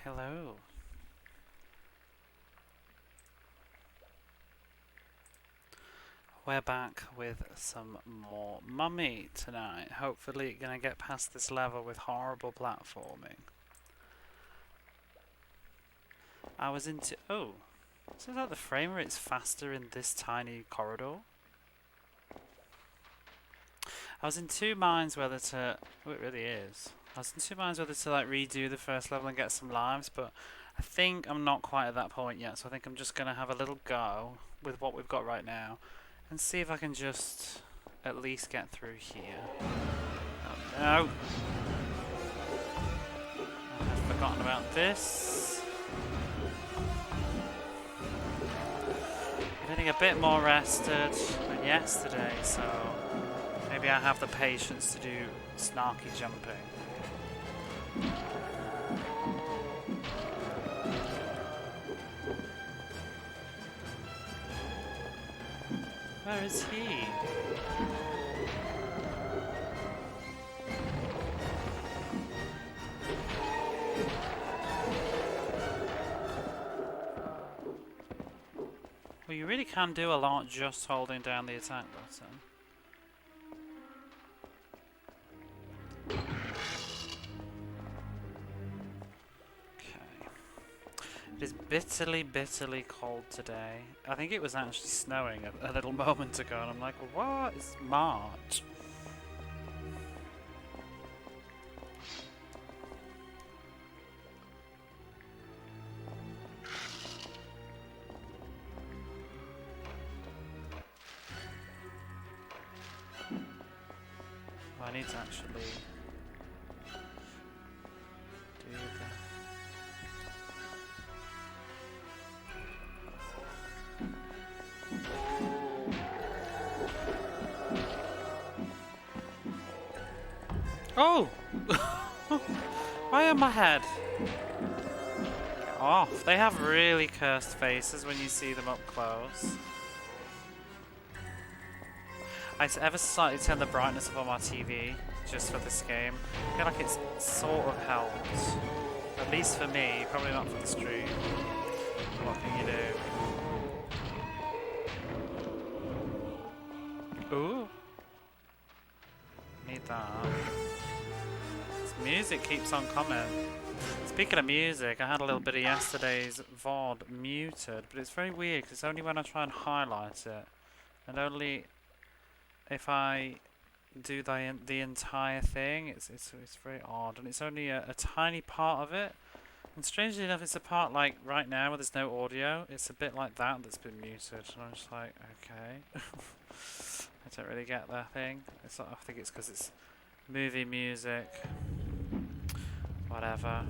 Hello. We're back with some more Mummy tonight. Hopefully gonna get past this level with horrible platforming. I was into... Oh! So that the frame rate's faster in this tiny corridor? I was in two minds whether to... Oh, it really is. I was in two minds whether to like redo the first level and get some lives, but I think I'm not quite at that point yet, so I think I'm just gonna have a little go with what we've got right now and see if I can just at least get through here. Oh no! I've forgotten about this. I'm feeling a bit more rested than yesterday, so maybe I have the patience to do snarky jumping. Where is he? Well, you really can do a lot just holding down the attack button. It is bitterly, bitterly cold today. I think it was actually snowing a little moment ago, and I'm like, what? It's March. Well, I need to actually do the... Oh! Why on my head? Get off. They have really cursed faces when you see them up close. I ever slightly turn the brightness up on my TV just for this game. I feel like it's sort of helped. At least for me, probably not for the stream. What can you do? Ooh. Need that. This music keeps on coming. Speaking of music, I had a little bit of yesterday's VOD muted, but it's very weird because it's only when I try and highlight it, and only if I do the entire thing. It's very odd, and it's only a tiny part of it. And strangely enough, it's a part like right now where there's no audio. It's a bit like that's been muted, and I'm just like, okay. I don't really get that thing. It's not, I think it's because it's movie music. Whatever.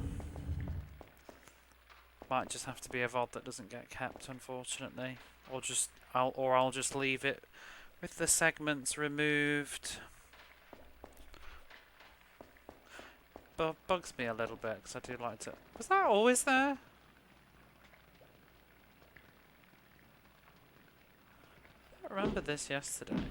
Might just have to be a VOD that doesn't get kept, unfortunately, or I'll just leave it with the segments removed. But bugs me a little bit because I do like to. Was that always there? I don't remember this yesterday.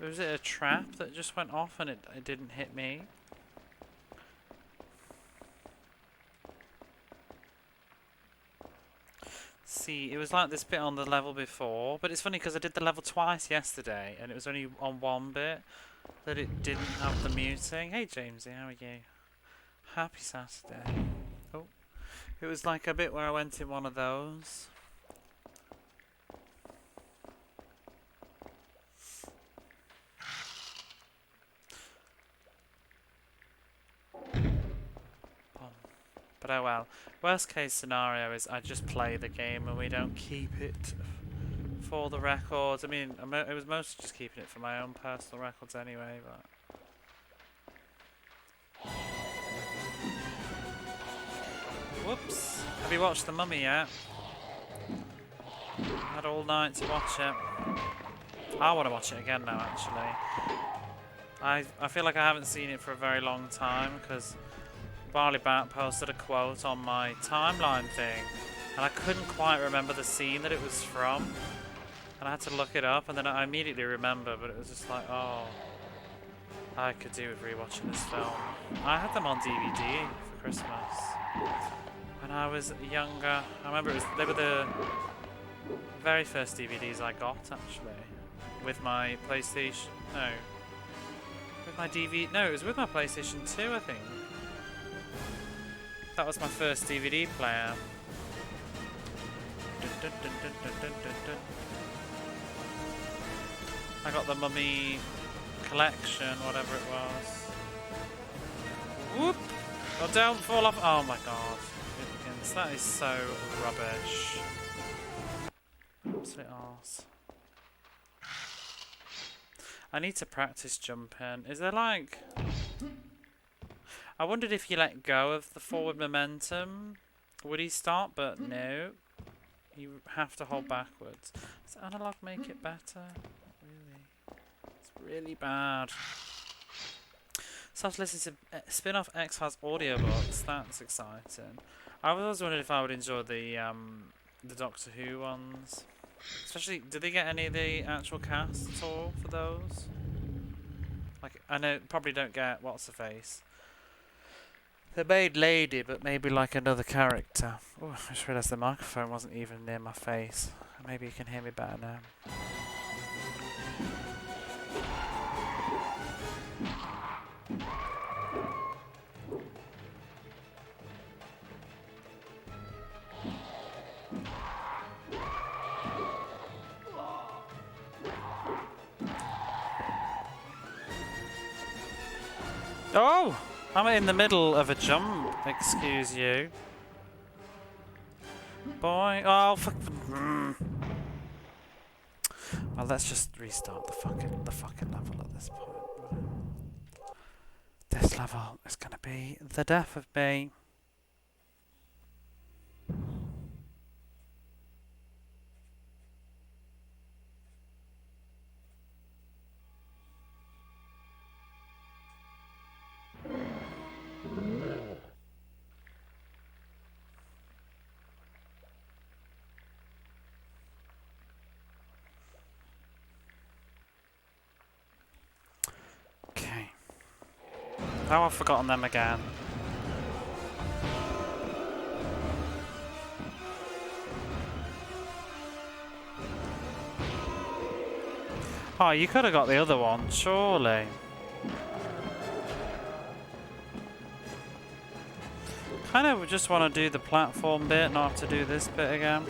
Was it a trap that just went off and it didn't hit me? See, it was like this bit on the level before, but it's funny because I did the level twice yesterday and it was only on one bit that it didn't have the muting. Hey Jamesy, how are you? Happy Saturday. Oh, it was like a bit where I went in one of those. But oh well. Worst case scenario is I just play the game and we don't keep it for the records. I mean, it was mostly just keeping it for my own personal records anyway, but... Whoops. Have you watched The Mummy yet? Had all night to watch it. I want to watch it again now, actually. I feel like I haven't seen it for a very long time because Barley Bat posted a quote on my timeline thing and I couldn't quite remember the scene that it was from. And I had to look it up, and then I immediately remember, but it was just like, oh, I could do with rewatching this film. I had them on DVD for Christmas when I was younger. I remember they were the very first DVDs I got, actually, with my PlayStation. No, with my DVD. No, it was with my PlayStation 2, I think. That was my first DVD player. Dun, dun, dun, dun, dun, dun, dun, dun. I got the Mummy collection, whatever it was. Whoop! Oh, don't fall off. Oh my god. Goodness, that is so rubbish. Absolute arse. I need to practice jumping. Is there like... I wondered if you let go of the forward momentum, would he stop? But no. You have to hold backwards. Does analog make it better? Really bad. So I have to listen to spin-off X-Files audiobooks. That's exciting. I was always wondering if I would enjoy the Doctor Who ones. Especially, did they get any of the actual cast at all for those? Like, I know probably don't get what's her face. The maid lady, but maybe like another character. Oh, I just realised the microphone wasn't even near my face. Maybe you can hear me better now. Oh! I'm in the middle of a jump, excuse you. Boy, oh fuck. Well, let's just restart the fucking level at this point. This level is gonna be the death of me. Oh, I've forgotten them again. Oh, you could have got the other one, surely. Kind of just want to do the platform bit, not have to do this bit again.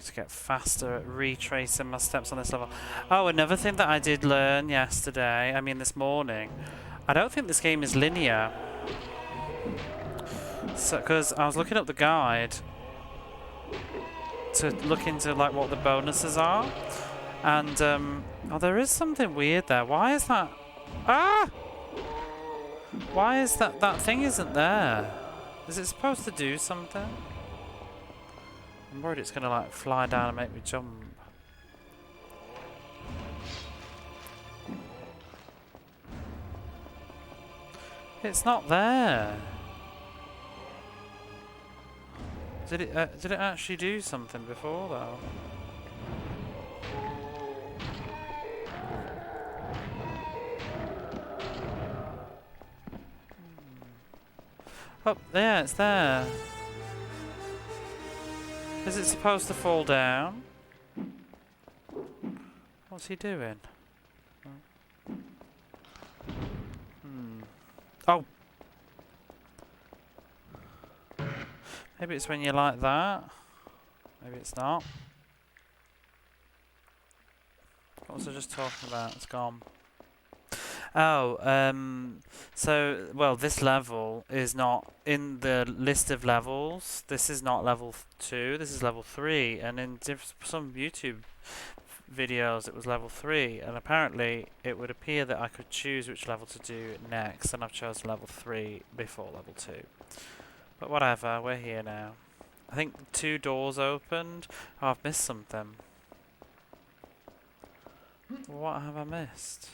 To get faster at retracing my steps on this level. Oh, another thing that I did learn yesterday, I mean this morning, I don't think this game is linear. So, because I was looking up the guide to look into like what the bonuses are, and oh, there is something weird there. Why is that? Ah! Why is that thing isn't there? Is it supposed to do something? I'm worried it's gonna like fly down and make me jump. It's not there. Did it actually do something before though? Oh, yeah, it's there. Is it supposed to fall down? What's he doing? Oh! Maybe it's when you're like that. Maybe it's not. What was I just talking about? It's gone. Oh, so, well, this level is not in the list of levels. This is not level 2, this is level 3. And in some YouTube videos, it was level 3. And apparently, it would appear that I could choose which level to do next. And I've chosen level 3 before level 2. But whatever, we're here now. I think 2 doors opened. Oh, I've missed something. What have I missed?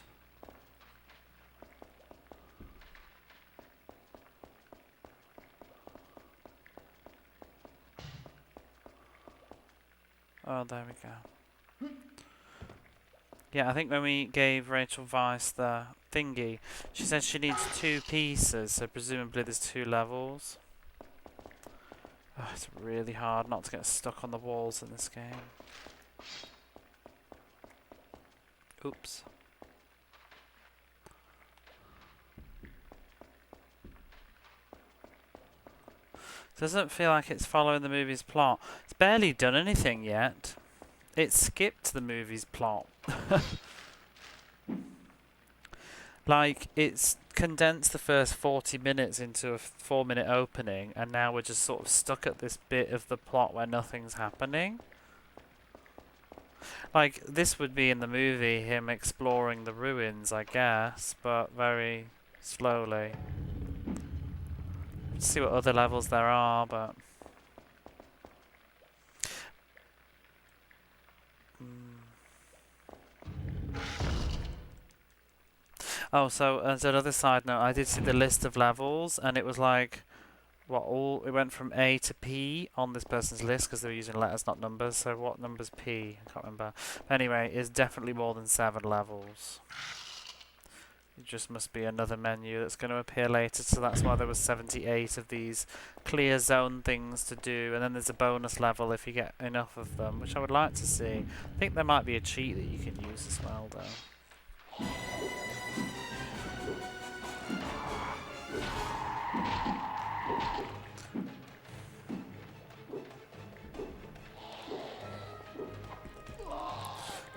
Oh, there we go. Yeah, I think when we gave Rachel Weisz the thingy, she said she needs 2 pieces, so presumably there's 2 levels. Oh, it's really hard not to get stuck on the walls in this game. Oops. Doesn't feel like it's following the movie's plot. It's barely done anything yet. It skipped the movie's plot. Like, it's condensed the first 40 minutes into a 4-minute opening, and now we're just sort of stuck at this bit of the plot where nothing's happening. Like, this would be in the movie, him exploring the ruins, I guess, but very slowly. Let's see what other levels there are, but... Oh, so as another side note, I did see the list of levels, and it was like, it went from A to P on this person's list because they were using letters, not numbers. So what number's P? I can't remember. Anyway, it's definitely more than 7 levels. It just must be another menu that's going to appear later, so that's why there was 78 of these clear zone things to do, and then there's a bonus level if you get enough of them, which I would like to see. I think there might be a cheat that you can use as well, though.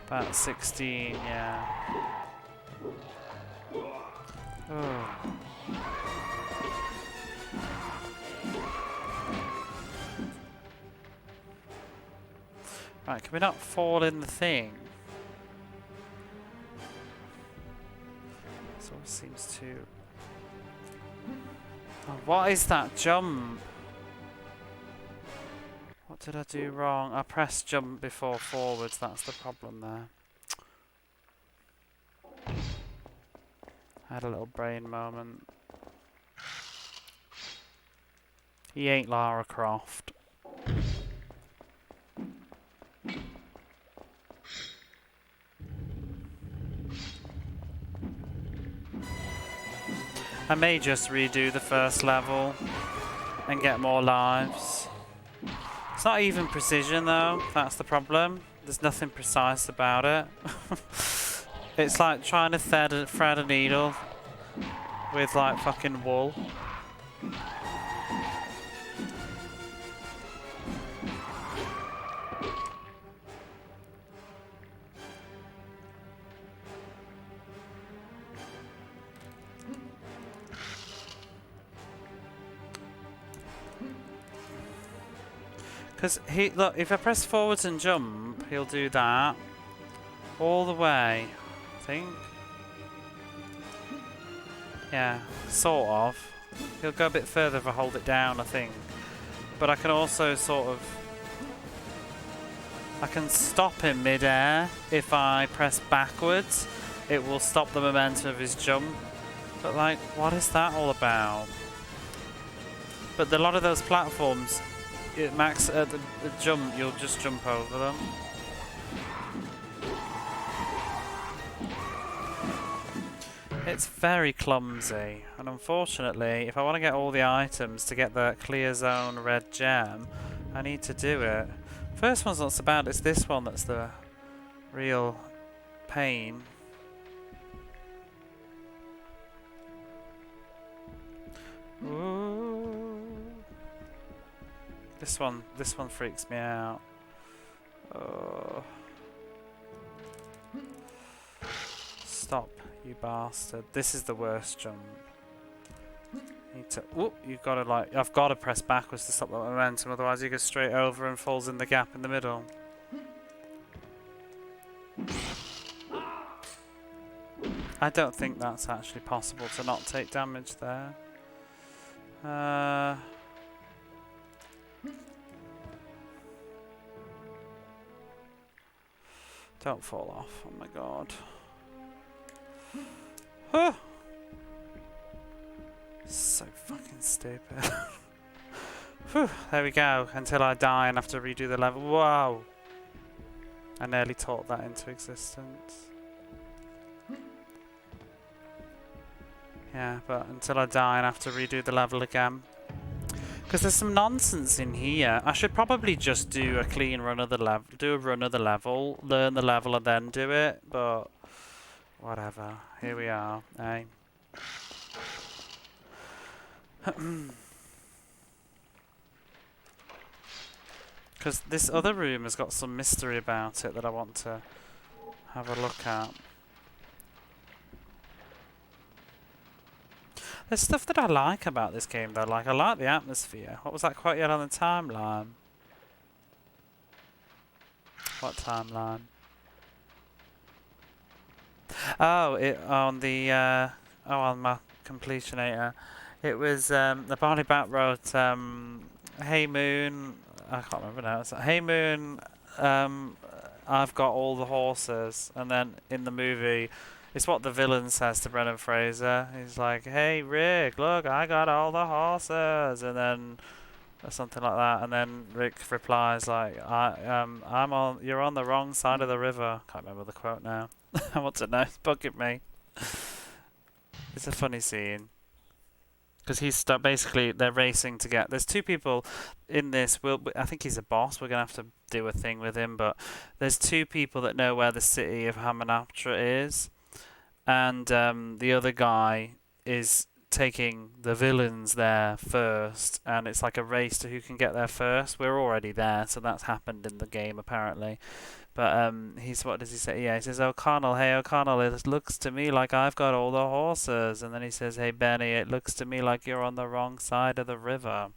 About 16, yeah. Oh. Right, can we not fall in the thing? This all seems to... Oh, what is that jump? What did I do wrong? I pressed jump before forwards, that's the problem there. I had a little brain moment. He ain't Lara Croft. I may just redo the first level and get more lives. It's not even precision though, that's the problem. There's nothing precise about it. It's like trying to thread a needle with like fucking wool. Because look, if I press forwards and jump, he'll do that all the way, I think. Yeah, sort of. He'll go a bit further if I hold it down, I think. But I can also sort of... I can stop him mid-air if I press backwards. It will stop the momentum of his jump. But like, what is that all about? But a lot of those platforms... Max at the jump, you'll just jump over them. It's very clumsy, and unfortunately, if I want to get all the items to get the clear zone red gem, I need to do it. First one's not so bad, it's this one that's the real pain. Ooh. This one freaks me out. Oh. Stop, you bastard. This is the worst jump. Need to... Whoop, you've got to like... I've got to press backwards to stop that momentum, otherwise he goes straight over and falls in the gap in the middle. I don't think that's actually possible to not take damage there. Don't fall off. Oh my god. Huh. So fucking stupid. Whew, there we go. Until I die and have to redo the level. Whoa! I nearly taught that into existence. Yeah, but until I die and have to redo the level again. Because there's some nonsense in here. I should probably just do a clean run of the level. Do a run of the level. Learn the level and then do it. But whatever. Here we are. Eh? Because this other room has got some mystery about it that I want to have a look at. There's stuff that I like about this game though, like I like the atmosphere. What was that quote you had on the timeline? What timeline? Oh, on my completionator. It was the Barney Bat wrote, "Hey Moon," I can't remember now. It's like, "Hey Moon, I've got all the horses," and then in the movie. It's what the villain says to Brendan Fraser. He's like, "Hey Rick, look, I got all the horses," and then or something like that. And then Rick replies like, You're on the wrong side of the river." Can't remember the quote now. I want to know. It's bugging me. It's a funny scene because he's basically they're racing to get. There's two people in this. I think he's a boss. We're gonna have to do a thing with him, but there's two people that know where the city of Hamunaptra is. And the other guy is taking the villains there first, and it's like a race to who can get there first. We're already there, so that's happened in the game apparently. But what does he say? Yeah, he says, "O'Connell, hey O'Connell, it looks to me like I've got all the horses." And then he says, "Hey Benny, it looks to me like you're on the wrong side of the river."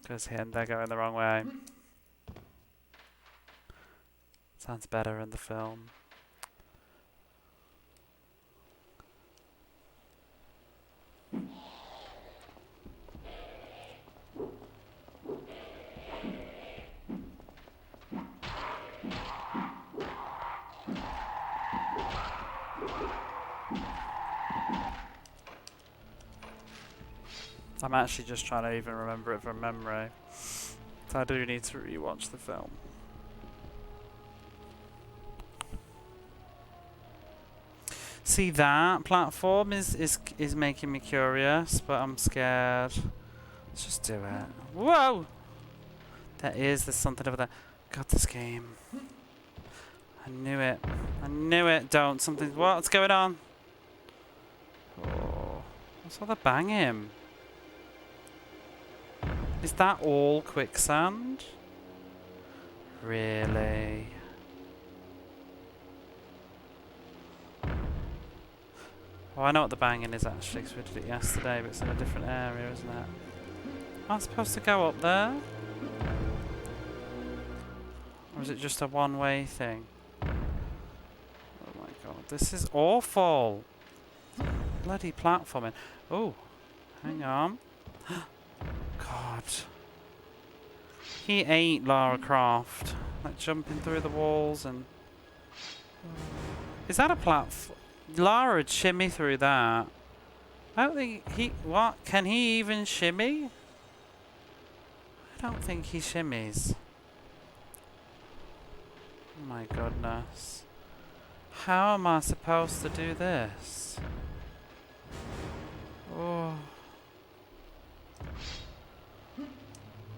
Because they're going the wrong way. Sounds better in the film. I'm actually just trying to even remember it from memory. So I do need to rewatch the film. See, that platform is making me curious, but I'm scared. Let's just do it. Whoa! There's something over there. God, this game. I knew it. I knew it. Don't. What's going on? Oh. What's all the banging? Is that all quicksand? Really? Oh, I know what the banging is actually, because we did it yesterday, but it's in a different area, isn't it? Am I supposed to go up there? Or is it just a one-way thing? Oh my god, this is awful! Bloody platforming. Oh, hang on. God. He ain't Lara Croft. Like jumping through the walls and... Is that a platform? Lara would shimmy through that. I don't think he... What? Can he even shimmy? I don't think he shimmies. Oh my goodness. How am I supposed to do this? Oh...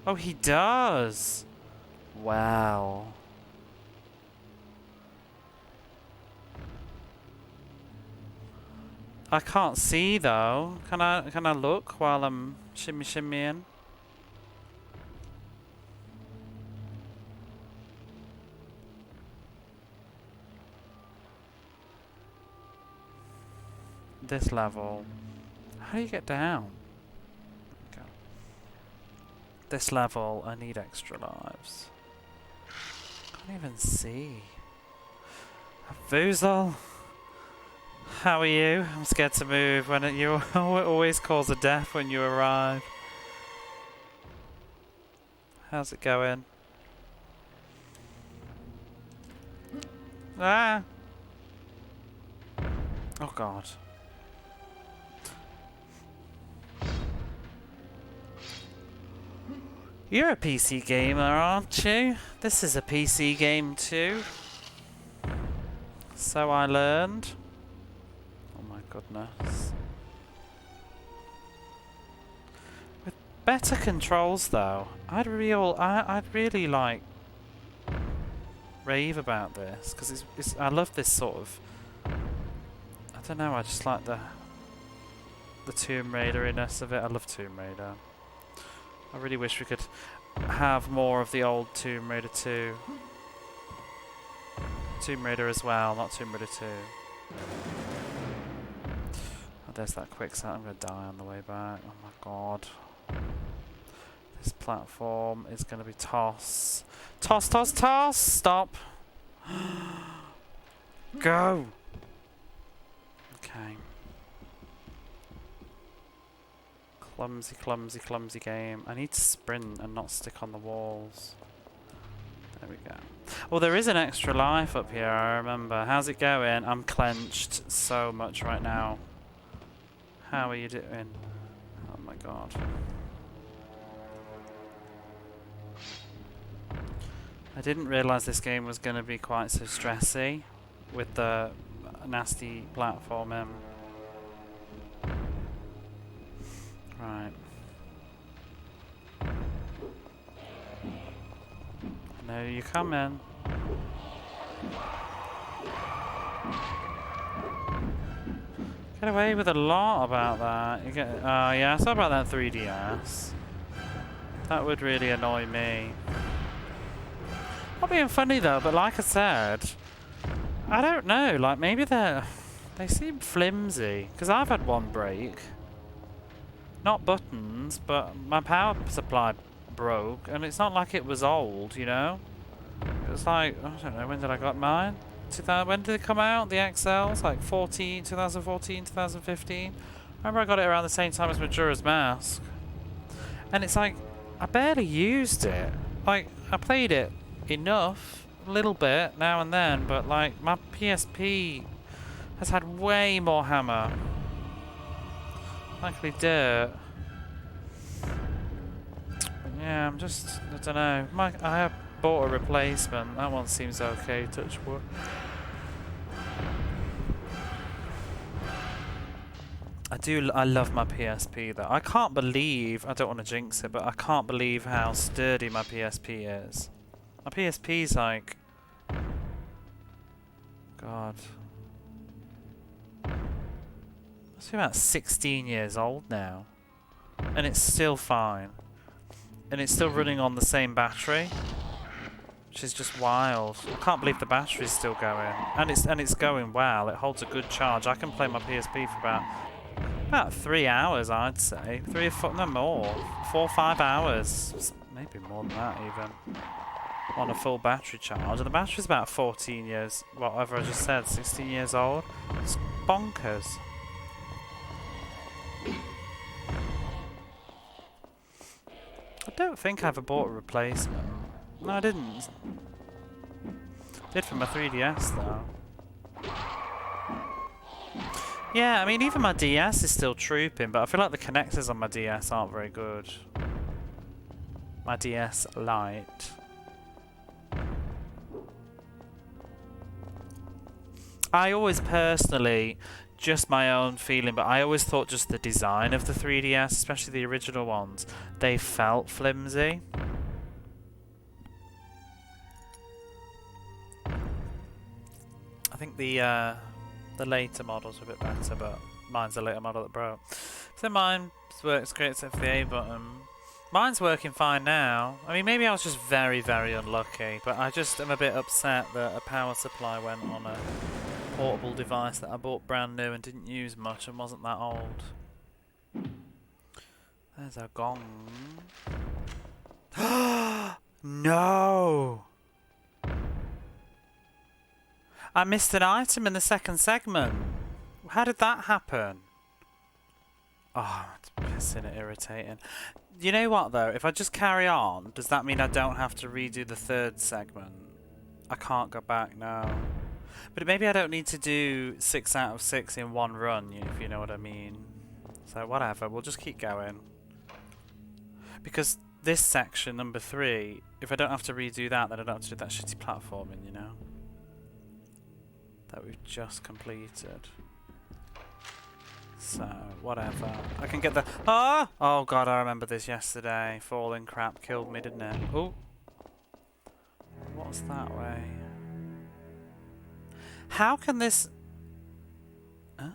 Oh, he does! Wow. I can't see though. Can I look while I'm shimmying? This level. How do you get down? This level, I need extra lives. Can't even see. Voozle, how are you? I'm scared to move when you always cause a death when you arrive. How's it going? Ah! Oh god. You're a PC gamer, aren't you? This is a PC game too. So I learned. Oh my goodness. With better controls though, I'd really like rave about this because I love this sort of. I don't know. I just like the Tomb Raider-iness of it. I love Tomb Raider. I really wish we could have more of the old Tomb Raider 2. Tomb Raider as well, not Tomb Raider 2. Oh, there's that quicksand. I'm going to die on the way back. Oh my god. This platform is going to be toss. Toss, toss, toss! Stop! Go! Okay. Clumsy, clumsy, clumsy game. I need to sprint and not stick on the walls. There we go. Well, there is an extra life up here, I remember. How's it going? I'm clenched so much right now. How are you doing? Oh my god. I didn't realise this game was going to be quite so stressy with the nasty platforming. Right. No, you come in. Get away with a lot about that. You get. Oh yeah, I saw about that 3DS. That would really annoy me. Not being funny though, but like I said, I don't know. Like maybe they seem flimsy because I've had one break. Not buttons, but my power supply broke, and it's not like it was old, you know? It was like, I don't know, when did I got mine? When did it come out? The XLs? Like 2014, 2015? I remember I got it around the same time as Majora's Mask. And it's like, I barely used it. Like, I played it enough, a little bit, now and then, but like, my PSP has had way more hammer. Likely dirt. Yeah, I'm just, I don't know. I have bought a replacement. That one seems okay, touch wood. I love my PSP though. I can't believe, I don't want to jinx it, but I can't believe how sturdy my PSP is. My PSP's like, God. It's about 16 years old now, and it's still fine, and it's still running on the same battery, which is just wild. I can't believe the battery's still going, and it's going well. It holds a good charge. I can play my PSP for about 3 hours, I'd say. 3 or 4, no more, 4 or 5 hours, maybe more than that even, on a full battery charge. And the battery's about 14 years, whatever I just said, 16 years old. It's bonkers. I don't think I ever bought a replacement. No, I didn't. Did for my 3DS though. Yeah, I mean even my DS is still trooping, but I feel like the connectors on my DS aren't very good. My DS Lite. I always personally, just my own feeling, but I always thought just the design of the 3DS, especially the original ones, they felt flimsy. I think the later models are a bit better, but mine's a later model that broke. So mine works great except for the A button. Mine's working fine now. I mean, maybe I was just very, very unlucky, but I just am a bit upset that a power supply went on a portable device that I bought brand new and didn't use much and wasn't that old. There's a gong. No! I missed an item in the second segment. How did that happen? Oh, it's pissing and irritating. You know what though? If I just carry on, does that mean I don't have to redo the third segment? I can't go back now. But maybe I don't need to do 6 out of 6 in one run, if you know what I mean. So whatever, we'll just keep going. Because this section, number 3, if I don't have to redo that, then I don't have to do that shitty platforming, you know? That we've just completed. So, whatever. I can get the... Ah! Oh god, I remember this yesterday. Falling crap killed me, didn't it? Oh! What's that way? How can this... Huh?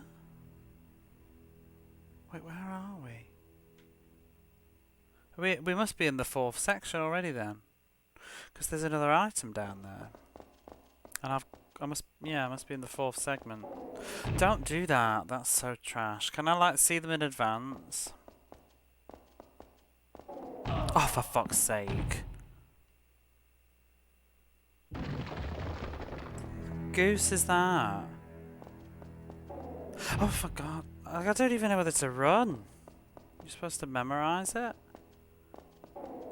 Wait, where are we? We must be in the 4th section already then. Because there's another item down there. And I must be in the 4th segment. Don't do that, that's so trash. Can I like see them in advance? Oh, for fuck's sake. Goose is that? Oh, for God. I don't even know whether to run. You're supposed to memorize it?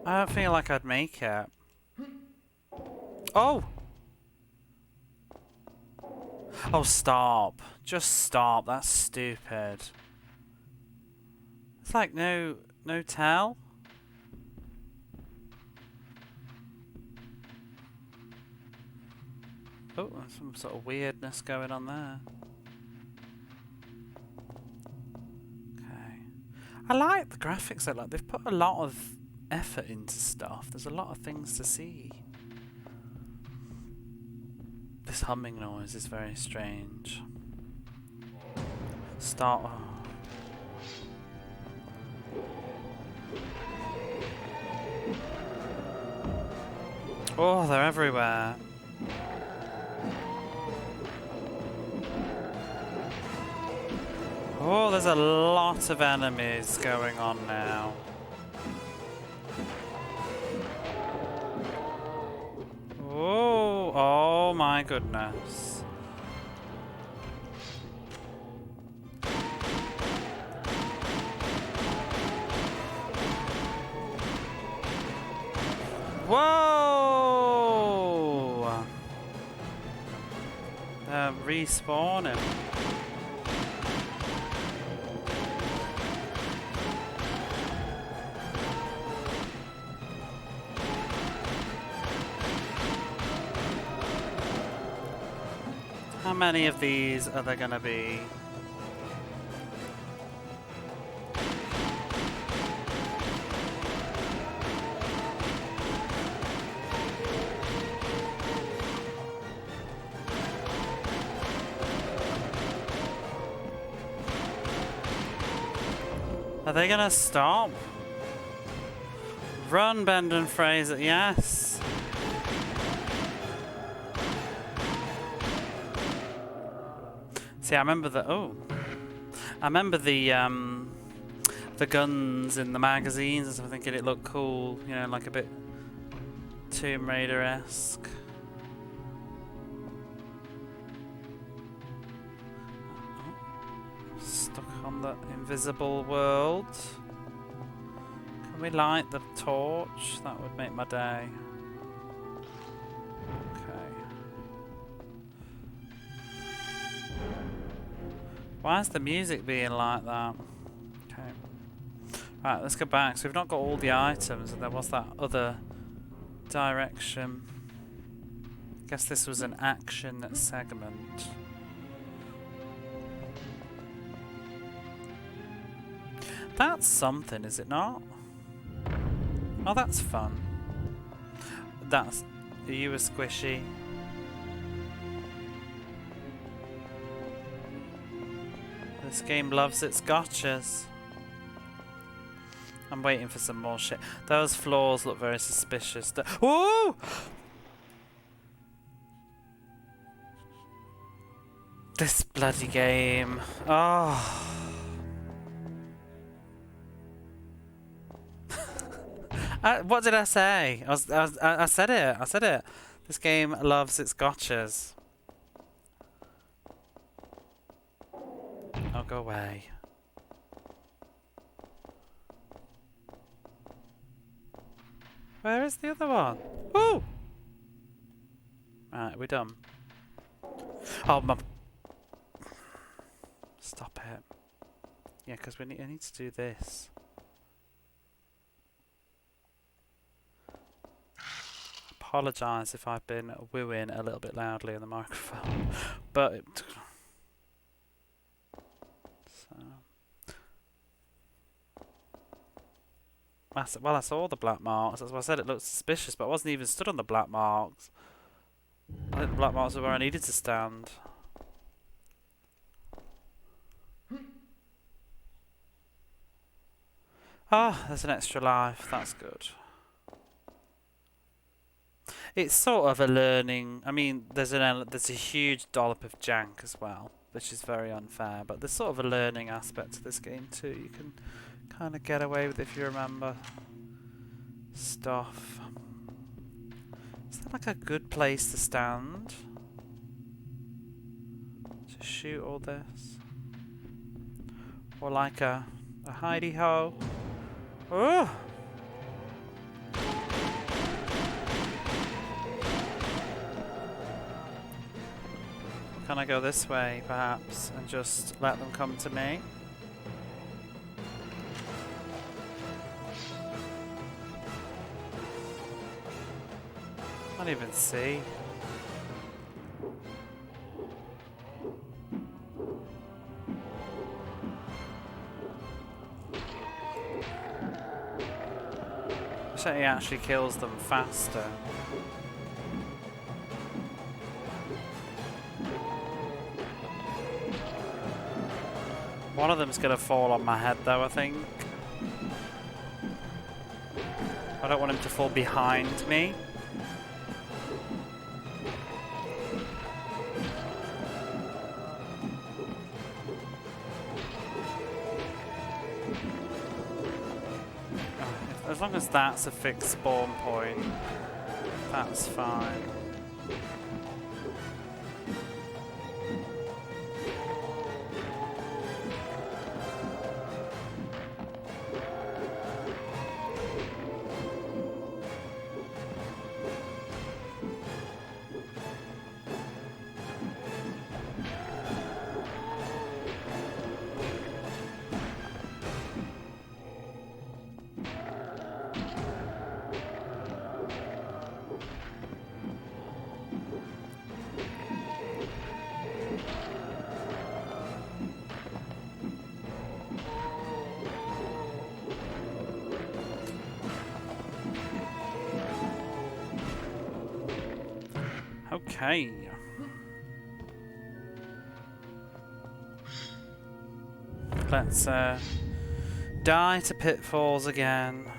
I don't feel like I'd make it. Oh! Oh, stop. Just stop. That's stupid. It's like no tell. Oh, there's some sort of weirdness going on there. Okay. I like the graphics. They've put a lot of effort into stuff. There's a lot of things to see. This humming noise is very strange. Start. Oh, they're everywhere. Oh, there's a lot of enemies going on now. Oh my goodness. Whoa! They're respawning. How many of these are there gonna be? Are they gonna stop? Run, Brendan Fraser, yes! See, I remember I remember the guns in the magazines and stuff, thinking it looked cool, you know, like a bit Tomb Raider-esque. Stuck on the invisible world. Can we light the torch? That would make my day. Why is the music being like that? Okay. Right, let's go back. So we've not got all the items, and there was that other direction. Guess this was an action segment. That's something, is it not? Oh, that's fun. Are you a squishy? This game loves its gotchas. I'm waiting for some more shit. Those floors look very suspicious. Woo! This bloody game. Oh. What did I say? I said it. I said it. This game loves its gotchas. Oh, go away. Where is the other one? Woo! Right, we're done. Oh, my... Stop it. Yeah, because I need to do this. Apologise if I've been wooing a little bit loudly in the microphone. But... Well, I saw the black marks. That's why I said it looked suspicious, but I wasn't even stood on the black marks. I think the black marks were where I needed to stand. Ah, there's an extra life. That's good. It's sort of a learning. I mean, there's a huge dollop of jank as well, which is very unfair. But there's sort of a learning aspect to this game too. You can kind of get away with it if you remember stuff. Is that like a good place to stand? To shoot all this? Or like a hidey-ho? Oh! Can I go this way, perhaps, and just let them come to me? Can't even see. So he actually kills them faster. One of them's gonna fall on my head though, I think. I don't want him to fall behind me. As long as that's a fixed spawn point, that's fine. Okay. Let's die to pitfalls again.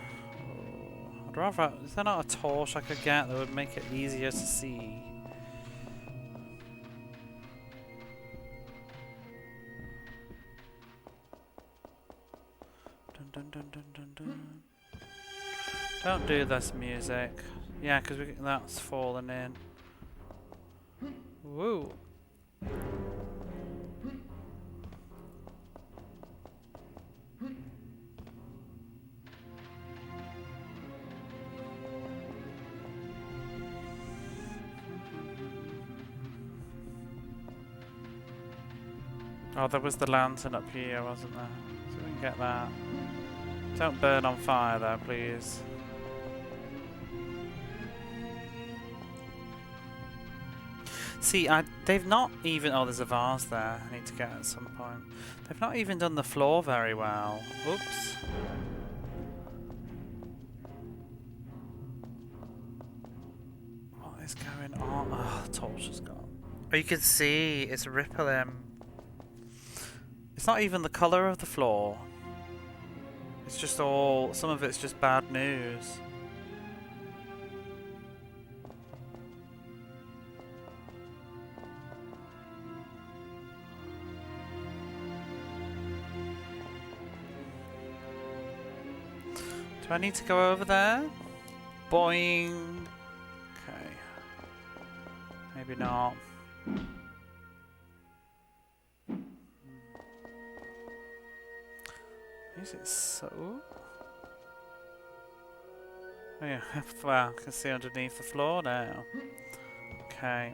I'd rather. Is there not a torch I could get that would make it easier to see? Dun, dun, dun, dun, dun, dun. Don't do this music. Yeah, because that's falling in. Woo. Oh, there was the lantern up here, wasn't there? So we can get that. Don't burn on fire there, please. See, they've not even... Oh, there's a vase there I need to get at some point. They've not even done the floor very well. Oops. What is going on? Oh, the torch is gone. Oh, you can see it's rippling. It's not even the colour of the floor. It's just all... Some of it's just bad news. Do I need to go over there? Boing. Okay. Maybe not. Is it so? Oh yeah, well, I can see underneath the floor now. Okay.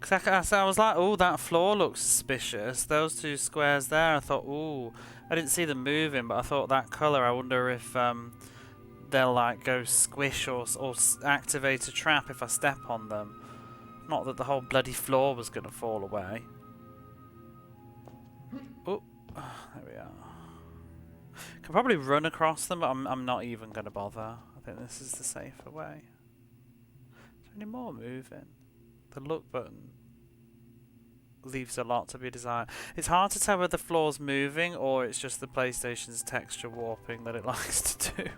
Because I was like, oh, that floor looks suspicious. Those two squares there, I thought, ooh. I didn't see them moving, but I thought that colour, I wonder if they'll like go squish or activate a trap if I step on them. Not that the whole bloody floor was going to fall away. Oh, there we are. Can probably run across them, but I'm not even going to bother. I think this is the safer way. Is there any more moving? The look button leaves a lot to be desired. It's hard to tell whether the floor's moving or it's just the PlayStation's texture warping that it likes to do.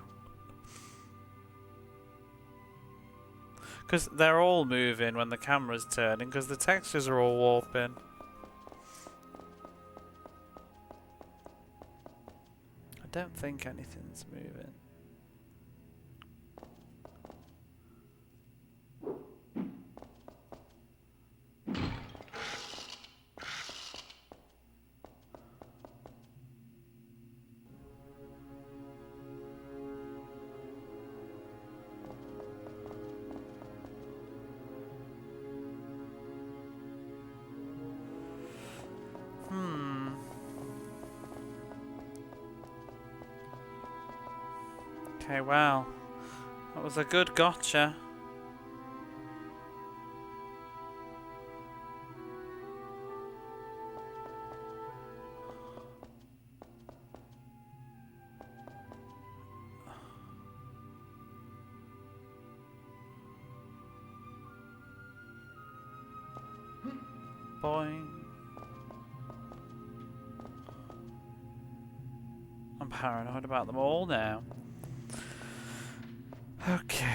Because they're all moving when the camera's turning, because the textures are all warping. I don't think anything's moving. Okay, well, that was a good gotcha. Boing. I'm paranoid about them all now. Okay.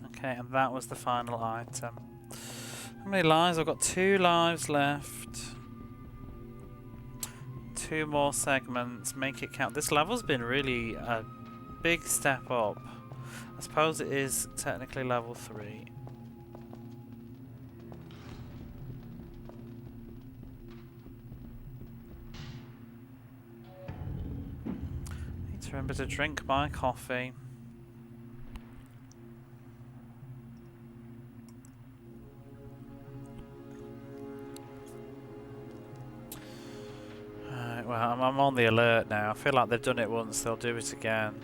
Okay, and that was the final item. How many lives? I've got 2 lives left. 2 more segments. Make it count. This level's been really a big step up. I suppose it is technically level 3. Remember to drink my coffee. Well, I'm on the alert now. I feel like they've done it once, they'll do it again.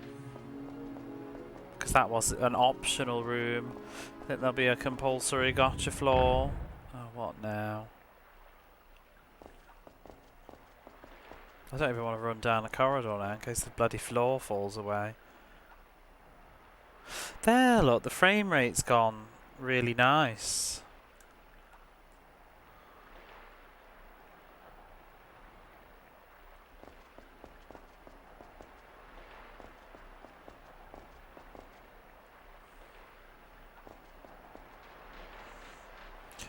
Because that was an optional room. I think there'll be a compulsory gotcha floor. Oh, what now? I don't even want to run down the corridor now in case the bloody floor falls away. There, look, the frame rate's gone really nice.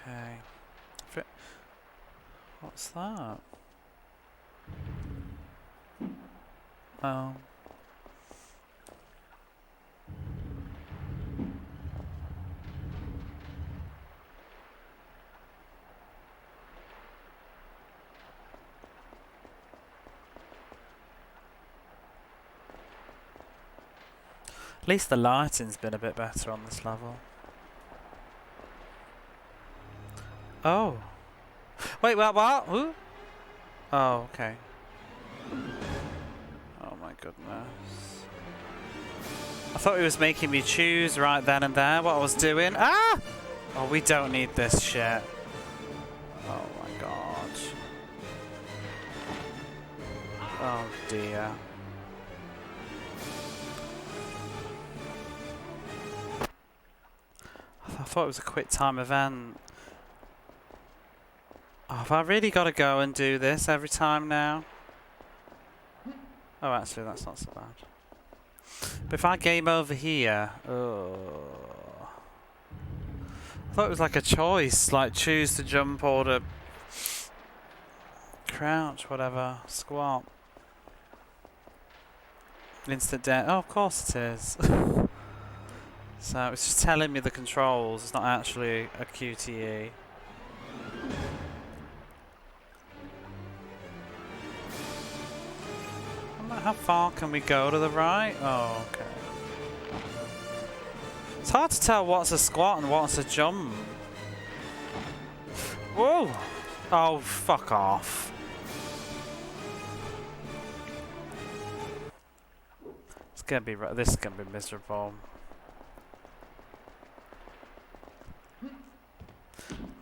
Okay. What's that? Oh. At least the lighting's been a bit better on this level. Oh. Wait, what? Who? Oh, okay. Oh my goodness. I thought he was making me choose right then and there what I was doing. Ah! Oh, we don't need this shit. Oh my god. Oh dear. I thought it was a quick time event. Oh, have I really got to go and do this every time now? Oh, actually, that's not so bad. But if I game over here... Oh. I thought it was like a choice, like choose to jump or to crouch, whatever, squat. Instant death. Oh, of course it is. So it's just telling me the controls, it's not actually a QTE. How far can we go to the right? Oh, okay. It's hard to tell what's a squat and what's a jump. Whoa! Oh, fuck off. It's gonna be this is gonna be miserable.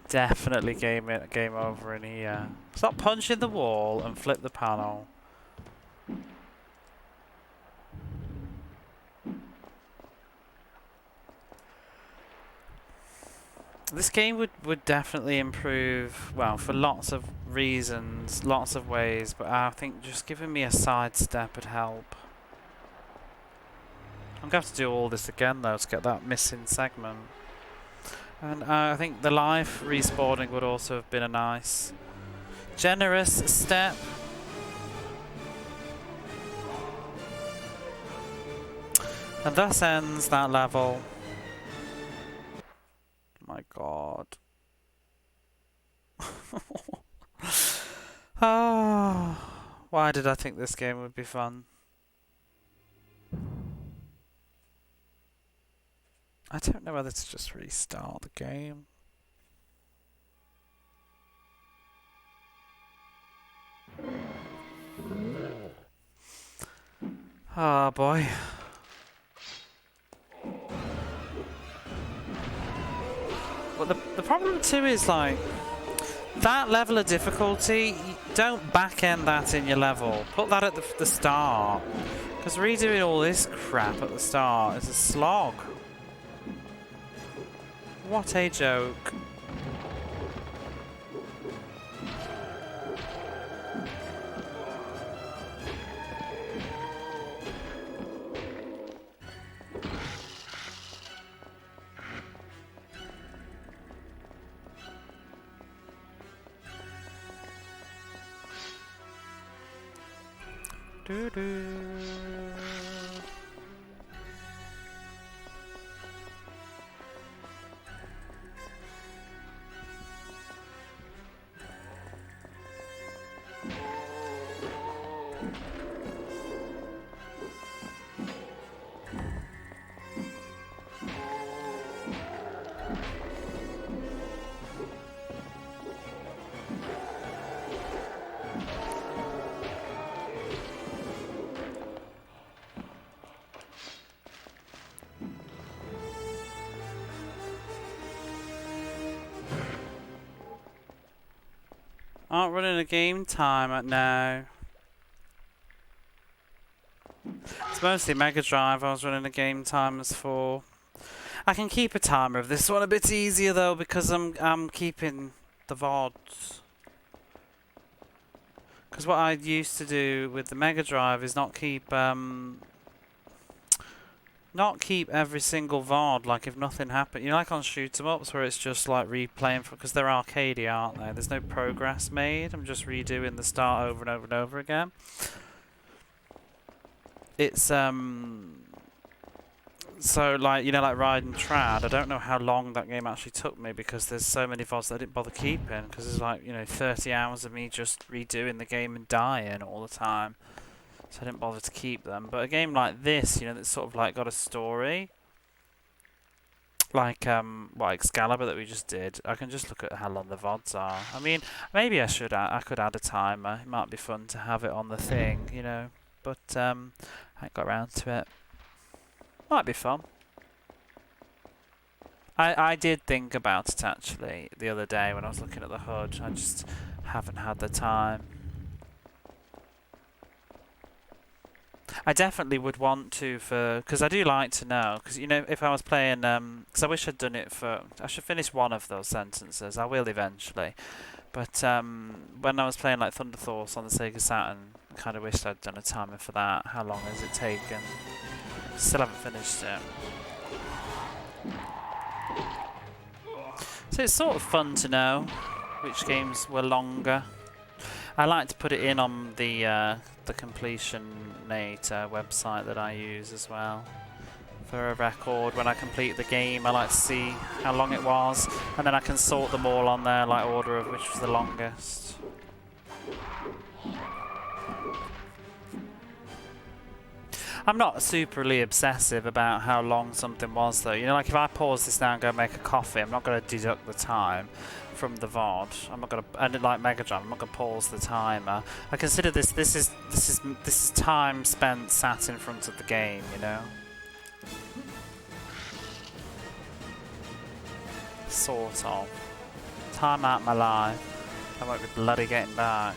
Definitely game over in here. Stop punching the wall and flip the panel. This game would definitely improve, well, for lots of reasons, lots of ways, but I think just giving me a sidestep would help. I'm going to have to do all this again though to get that missing segment. And I think the life respawning would also have been a nice, generous step. And thus ends that level. My god. Oh, why did I think this game would be fun? I don't know whether to just restart the game. Oh boy. Well, the problem too is like that level of difficulty. Don't back end that in your level. Put that at the start, because redoing all this crap at the start is a slog. What a joke. Aren't running a game timer now. It's mostly Mega Drive I was running a game timers for. I can keep a timer of this one a bit easier though, because I'm keeping the VODs. Because what I used to do with the Mega Drive is not keep every single VOD, like if nothing happened. You know, like on shoot 'em ups where it's just like replaying, because they're arcadey, aren't they? There's no progress made. I'm just redoing the start over and over and over again. It's so like, you know, like Riding Trad, I don't know how long that game actually took me, because there's so many VODs that I didn't bother keeping, because there's like, you know, 30 hours of me just redoing the game and dying all the time. So I didn't bother to keep them. But a game like this, you know, that's sort of like got a story, like Excalibur that we just did, I can just look at how long the VODs are. I mean, maybe I could add a timer. It might be fun to have it on the thing, you know. But I ain't got around to it. Might be fun. I did think about it actually the other day when I was looking at the HUD. I just haven't had the time. I definitely would want to, because I do like to know, because, you know, if I was playing, because I wish I'd done it I should finish one of those sentences. I will eventually. But when I was playing like Thunder Force on the Sega Saturn, I kind of wished I'd done a timer for that. How long has it taken? Still haven't finished it. So it's sort of fun to know which games were longer. I like to put it in on the Completionator website that I use as well. For a record, when I complete the game, I like to see how long it was, and then I can sort them all on there, like order of which was the longest. I'm not superly obsessive about how long something was though. You know, like if I pause this now and go make a coffee, I'm not going to deduct the time from the VOD. I'm not going to, and like Mega Drive, I'm not going to pause the timer. I consider this is time spent sat in front of the game, you know. Sort of. Time out of my life. I won't be bloody getting back.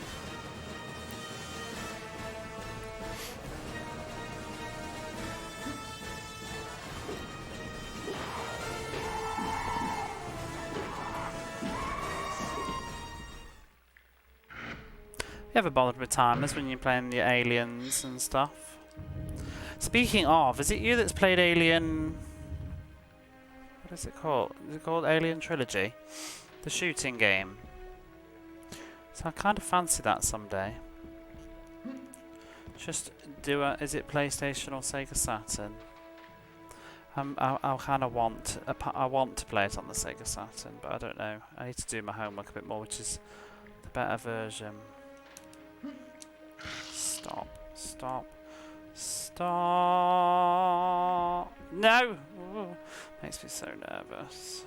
You ever bothered with timers when you're playing the Aliens and stuff? Speaking of, is it you that's played Alien... What is it called? Is it called Alien Trilogy? The shooting game. So I kind of fancy that someday. Just do a... Is it PlayStation or Sega Saturn? I kind of want... I want to play it on the Sega Saturn, but I don't know. I need to do my homework a bit more, which is the better version. Stop. Stop. Stop. No! Ooh. Makes me so nervous.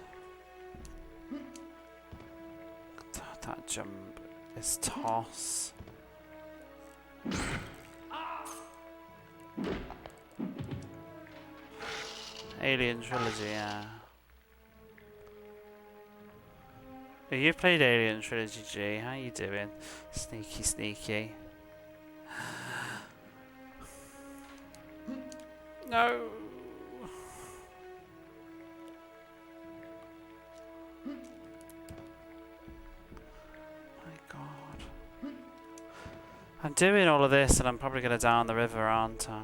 That jump is toss. Alien Trilogy, yeah. Oh, you've played Alien Trilogy, G. How you doing? Sneaky, sneaky. No. My God. I'm doing all of this and I'm probably going to down the river, aren't I?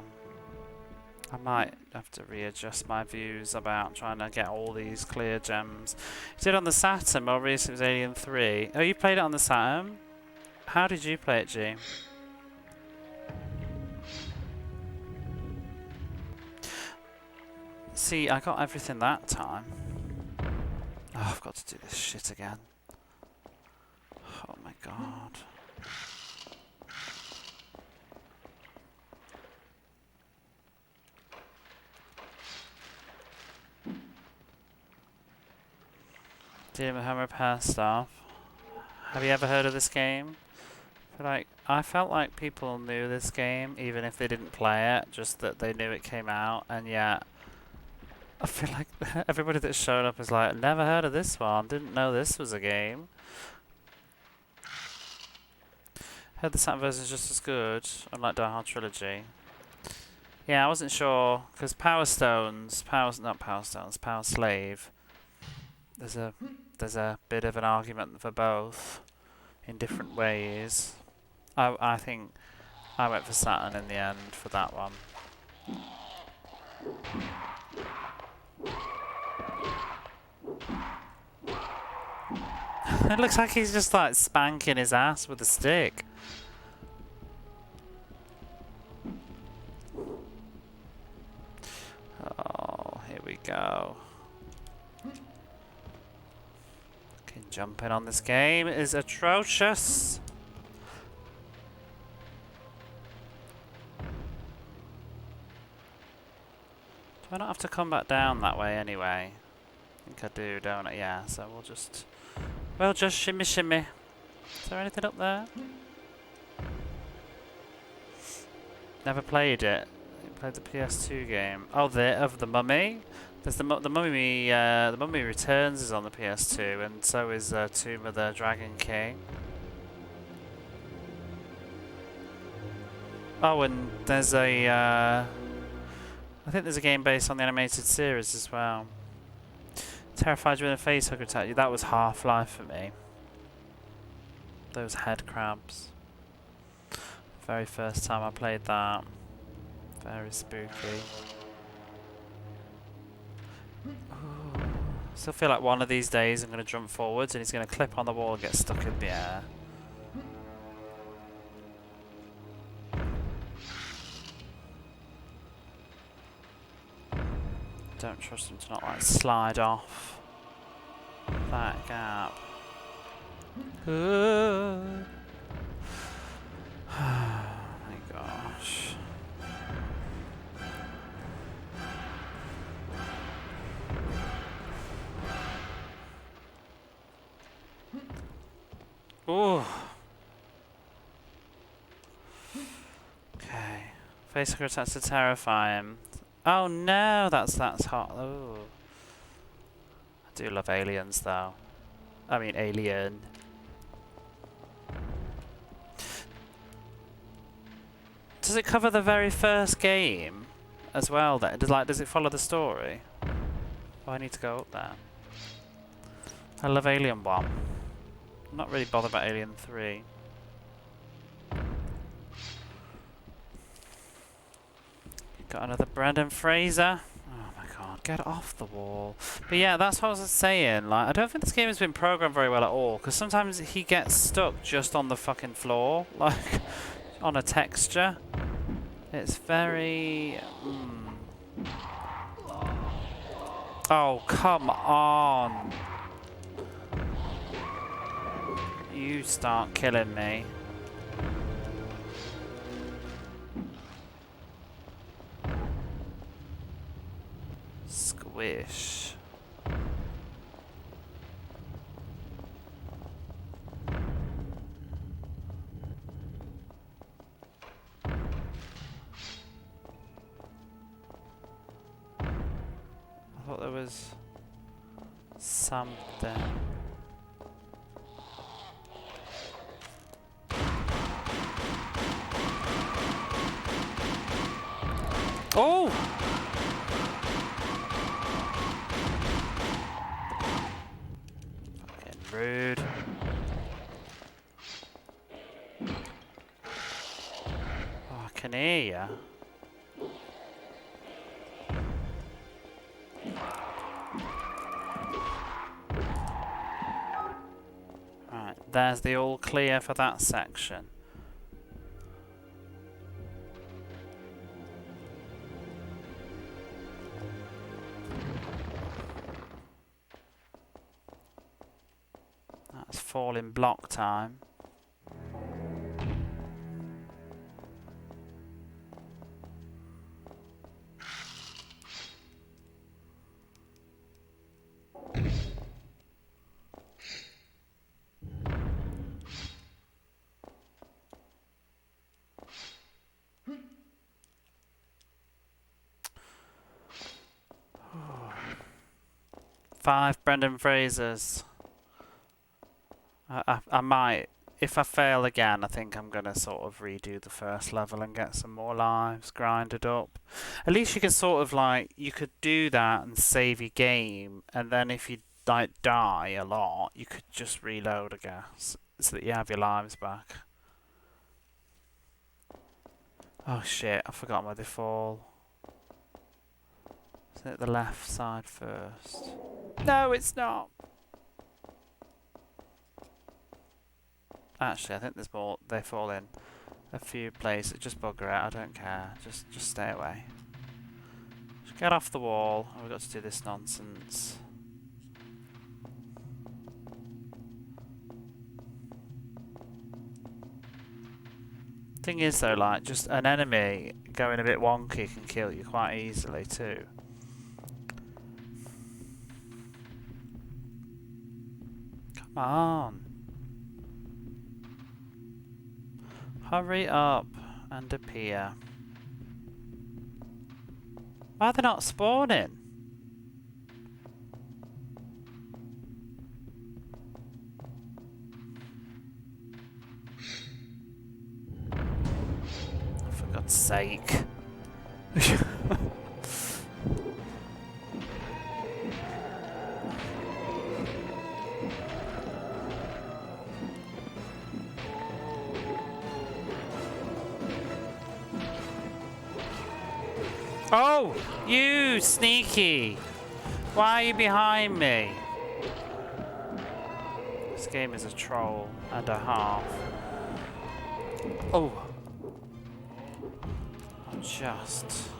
I might have to readjust my views about trying to get all these clear gems. You did on the Saturn, more recently it was Alien 3. Oh, you played it on the Saturn? How did you play it, G? See, I got everything that time. Oh, I've got to do this shit again. Oh my God. Dealing with home repair stuff. Have you ever heard of this game? I felt like people knew this game, even if they didn't play it, just that they knew it came out, and yet I feel like everybody that's shown up is like, never heard of this one, didn't know this was a game. Heard the Saturn version is just as good, unlike Die Hard Trilogy. Yeah, I wasn't sure, because Power Slave, there's a bit of an argument for both, in different ways. I think I went for Saturn in the end for that one. It looks like he's just like spanking his ass with a stick. Oh, here we go. Fucking jumping on this game is atrocious. Do I not have to come back down that way anyway? I think I do, don't I? Yeah, so we'll just shimmy shimmy. Is there anything up there? Never played it. I played the PS2 game. Oh, of the Mummy. There's the Mummy. The Mummy Returns is on the PS2, and so is Tomb of the Dragon King. Oh, and there's a. I think there's a game based on the animated series as well. Terrified you when a face hugger attacked you. That was Half-Life for me. Those head crabs. Very first time I played that. Very spooky. Ooh. Still feel like one of these days I'm going to jump forwards and he's going to clip on the wall and get stuck in the air. Don't trust him to not like slide off that gap. Oh my gosh. Ooh. Okay. Face attacks to terrify him. Oh no, that's hot. Oh. I do love aliens though. I mean alien. Does it cover the very first game as well then? Does it follow the story? Oh, I need to go up there. I love Alien 1. I'm not really bothered about Alien 3. Got another Brendan Fraser. Oh my god, get off the wall. But yeah, that's what I was saying. Like, I don't think this game has been programmed very well at all, because sometimes he gets stuck just on the fucking floor, like on a texture. It's very... Oh, come on. You start killing me. Squish. I thought there was something. Oh! Fucking rude. Oh, I can hear ya. Right, there's the all clear for that section. That's falling block time. Five Brendan Frasers. I might, if I fail again, I think I'm gonna sort of redo the first level and get some more lives grinded up. At least you can sort of like, you could do that and save your game, and then if you like die a lot, you could just reload, I guess, so that you have your lives back. Oh shit, I forgot where they fall. Is it the left side first? No, it's not. Actually, I think there's more. They fall in a few places. Just bugger it. I don't care. Just stay away. Just get off the wall. Oh, we've got to do this nonsense. Thing is, though, like just an enemy going a bit wonky can kill you quite easily too. Come on. Hurry up and appear. Why are they not spawning? For God's sake. Oh, you sneaky! Why are you behind me? This game is a troll and a half. Oh. Just.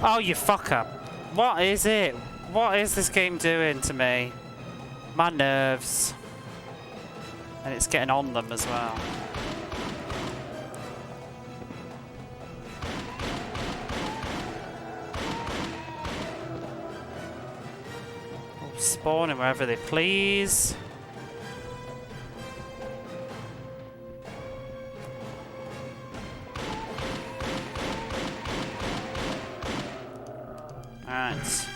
Oh, you fucker. What is it? What is this game doing to me? My nerves. And it's getting on them as well. Oh, spawning wherever they please. Right.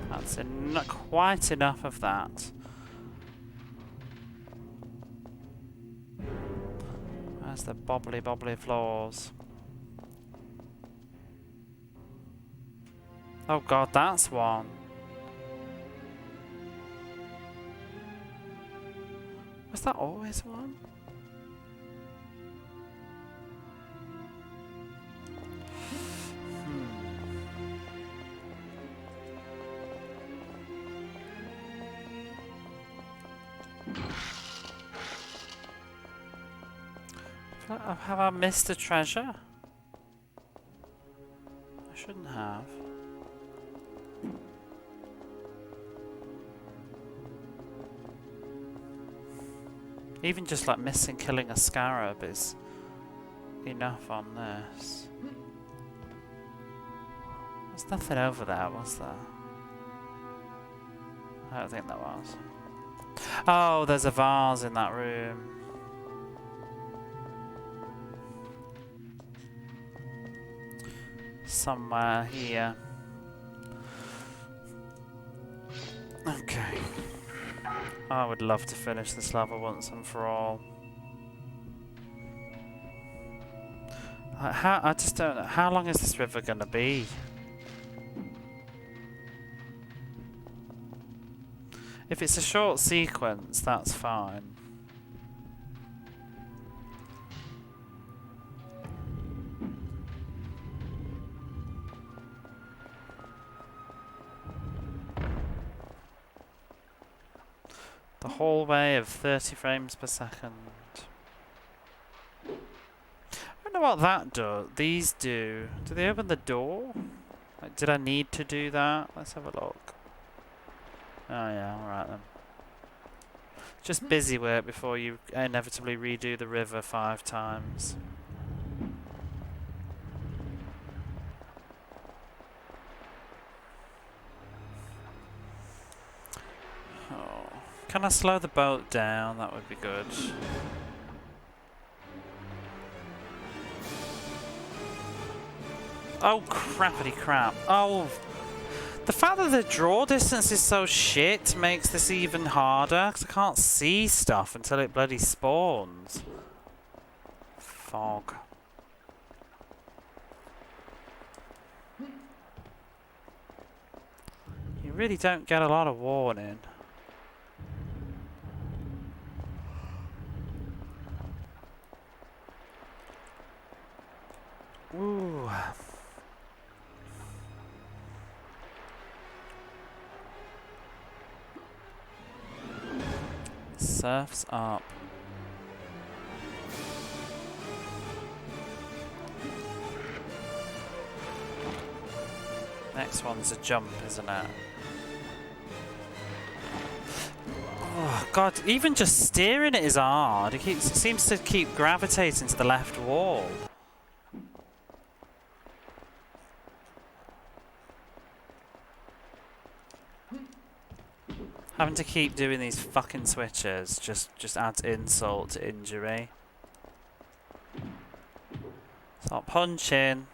That's quite enough of that. Where's the bobbly floors? Oh god, that's one. Was that always one? Have I missed a treasure? I shouldn't have. Even just like missing killing a scarab is enough on this. There's nothing over there, was there? I don't think there was. Oh, there's a vase in that room. Somewhere here. Okay. I would love to finish this level once and for all. I just don't know. How long is this river gonna be? If it's a short sequence, that's fine. The hallway of 30 frames per second. I don't know what that does. These do. Do they open the door? Like, did I need to do that? Let's have a look. Oh yeah, alright then. Just busy work before you inevitably redo the river 5 times. Oh. Can I slow the boat down? That would be good. Oh, crappity crap. Oh, the fact that the draw distance is so shit makes this even harder, because I can't see stuff until it bloody spawns. Fog. You really don't get a lot of warning. Ooh. Surf's up. Next one's a jump, isn't it? Oh god, even just steering it is hard. It seems to keep gravitating to the left wall. Having to keep doing these fucking switches just adds insult to injury. Stop punching.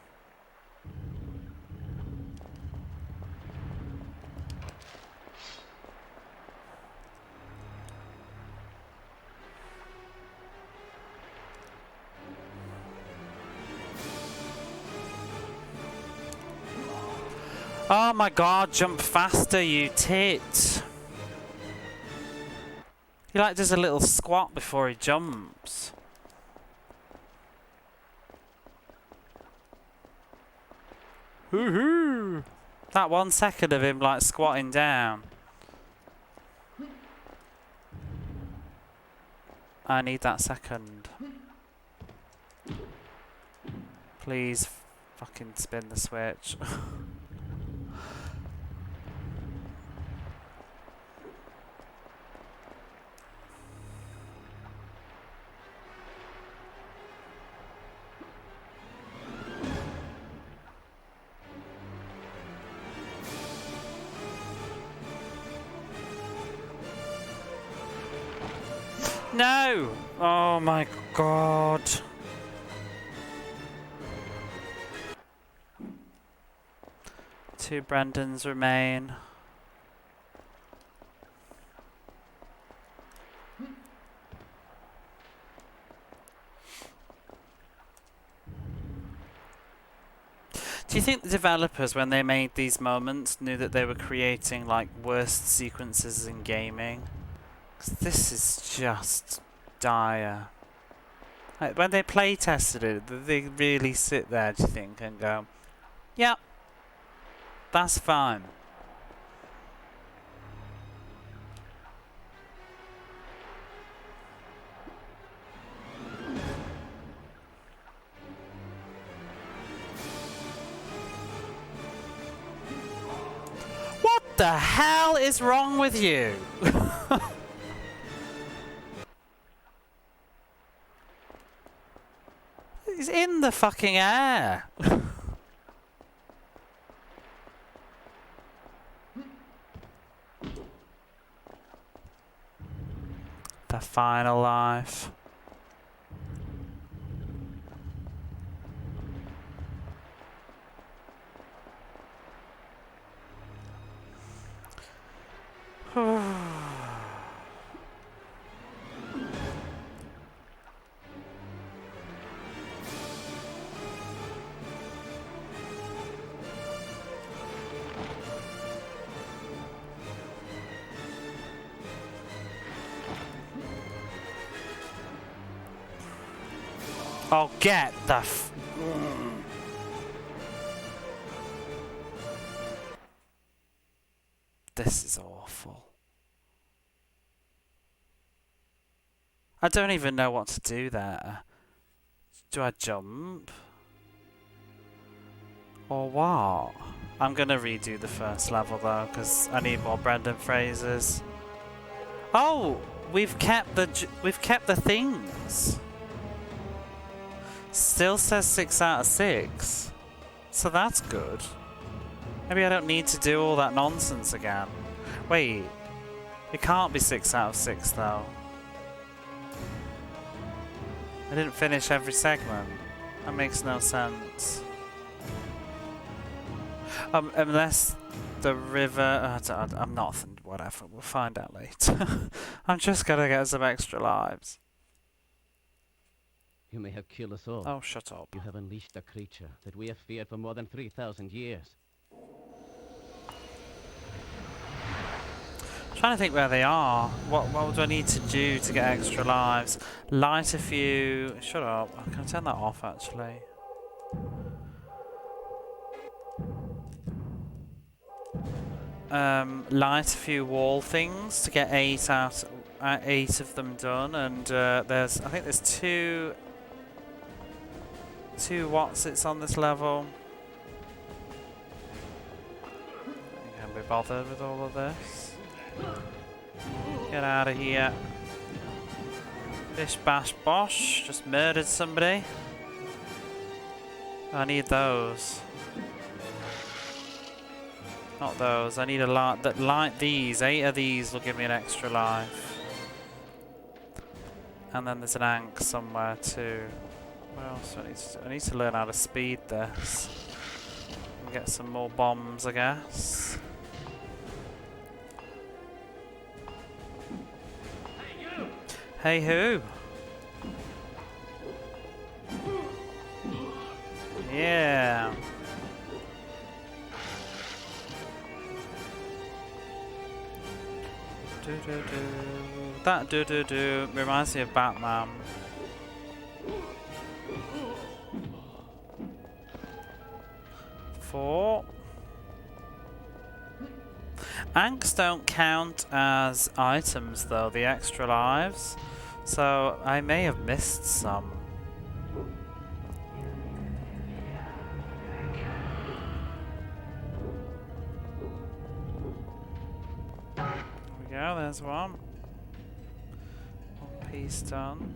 Oh my god, jump faster, you tit. He like does a little squat before he jumps. Hoo-hoo! That 1 second of him like squatting down. I need that second. Please fucking spin the switch. No! Oh my god. Two Brendans remain. Do you think the developers, when they made these moments, knew that they were creating like worst sequences in gaming? 'Cause this is just dire. Like, when they play tested it, did they really sit there, do you think, and go, "Yep, that's fine"? What the hell is wrong with you? He's in the fucking air. The final life. Oh, get the This is awful. I don't even know what to do there. Do I jump? Or what? I'm gonna redo the first level though, because I need more Brendan phrases. Oh, we've kept the things. Still says 6 out of 6. So that's good. Maybe I don't need to do all that nonsense again. Wait. It can't be 6 out of 6 though. I didn't finish every segment. That makes no sense. Unless the river... I'm not... Whatever, we'll find out later. I'm just gonna get some extra lives. You may have killed us all. Oh, shut up. You have unleashed a creature that we have feared for more than 3,000 years. I'm trying to think where they are. What do I need to do to get extra lives? Light a few... Shut up. I can turn that off, actually. Light a few wall things to get 8 of them done, and I think there's two what's it's on this level. I can't be bothered with all of this. Get out of here. Bish bash bosh, just murdered somebody. I need those. Not those, I need a lot that like these. 8 of these will give me an extra life. And then there's an Ankh somewhere too. What else do I need to do? I need to learn how to speed this. And get some more bombs, I guess. Hey who? Yeah. That do reminds me of Batman. Four. Anks don't count as items though, the extra lives. So I may have missed some. There we go, there's one. One piece done.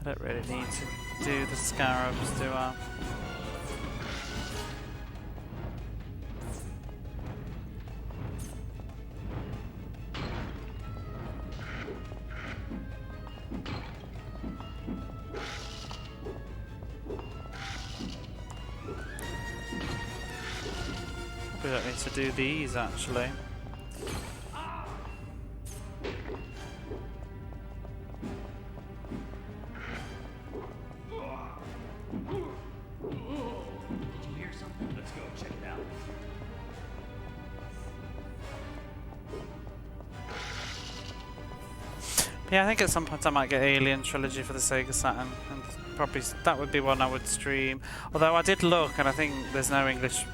I don't really need to do the scarabs, do I? We don't need to do these actually. Yeah, I think at some point I might get Alien Trilogy for the Sega Saturn, and probably that would be one I would stream. Although I did look, and I think there's no English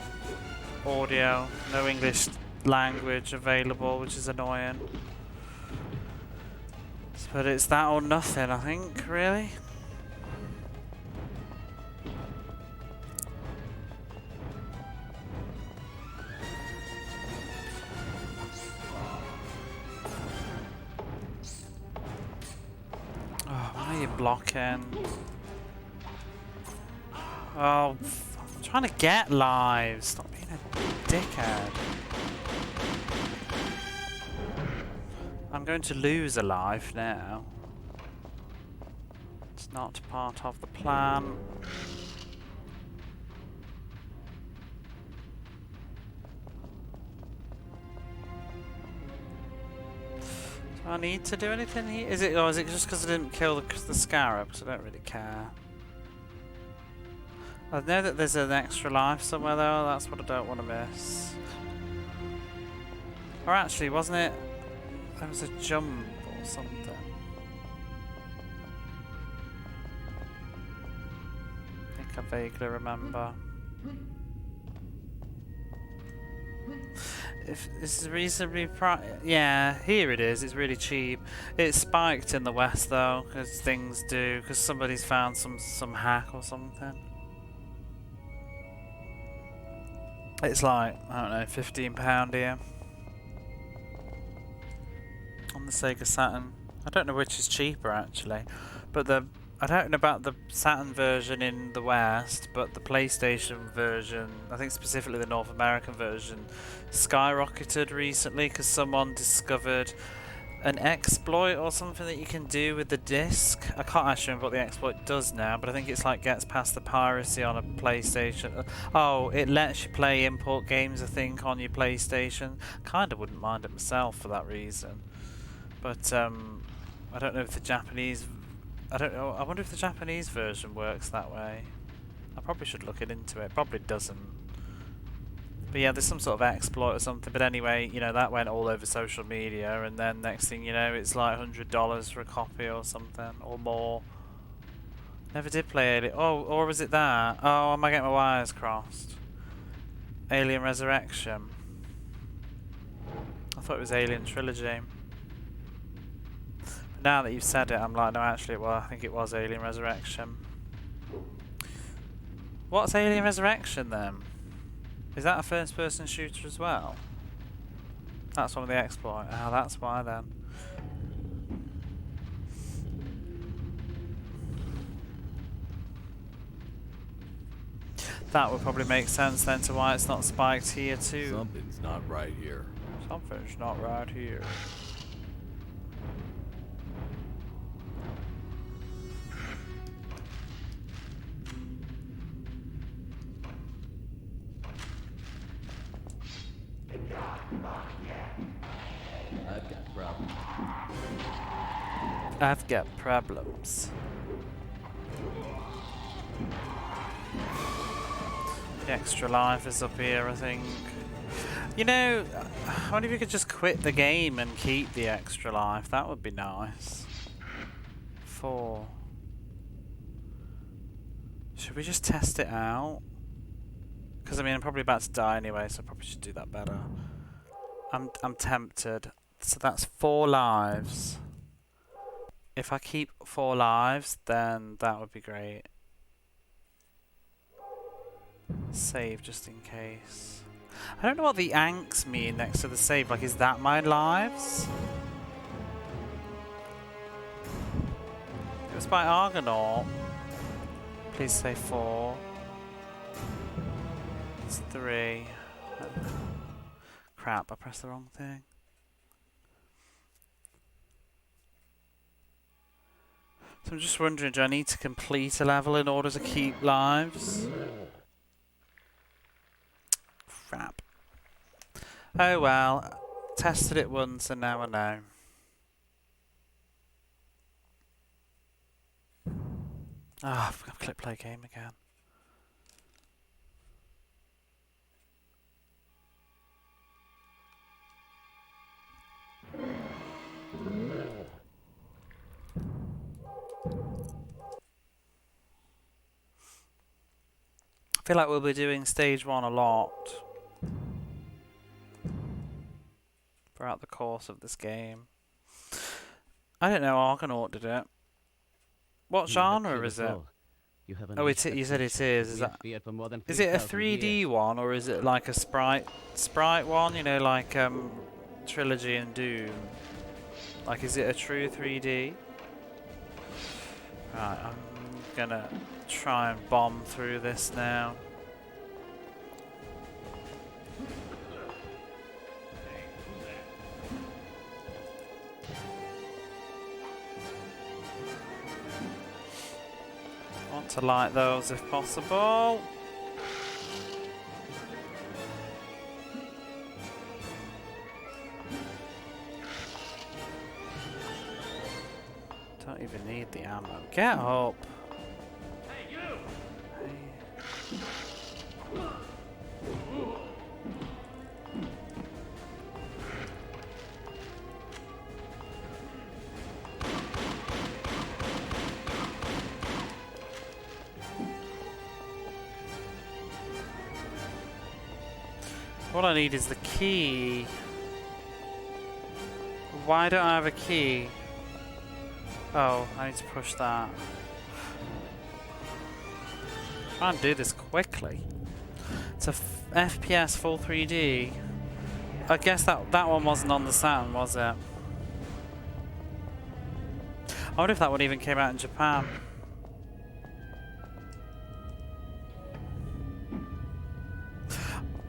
audio, no English language available, which is annoying. But it's that or nothing, I think, really. Why are you blocking? Oh, I'm trying to get lives. Stop being a dickhead. I'm going to lose a life now. It's not part of the plan. Do I need to do anything here? Is it, or is it just because I didn't kill the scarab? Because I don't really care. I know that there's an extra life somewhere though. That's what I don't want to miss. Or actually, wasn't it? There was a jump or something. I think I vaguely remember. If this is reasonably yeah, here it is. It's really cheap. It's spiked in the West though, because things do. Because somebody's found some hack or something. It's like, I don't know, £15 here on the Sega Saturn. I don't know which is cheaper actually, but I don't know about the Saturn version in the West, but the PlayStation version, I think specifically the North American version, skyrocketed recently because someone discovered an exploit or something that you can do with the disc. I can't actually remember what the exploit does now, but I think it's like gets past the piracy on a PlayStation. Oh, it lets you play import games, I think, on your PlayStation. Kinda wouldn't mind it myself for that reason. But I don't know if the Japanese... I don't know. I wonder if the Japanese version works that way. I probably should look into it. Probably doesn't. But yeah, there's some sort of exploit or something. But anyway, you know, that went all over social media, and then next thing you know, it's like $100 for a copy or something, or more. Never did play Alien. Oh, or was it that? Oh, am I getting my wires crossed? Alien Resurrection. I thought it was Alien Trilogy. But now that you've said it, I'm like, no, actually, well, I think it was Alien Resurrection. What's Alien Resurrection then? Is that a first-person shooter as well? That's one of the exploits. Ah, that's why then. That would probably make sense then to why it's not spiked here too. Something's not right here. Something's not right here. I've got problems. I've got problems. The extra life is up here, I think. You know, I wonder if you could just quit the game and keep the extra life. That would be nice. 4. Should we just test it out? Because I mean, I'm probably about to die anyway, so I probably should do that better. I'm tempted. So that's 4 lives. If I keep 4 lives, then that would be great. Save just in case. I don't know what the anks mean next to the save. Like, is that my lives? was by Argonaut. Please say 4. It's 3. Crap, I pressed the wrong thing. So I'm just wondering, do I need to complete a level in order to keep lives? Crap. Oh well, tested it once and now I know. Ah, I've got to click play game again. I feel like we'll be doing stage 1 a lot throughout the course of this game. I don't know, Argonaut did it. What genre is it? Oh, you said it is. Is it a 3D one or is it like a sprite one? You know, like Trilogy and Doom. Like, is it a true 3D? Right, I'm gonna try and bomb through this now. Want to light those if possible. Don't even need the ammo. Get up! Hey, you! Hey. All I need is the key. Why don't I have a key? Oh, I need to push that. Try and do this quickly. It's a FPS full 3D. I guess that one wasn't on the Saturn, was it? I wonder if that one even came out in Japan.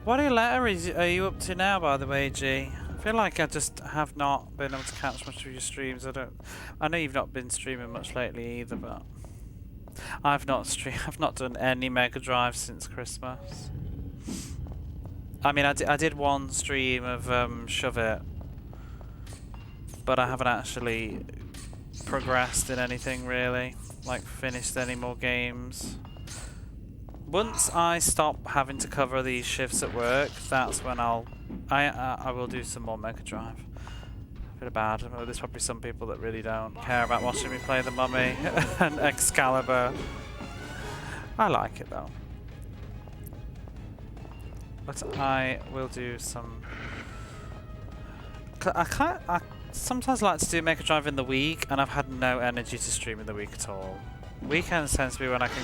What letter are you up to now, by the way, G? I feel like I just have not been able to catch much of your streams. I know you've not been streaming much lately either, but I've not done any Mega Drive since Christmas. I mean, I did one stream of Shove It, but I haven't actually progressed in anything really, like finished any more games. Once I stop having to cover these shifts at work, that's when I will do some more Mega Drive. A bit bad. There's probably some people that really don't care about watching me play the Mummy and Excalibur. I like it though. But I will do some. I sometimes like to do Mega Drive in the week, and I've had no energy to stream in the week at all. Weekends tends to be when I can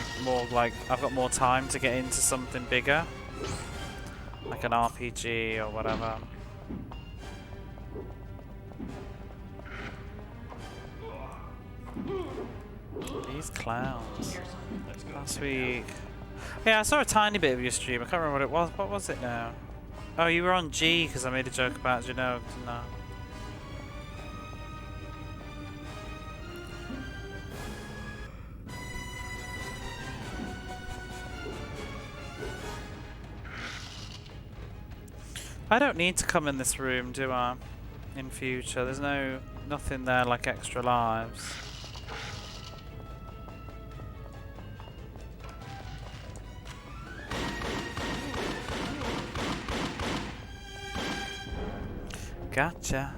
I've got more time to get into something bigger, like an RPG or whatever. These clowns. Last week. Yeah, I saw a tiny bit of your stream. I can't remember what it was. What was it now? Oh, you were on G because I made a joke about Genoa. No. I don't need to come in this room, do I? In future, there's nothing there like extra lives. Gotcha.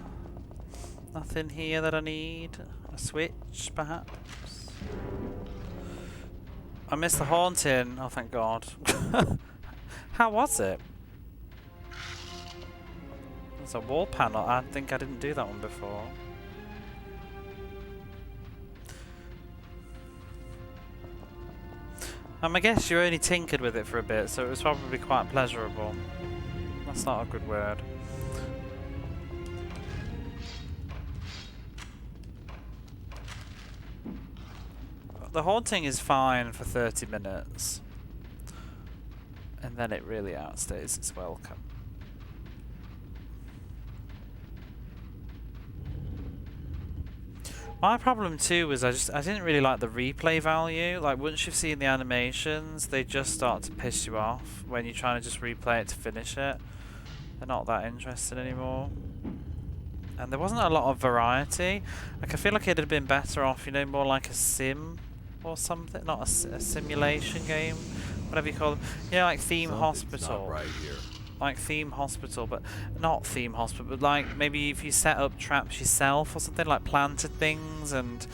Nothing here that I need. A switch, perhaps. I missed the haunting. Oh, thank God. How was it? It's a wall panel. I think I didn't do that one before. I guess you only tinkered with it for a bit, so it was probably quite pleasurable. That's not a good word. The haunting is fine for 30 minutes. And then it really outstays its welcome. My problem too was I didn't really like the replay value. Like once you've seen the animations, they just start to piss you off when you're trying to just replay it to finish it. They're not that interested anymore. And there wasn't a lot of variety. Like I feel like it'd have been better off, you know, more like a sim or something, not a simulation game, whatever you call them. Yeah, like Theme Hospital. Not right here. Like Theme Hospital, but not Theme Hospital, but like maybe if you set up traps yourself or something, like planted things, and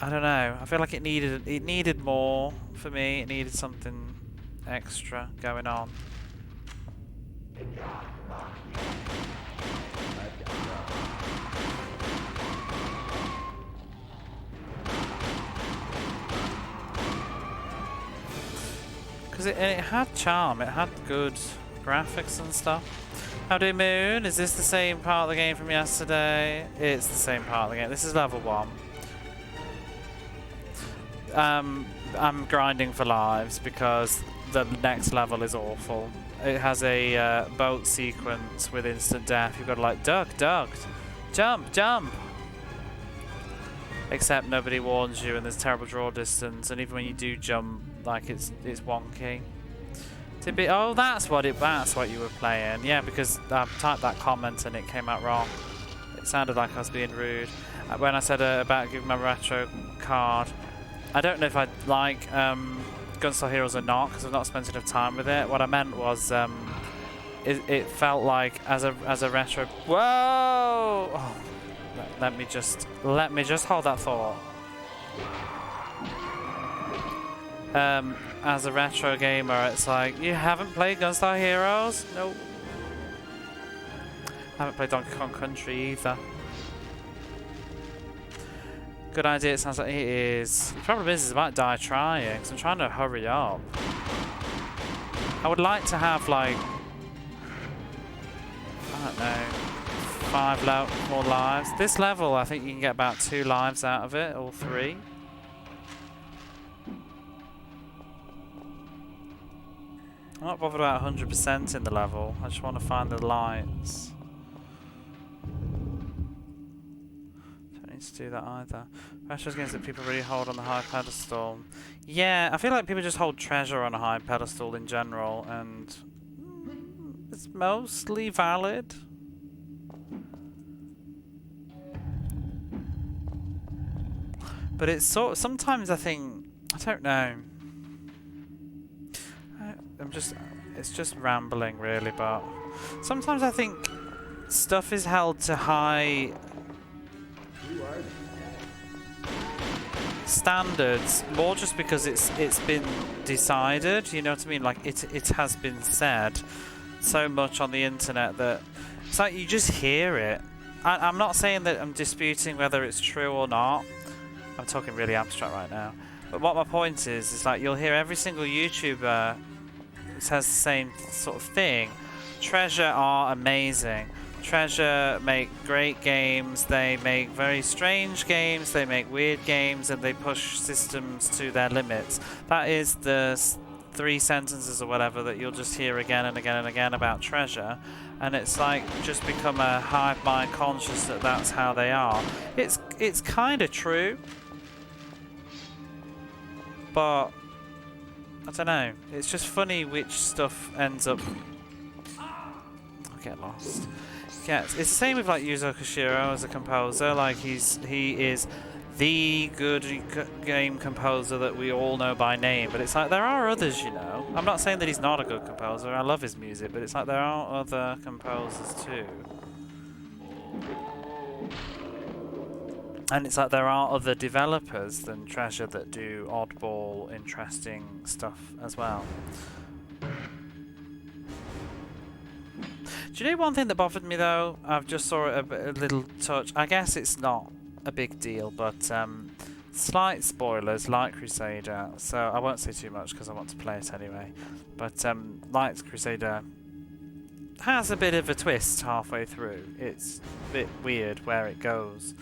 I don't know. I feel like it needed more for me. It needed something extra going on. Because it had charm, it had good graphics and stuff. Howdy Moon, is this the same part of the game from yesterday? It's the same part of the game. This is level 1. I'm grinding for lives because the next level is awful. It has a boat sequence with instant death. You've got to like duck, jump, jump. Except nobody warns you and there's terrible draw distance, and even when you do jump, like it's wonky. Oh, that's what you were playing. Yeah, because I typed that comment and it came out wrong. It sounded like I was being rude. When I said about giving my retro card, I don't know if I like Gunstar Heroes or not because I've not spent enough time with it. What I meant was it felt like as a retro. Whoa! Oh, let me just hold that thought. As a retro gamer, it's like, you haven't played Gunstar Heroes? Nope. Haven't played Donkey Kong Country either. Good idea, it sounds like it is. The problem is I might die trying, because I'm trying to hurry up. I would like to have, like, I don't know, 5 more lives. This level, I think you can get about 2 lives out of it, or 3. I'm not bothered about 100% in the level. I just want to find the lights. Don't need to do that either. Retro games that people really hold on the high pedestal. Yeah, I feel like people just hold treasure on a high pedestal in general, and it's mostly valid. But it's sometimes I think, I don't know. It's just rambling really, but sometimes I think stuff is held to high standards more just because it's been decided, you know what I mean? Like it has been said so much on the internet that it's like you just hear it. I'm not saying that I'm disputing whether it's true or not. I'm talking really abstract right now. But what my point is like you'll hear every single YouTuber says the same sort of thing. Treasure are amazing. Treasure make great games. They make very strange games. They make weird games, and they push systems to their limits. That is the 3 sentences or whatever that you'll just hear again and again and again about Treasure, and it's like just become a hive mind conscious that that's how they are. It's kind of true, but I don't know. It's just funny which stuff ends up. I'll get lost. Yeah, it's the same with like Yuzo Koshiro as a composer. Like he is the good game composer that we all know by name. But it's like there are others, you know. I'm not saying that he's not a good composer. I love his music, but it's like there are other composers too. And it's like there are other developers than Treasure that do oddball, interesting stuff as well. Do you know one thing that bothered me though? I've just saw it a little touch. I guess it's not a big deal, but slight spoilers like Crusader. So I won't say too much because I want to play it anyway. But like Crusader has a bit of a twist halfway through. It's a bit weird where it goes.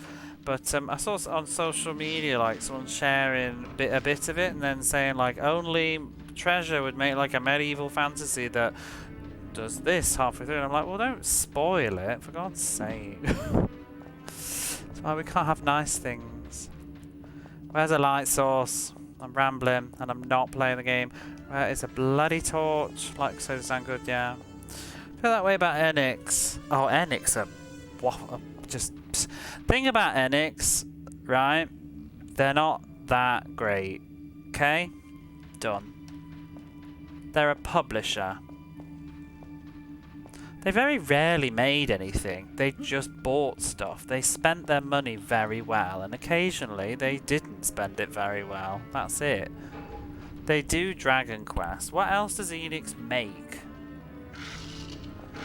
But I saw on social media like someone sharing a bit of it and then saying like only Treasure would make like a medieval fantasy that does this halfway through. And I'm like, well, don't spoil it, for God's sake. That's why we can't have nice things. Where's a light source? I'm rambling and I'm not playing the game. Where is a bloody torch? Like, so does sound good, yeah. I feel that way about Enix. Oh, Enix are just... Thing about Enix, right? They're not that great. Okay? Done. They're a publisher. They very rarely made anything. They just bought stuff. They spent their money very well, and occasionally they didn't spend it very well. That's it. They do Dragon Quest. What else does Enix make?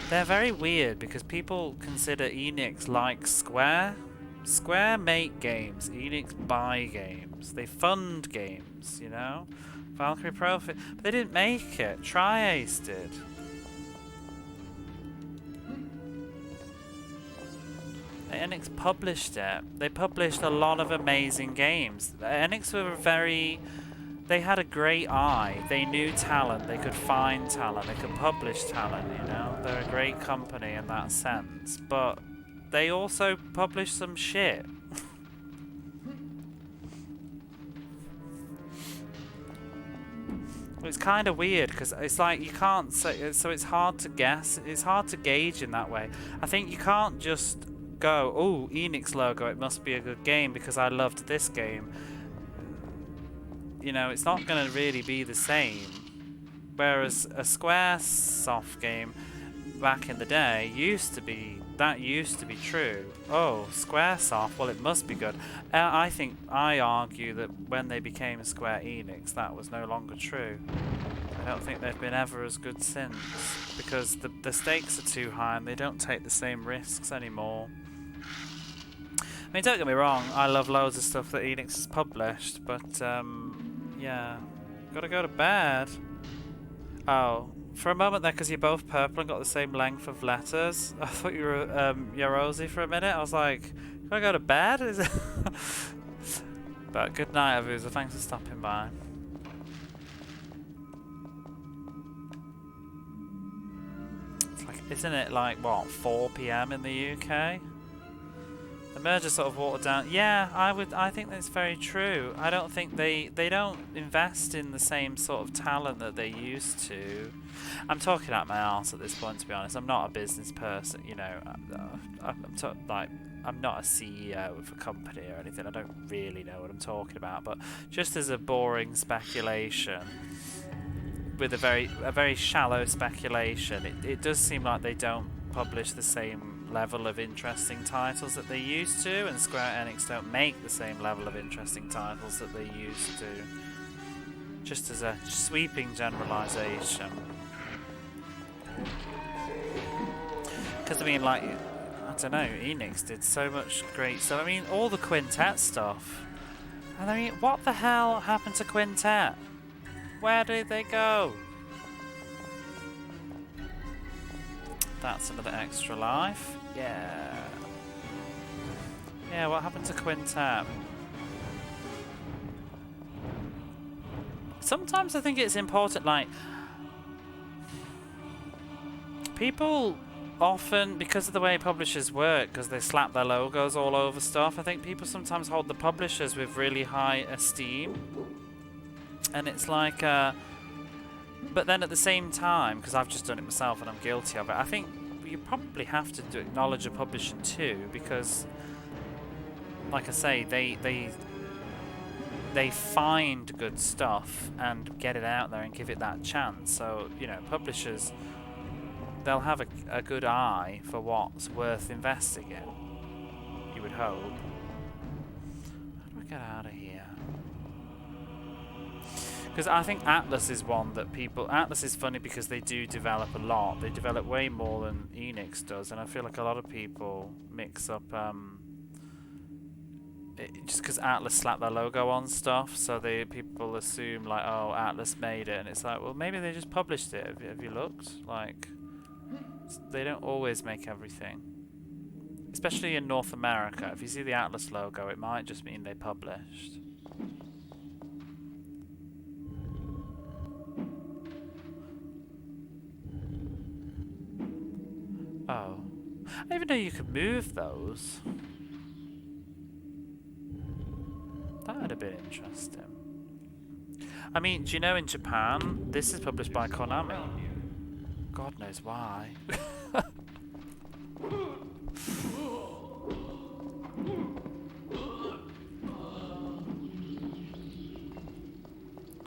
They're very weird because people consider Enix like Square. Square make games. Enix buy games. They fund games, you know? Valkyrie Profit. But they didn't make it. Tri-Ace did. Enix published it. They published a lot of amazing games. Enix were very... They had a great eye. They knew talent. They could find talent. They could publish talent, you know? They're a great company in that sense. But they also published some shit. It's kind of weird because it's like you can't say... So it's hard to guess. It's hard to gauge in that way. I think you can't just go, oh, Enix logo, it must be a good game because I loved this game. You know, it's not going to really be the same. Whereas a Squaresoft game back in the day used to be true. Oh, Squaresoft, well, it must be good. I argue that when they became Square Enix, that was no longer true. I don't think they've been ever as good since because the stakes are too high and they don't take the same risks anymore. I mean, don't get me wrong, I love loads of stuff that Enix has published, but yeah, gotta go to bed. Oh, for a moment there, because you're both purple and got the same length of letters, I thought you were Yorosei for a minute. I was like, gotta go to bed? Is it? But good night, Avuza. Thanks for stopping by. It's like, isn't it like, what, 4 PM in the UK? The merger sort of watered down. Yeah, I think that's very true. I don't think they don't invest in the same sort of talent that they used to. I'm talking out my arse at this point, to be honest. I'm not a business person, you know. I'm not a CEO of a company or anything. I don't really know what I'm talking about. But just as a boring speculation, with a very shallow speculation, it does seem like they don't publish the same level of interesting titles that they used to, and Square Enix don't make the same level of interesting titles that they used to. Just as a sweeping generalization. Because I mean, like, I don't know, Enix did so much great stuff. I mean, all the Quintet stuff. And I mean, what the hell happened to Quintet? Where did they go? That's another extra life. Yeah. Yeah, what happened to Quintet? Sometimes I think it's important, like... People often, because of the way publishers work, because they slap their logos all over stuff, I think people sometimes hold the publishers with really high esteem. And it's like... But then at the same time, because I've just done it myself and I'm guilty of it, I think you probably have to acknowledge a publisher too, because, like I say, they find good stuff and get it out there and give it that chance. So, you know, publishers, they'll have a good eye for what's worth investing in, you would hope. How do I get out of here? Because I think Atlas is one that people... Atlas is funny because they do develop a lot. They develop way more than Enix does, and I feel like a lot of people mix up... just because Atlas slapped their logo on stuff, so people assume, like, oh, Atlas made it, and it's like, well, maybe they just published it. Have you looked? Like, they don't always make everything. Especially in North America. If you see the Atlas logo, it might just mean they published. Oh. I didn't even know you could move those. That would have been interesting. I mean, do you know in Japan, this is published by Konami? God knows why.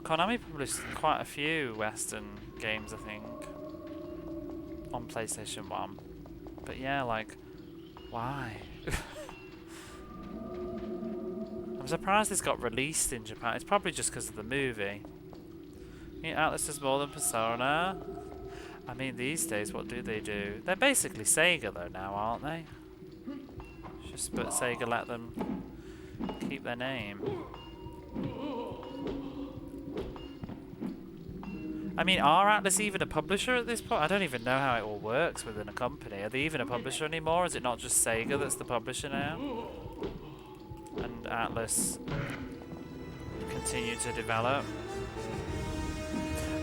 Konami published quite a few Western games, I think, on PlayStation 1. But yeah, like, why? I'm surprised this got released in Japan. It's probably just because of the movie. I mean, Atlas is more than Persona. I mean, these days, what do they do? They're basically Sega, though, now, aren't they? Just but Sega let them keep their name. I mean, are Atlas even a publisher at this point? I don't even know how it all works within a company. Are they even a publisher anymore? Is it not just Sega that's the publisher now? And Atlas continue to develop?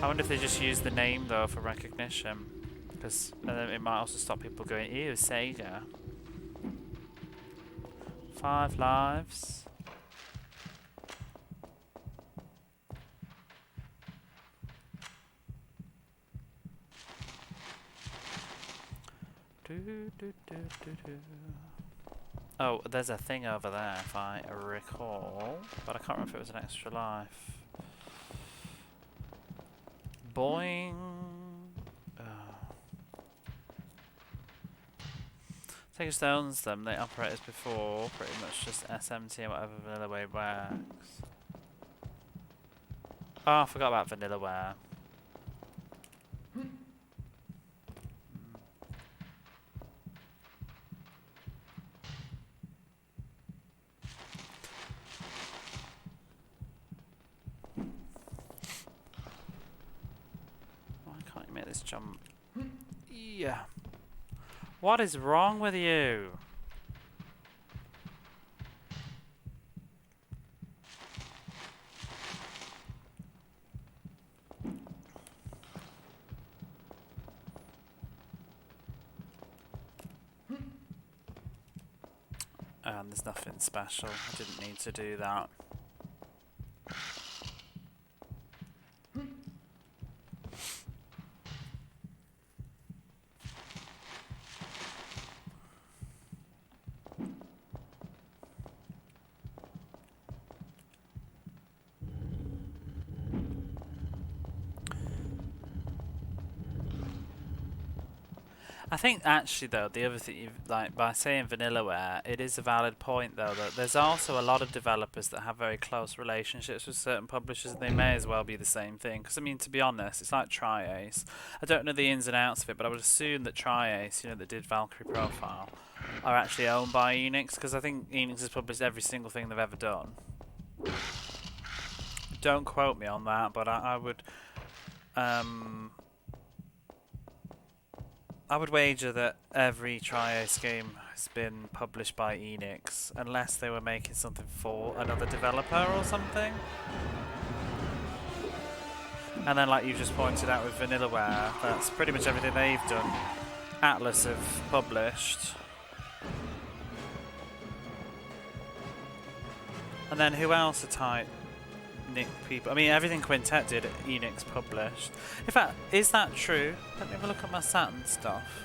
I wonder if they just use the name, though, for recognition. Because it might also stop people going, ew, Sega. 5 lives. Oh, there's a thing over there, if I recall. But I can't remember if it was an extra life. Boing. Sega still owns them. They operate as before. Pretty much just SMT and whatever Vanillaware works. Oh, I forgot about Vanillaware. This jump. Yeah. What is wrong with you? And there's nothing special. I didn't need to do that. I think actually though, the other thing, like by saying Vanillaware, it is a valid point though that there's also a lot of developers that have very close relationships with certain publishers, and they may as well be the same thing. Because I mean, to be honest, it's like Tri-Ace. I don't know the ins and outs of it, but I would assume that Tri-Ace, you know, that did Valkyrie Profile, are actually owned by Enix, because I think Enix has published every single thing they've ever done. Don't quote me on that, but I would wager that every Tri-Ace game has been published by Enix, unless they were making something for another developer or something. And then, like you just pointed out with Vanillaware, that's pretty much everything they've done. Atlas have published. And then who else are tight Nick people? I mean, everything Quintet did, Enix published. In fact, is that true? Let me have a look at my Saturn stuff.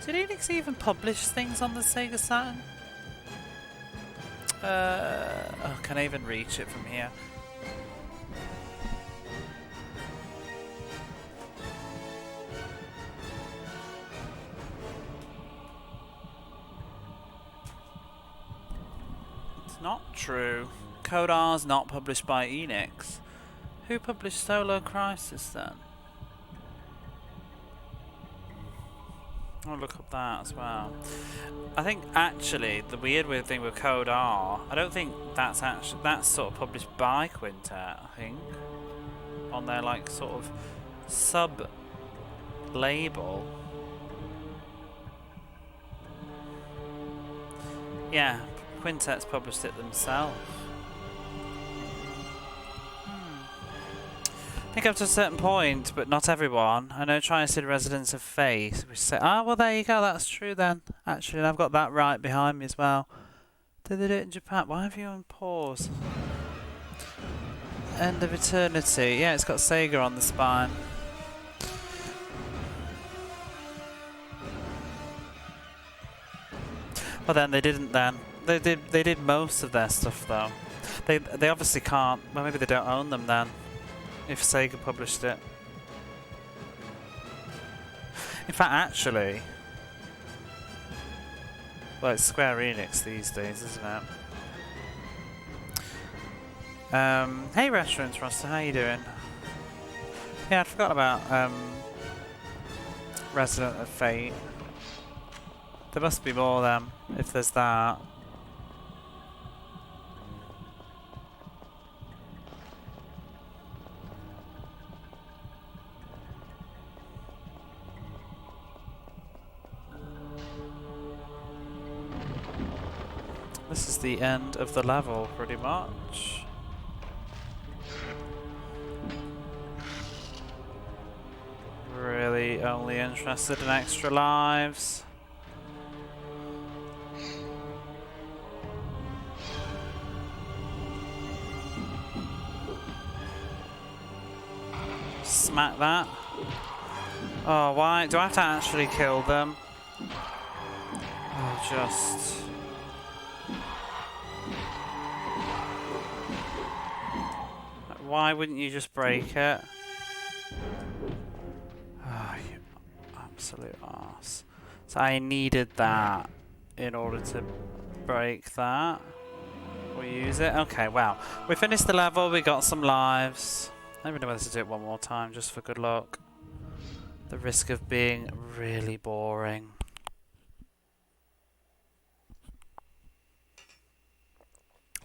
Did Enix even publish things on the Sega Saturn? Oh, can I even reach it from here? It's not true. Code R's not published by Enix. Who published Solo Crisis then? I'll look up that as well. I think actually the weird thing with Code R, I don't think that's actually, that's sort of published by Quintet, I think, on their like sort of sub label. Yeah, Quintet's published it themselves. I think up to a certain point, but not everyone. I know Tri-City Residents of Fate, which say, oh, well, there you go, that's true then. Actually, and I've got that right behind me as well. Did they do it in Japan? Why have you on pause? End of Eternity. Yeah, it's got Sega on the spine. Well, then they didn't. Then they did most of their stuff though. They obviously can't. Well, maybe they don't own them then. If Sega published it. In fact, actually, well, it's Square Enix these days, isn't it? Hey, Restaurants Roster, how you doing? Yeah, I forgot about Resident of Fate. There must be more then, if there's that. This is the end of the level, pretty much. Really only interested in extra lives. Smack that. Oh, why? Do I have to actually kill them? Oh, just... Why wouldn't you just break it? Oh, you absolute arse. So I needed that in order to break that. Or use it. Okay, wow. We finished the level, we got some lives. I don't even know whether to do it one more time, just for good luck. The risk of being really boring.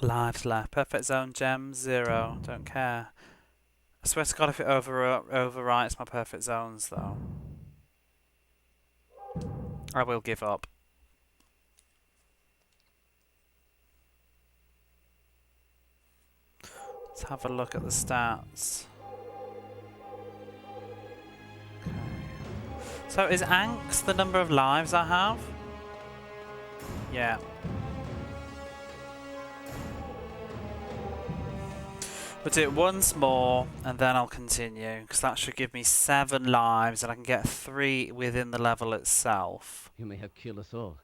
Lives left. Perfect zone gem 0. Don't care. I swear to God if it overwrites my perfect zones though. I will give up. Let's have a look at the stats. Okay. So is Angst the number of lives I have? Yeah. We'll do it once more and then I'll continue because that should give me 7 lives and I can get 3 within the level itself. You may have killed us all.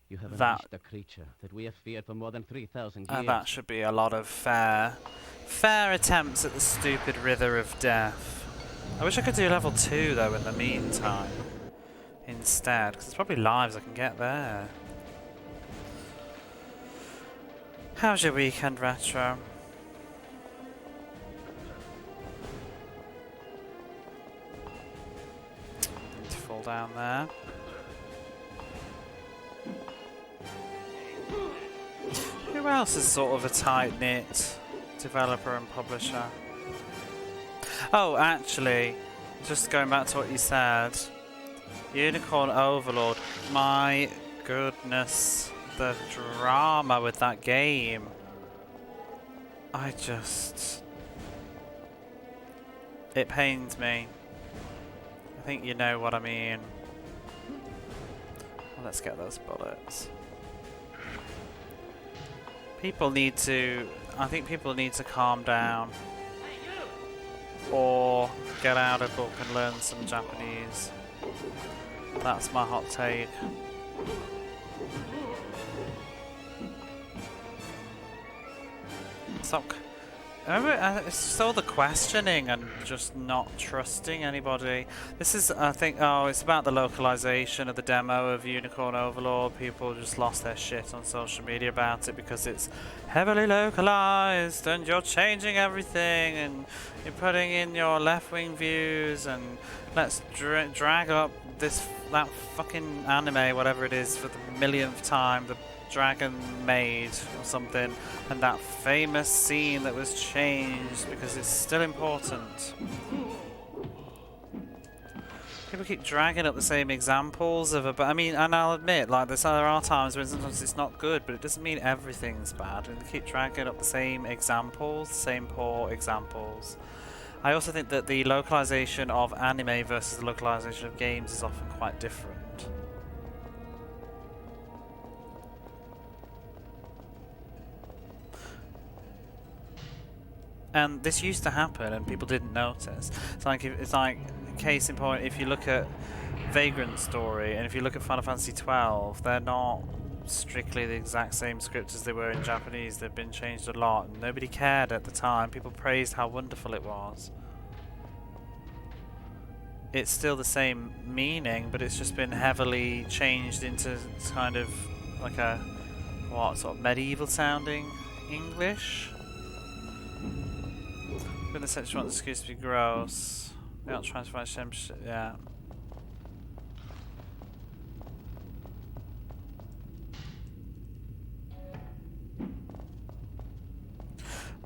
You have unleashed a creature that we have feared for more than 3,000 years. That should be a lot of fair attempts at the stupid River of Death. I wish I could do level 2 though in the meantime instead because there's probably lives I can get there. How's your weekend, Retro? Down there. Who else is sort of a tight-knit developer and publisher? Oh, actually, just going back to what you said, Unicorn Overlord, my goodness, the drama with that game. It pains me. I think you know what I mean. Well, let's get those bullets. I think people need to calm down. Or get out a book and learn some Japanese. That's my hot take. Stop. It's just all the questioning and just not trusting anybody. This is, I think, it's about the localization of the demo of Unicorn Overlord. People just lost their shit on social media about it because it's heavily localized and you're changing everything and you're putting in your left-wing views and let's drag up that fucking anime, whatever it is, for the millionth time. The Dragon Maid or something, and that famous scene that was changed because it's still important. People keep dragging up the same examples of but I mean, and I'll admit, like, there are times when sometimes it's not good, but it doesn't mean everything's bad. And they keep dragging up the same examples, the same poor examples. I also think that the localization of anime versus the localization of games is often quite different. And this used to happen, and people didn't notice. It's like case in point. If you look at Vagrant Story, and if you look at Final Fantasy XII, they're not strictly the exact same script as they were in Japanese. They've been changed a lot, and nobody cared at the time. People praised how wonderful it was. It's still the same meaning, but it's just been heavily changed into kind of like a sort of medieval sounding English. In the sense you want the excuse to be gross. They don't try to find shit, yeah.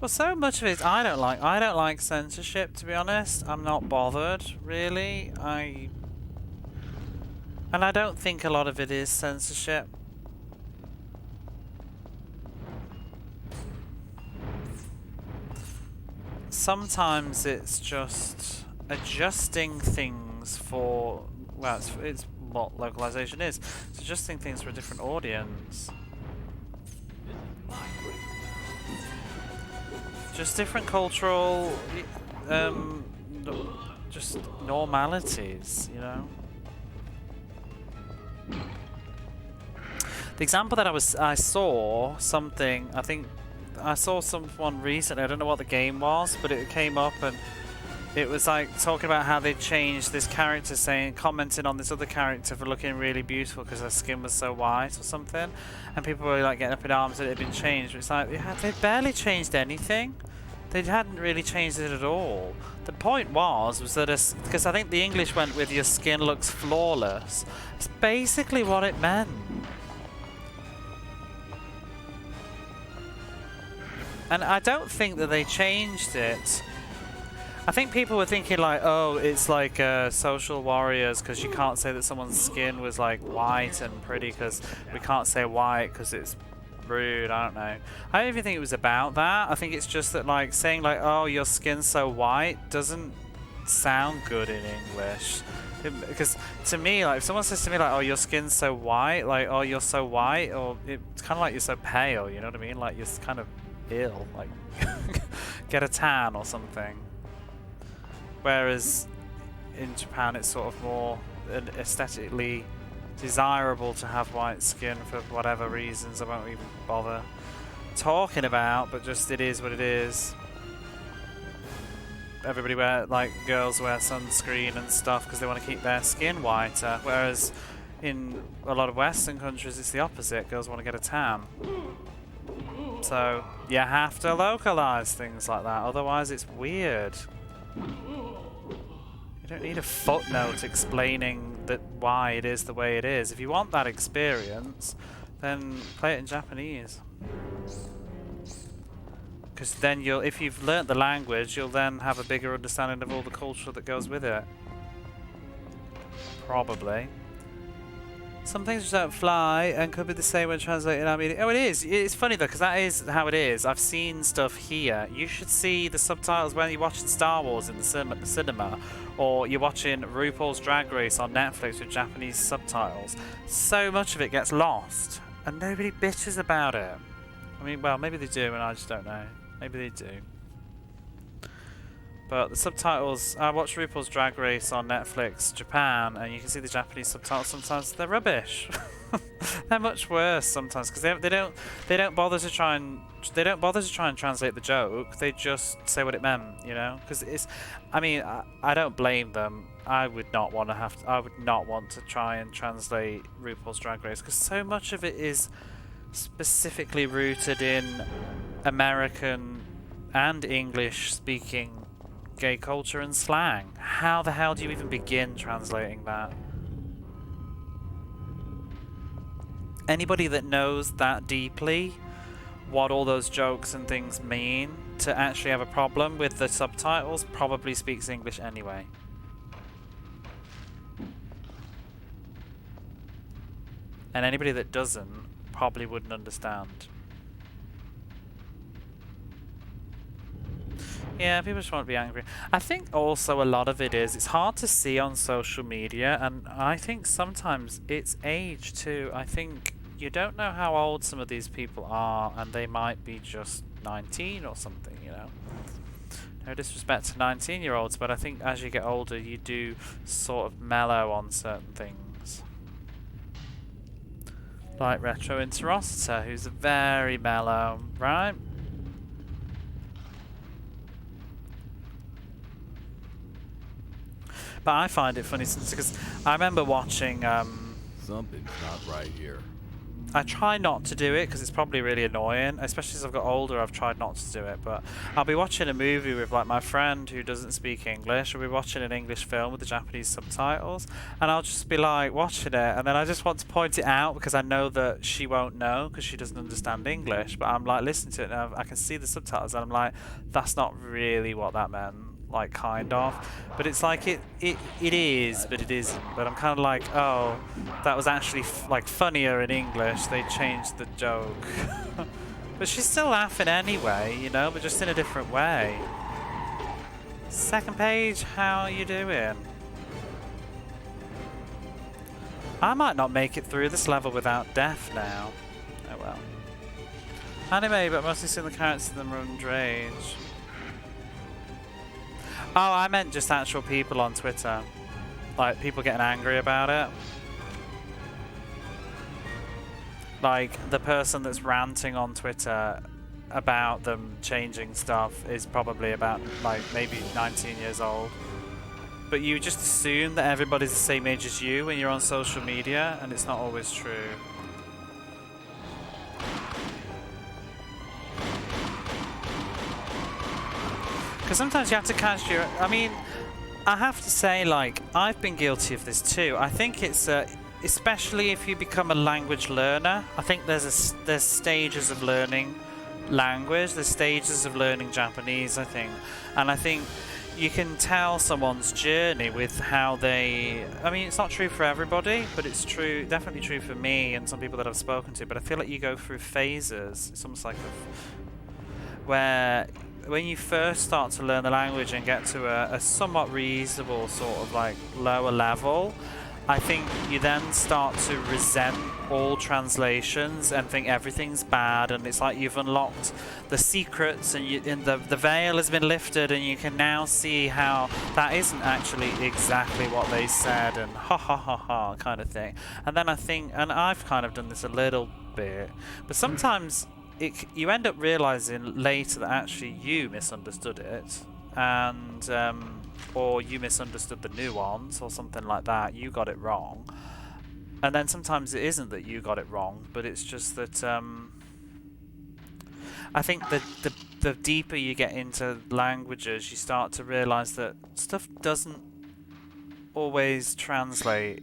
Well, so much of it I don't like. I don't like censorship, to be honest. I'm not bothered, really. And I don't think a lot of it is censorship. Sometimes it's just adjusting things for, well, it's what localization is. It's adjusting things for a different audience. Just different cultural, just normalities, you know. The example that I saw something, I think I saw someone recently, I don't know what the game was, but it came up and it was like talking about how they changed this character, commenting on this other character for looking really beautiful because her skin was so white or something, and people were like getting up in arms that it had been changed. But it's like they barely changed anything. They hadn't really changed it at all. The point was that because I think the English went with your skin looks flawless. It's basically what it meant. And I don't think that they changed it. I think people were thinking like, oh, it's like social warriors because you can't say that someone's skin was like white and pretty because we can't say white because it's rude. I don't know. I don't even think it was about that. I think it's just that like saying like, oh, your skin's so white doesn't sound good in English. Because to me, like if someone says to me like, oh, your skin's so white, like, oh, you're so white, or it's kind of like you're so pale, you know what I mean? Like you're kind of ill, like get a tan or something. Whereas in Japan it's sort of more aesthetically desirable to have white skin for whatever reasons I won't even bother talking about, but just it is what it is. Everybody girls wear sunscreen and stuff because they want to keep their skin whiter, whereas in a lot of Western countries it's the opposite. Girls want to get a tan. So you have to localize things like that, otherwise it's weird. You don't need a footnote explaining why it is the way it is. If you want that experience, then play it in Japanese. Because then if you've learnt the language, you'll then have a bigger understanding of all the culture that goes with it. Probably. Some things just don't fly and could be the same when translated. I mean, oh, it is. It's funny though, because that is how it is. I've seen stuff here. You should see the subtitles when you're watching Star Wars in the cinema, or you're watching RuPaul's Drag Race on Netflix with Japanese subtitles. So much of it gets lost, and nobody bitches about it. I mean, well, maybe they do, and I just don't know. Maybe they do. But the subtitles, I watch RuPaul's Drag Race on Netflix Japan, and you can see the Japanese subtitles. Sometimes they're rubbish. They're much worse sometimes because they don't bother to try and translate the joke. They just say what it meant, you know. Because I mean, I don't blame them. I would not want to try and translate RuPaul's Drag Race because so much of it is specifically rooted in American and English speaking gay culture and slang. How the hell do you even begin translating that? Anybody that knows that deeply what all those jokes and things mean to actually have a problem with the subtitles probably speaks English anyway. And anybody that doesn't probably wouldn't understand. Yeah, people just want to be angry. I think also a lot of it is, it's hard to see on social media, and I think sometimes it's age too. I think you don't know how old some of these people are, and they might be just 19 or something, you know. No disrespect to 19-year-olds, but I think as you get older, you do sort of mellow on certain things. Like Retro Interocitor, who's very mellow, right? But I find it funny since, because I remember watching. Something's not right here. I try not to do it because it's probably really annoying, especially as I've got older. I've tried not to do it, but I'll be watching a movie with like my friend who doesn't speak English. I'll be watching an English film with the Japanese subtitles, and I'll just be like watching it, and then I just want to point it out because I know that she won't know because she doesn't understand English. But I'm like listening to it, and I can see the subtitles, and I'm like, that's not really what that meant. Like kind of, but it's like it is, but it isn't. But I'm kind of like, oh, that was actually like funnier in English. They changed the joke, but she's still laughing anyway, you know, but just in a different way. Second page, how you doing? I might not make it through this level without death now. Oh well. Anime, but mostly seen the characters in them run rage. Oh, I meant just actual people on Twitter. Like, people getting angry about it. Like, the person that's ranting on Twitter about them changing stuff is probably about, like, maybe 19 years old. But you just assume that everybody's the same age as you when you're on social media, and it's not always true. Because sometimes you have to catch your... I mean, I have to say, like, I've been guilty of this too. I think it's, especially if you become a language learner, I think there's stages of learning language, there's stages of learning Japanese, I think. And I think you can tell someone's journey with how they... I mean, it's not true for everybody, but it's true, definitely true for me and some people that I've spoken to. But I feel like you go through phases. It's almost like where... when you first start to learn the language and get to a somewhat reasonable sort of like lower level, I think you then start to resent all translations and think everything's bad, and it's like you've unlocked the secrets and the veil has been lifted, and you can now see how that isn't actually exactly what they said, and ha ha ha ha kind of thing. And then I think, and I've kind of done this a little bit, but sometimes you end up realizing later that actually you misunderstood it, and or you misunderstood the nuance or something like that. You got it wrong, and then sometimes it isn't that you got it wrong, but it's just that I think that the deeper you get into languages, you start to realize that stuff doesn't always translate,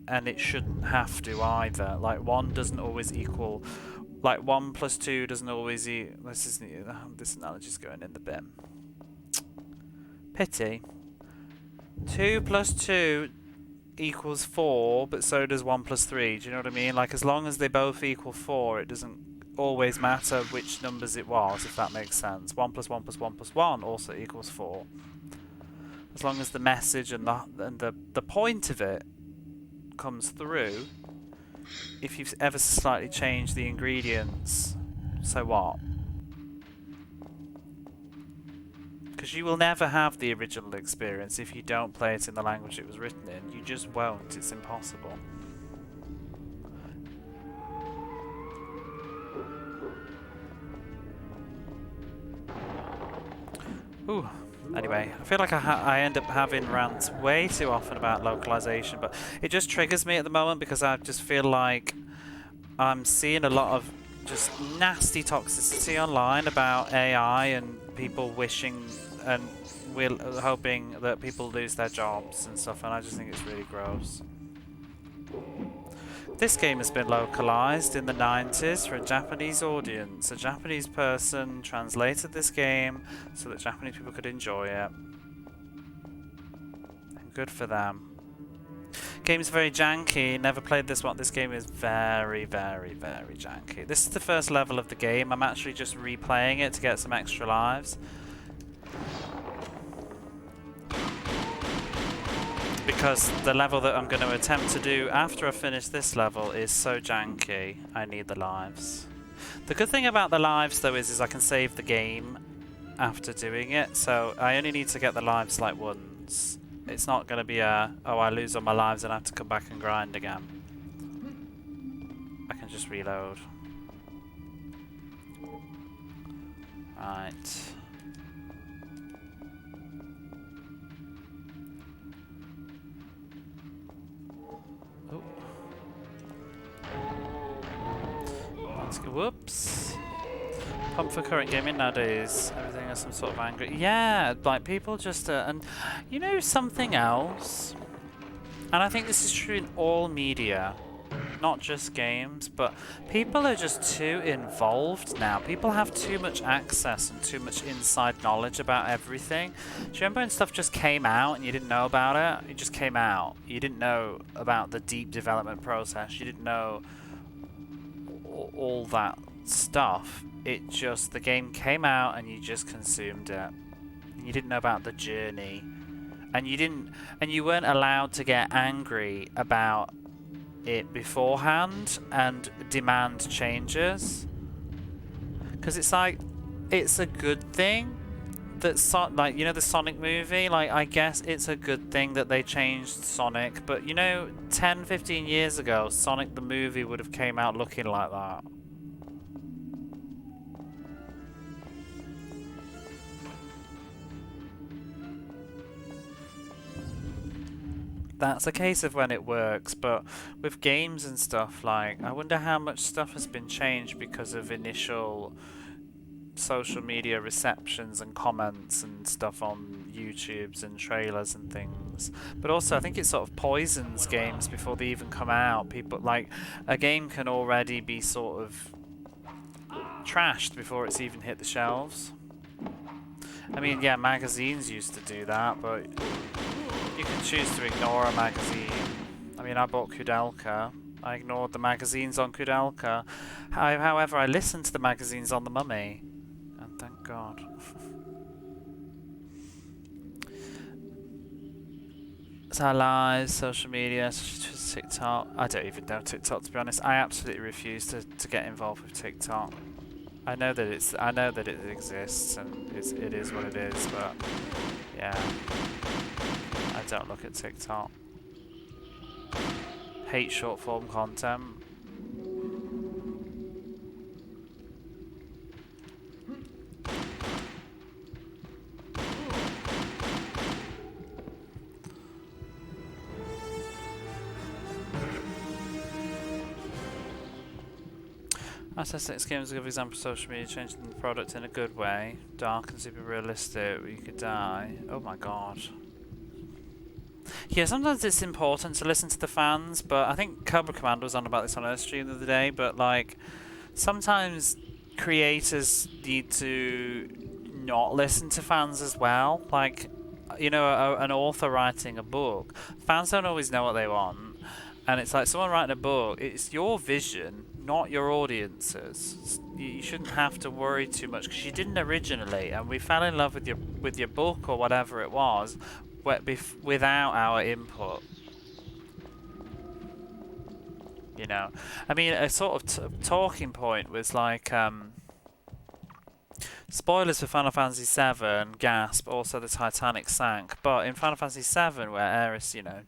and it shouldn't have to either. Like, one doesn't always equal. Like 1 + 2 doesn't always equal. This analogy's going in the bin. Pity. 2 + 2 equals 4, but so does 1 + 3. Do you know what I mean? Like, as long as they both equal 4, it doesn't always matter which numbers it was, if that makes sense. 1 + 1 + 1 + 1 also equals 4. As long as the message and the point of it comes through. If you've ever slightly changed the ingredients, so what? Because you will never have the original experience if you don't play it in the language it was written in. You just won't. It's impossible. Ooh. Anyway, I feel like I end up having rants way too often about localization, but it just triggers me at the moment because I just feel like I'm seeing a lot of just nasty toxicity online about AI and people wishing and hoping that people lose their jobs and stuff, and I just think it's really gross. This game has been localized in the 90s for a Japanese audience. A Japanese person translated this game so that Japanese people could enjoy it. And good for them. Game's very janky. Never played this one. This game is very, very, very janky. This is the first level of the game. I'm actually just replaying it to get some extra lives. Because the level that I'm going to attempt to do after I finish this level is so janky, I need the lives. The good thing about the lives though is I can save the game after doing it, so I only need to get the lives like once. It's not going to be a, oh, I lose all my lives and I have to come back and grind again. I can just reload. Right. Oh. Let's go. Whoops. Pump for current gaming nowadays. Everything has some sort of angry. Yeah, like people just and you know something else. And I think this is true in all media, not just games, but people are just too involved now. People have too much access and too much inside knowledge about everything. Do you remember when stuff just came out and you didn't know about it? It just came out. You didn't know about the deep development process. You didn't know all that stuff. It just, the game came out and you just consumed it. You didn't know about the journey. And you weren't allowed to get angry about it beforehand and demand changes. Because it's like, it's a good thing that like, you know the Sonic movie? Like, I guess it's a good thing that they changed Sonic, but you know, 10, 15 years ago, Sonic the movie would have came out looking like that. That's a case of when it works, but with games and stuff, like, I wonder how much stuff has been changed because of initial social media receptions and comments and stuff on YouTubes and trailers and things. But also, I think it sort of poisons games before they even come out. People, like, a game can already be sort of trashed before it's even hit the shelves. I mean, yeah, magazines used to do that, but you can choose to ignore a magazine. I mean, I bought Kudelka. I ignored the magazines on Kudelka. However, I listened to the magazines on The Mummy. And thank God. So lies, social media, TikTok. I don't even know TikTok, to be honest. I absolutely refuse to get involved with TikTok. I know that it exists and it is what it is, but yeah. I don't look at TikTok. Hate short form content. SS6 games a good example of social media changing the product in a good way. Dark and super realistic, where you could die. Oh my god. Yeah, sometimes it's important to listen to the fans, but I think Cobra Commander was on about this on her stream the other day, but like, sometimes creators need to not listen to fans as well. Like, you know, an author writing a book, fans don't always know what they want, and it's like someone writing a book, it's your vision, not your audience's. You shouldn't have to worry too much, because you didn't originally, and we fell in love with your book or whatever it was without our input. You know, I mean, a sort of talking point was like, spoilers for Final Fantasy VII, gasp, also the Titanic sank, but in Final Fantasy VII, where Aeris, you know,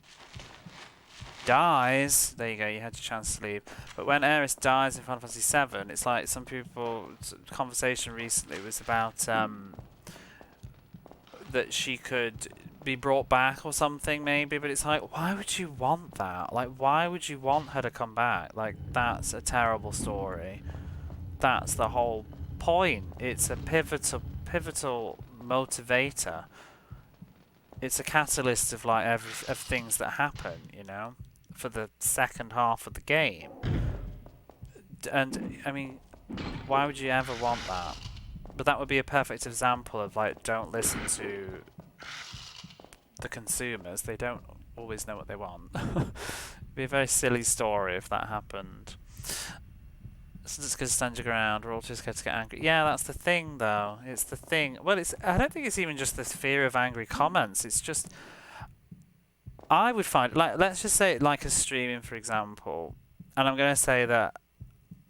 dies, there you go, you had your chance to leave, but when Aeris dies in Final Fantasy VII, it's like some people, conversation recently was about, that she could be brought back or something maybe, but it's like, why would you want that? Like, why would you want her to come back? Like, that's a terrible story. That's the whole point. It's a pivotal motivator. It's a catalyst of like of things that happen, you know, for the second half of the game. And I mean, why would you ever want that? But that would be a perfect example of like, don't listen to the consumers. They don't always know what they want. It'd be a very silly story if that happened. So just gonna stand your ground, we're all just going to get angry. Yeah, that's the thing though. It's the thing. Well, I don't think it's even just this fear of angry comments. It's just, I would find, like, let's just say like a streaming, for example, and I'm gonna say that,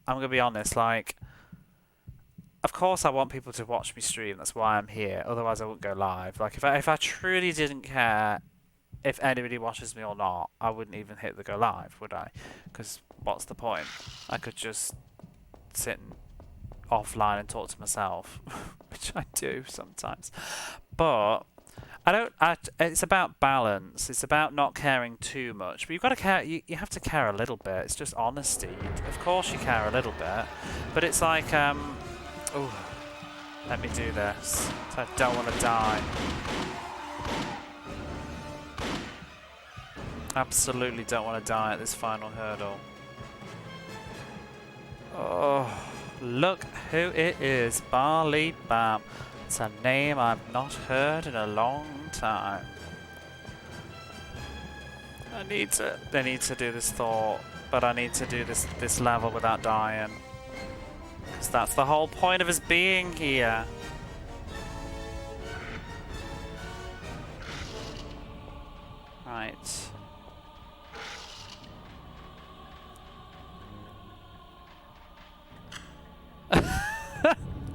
I'm gonna be honest, like, of course I want people to watch me stream, that's why I'm here, otherwise I wouldn't go live. Like, if I truly didn't care if anybody watches me or not, I wouldn't even hit the go live, would I? Because what's the point? I could just sit offline and talk to myself, which I do sometimes. But it's about balance. It's about not caring too much. But you've got to care. You have to care a little bit. It's just honesty. Of course you care a little bit, but it's like, oh, let me do this. So I don't want to die. Absolutely don't want to die at this final hurdle. Oh, look who it is. Barley Bam. It's a name I've not heard in a long time. They need to do this thought, but I need to do this level without dying. Because that's the whole point of us being here. Right.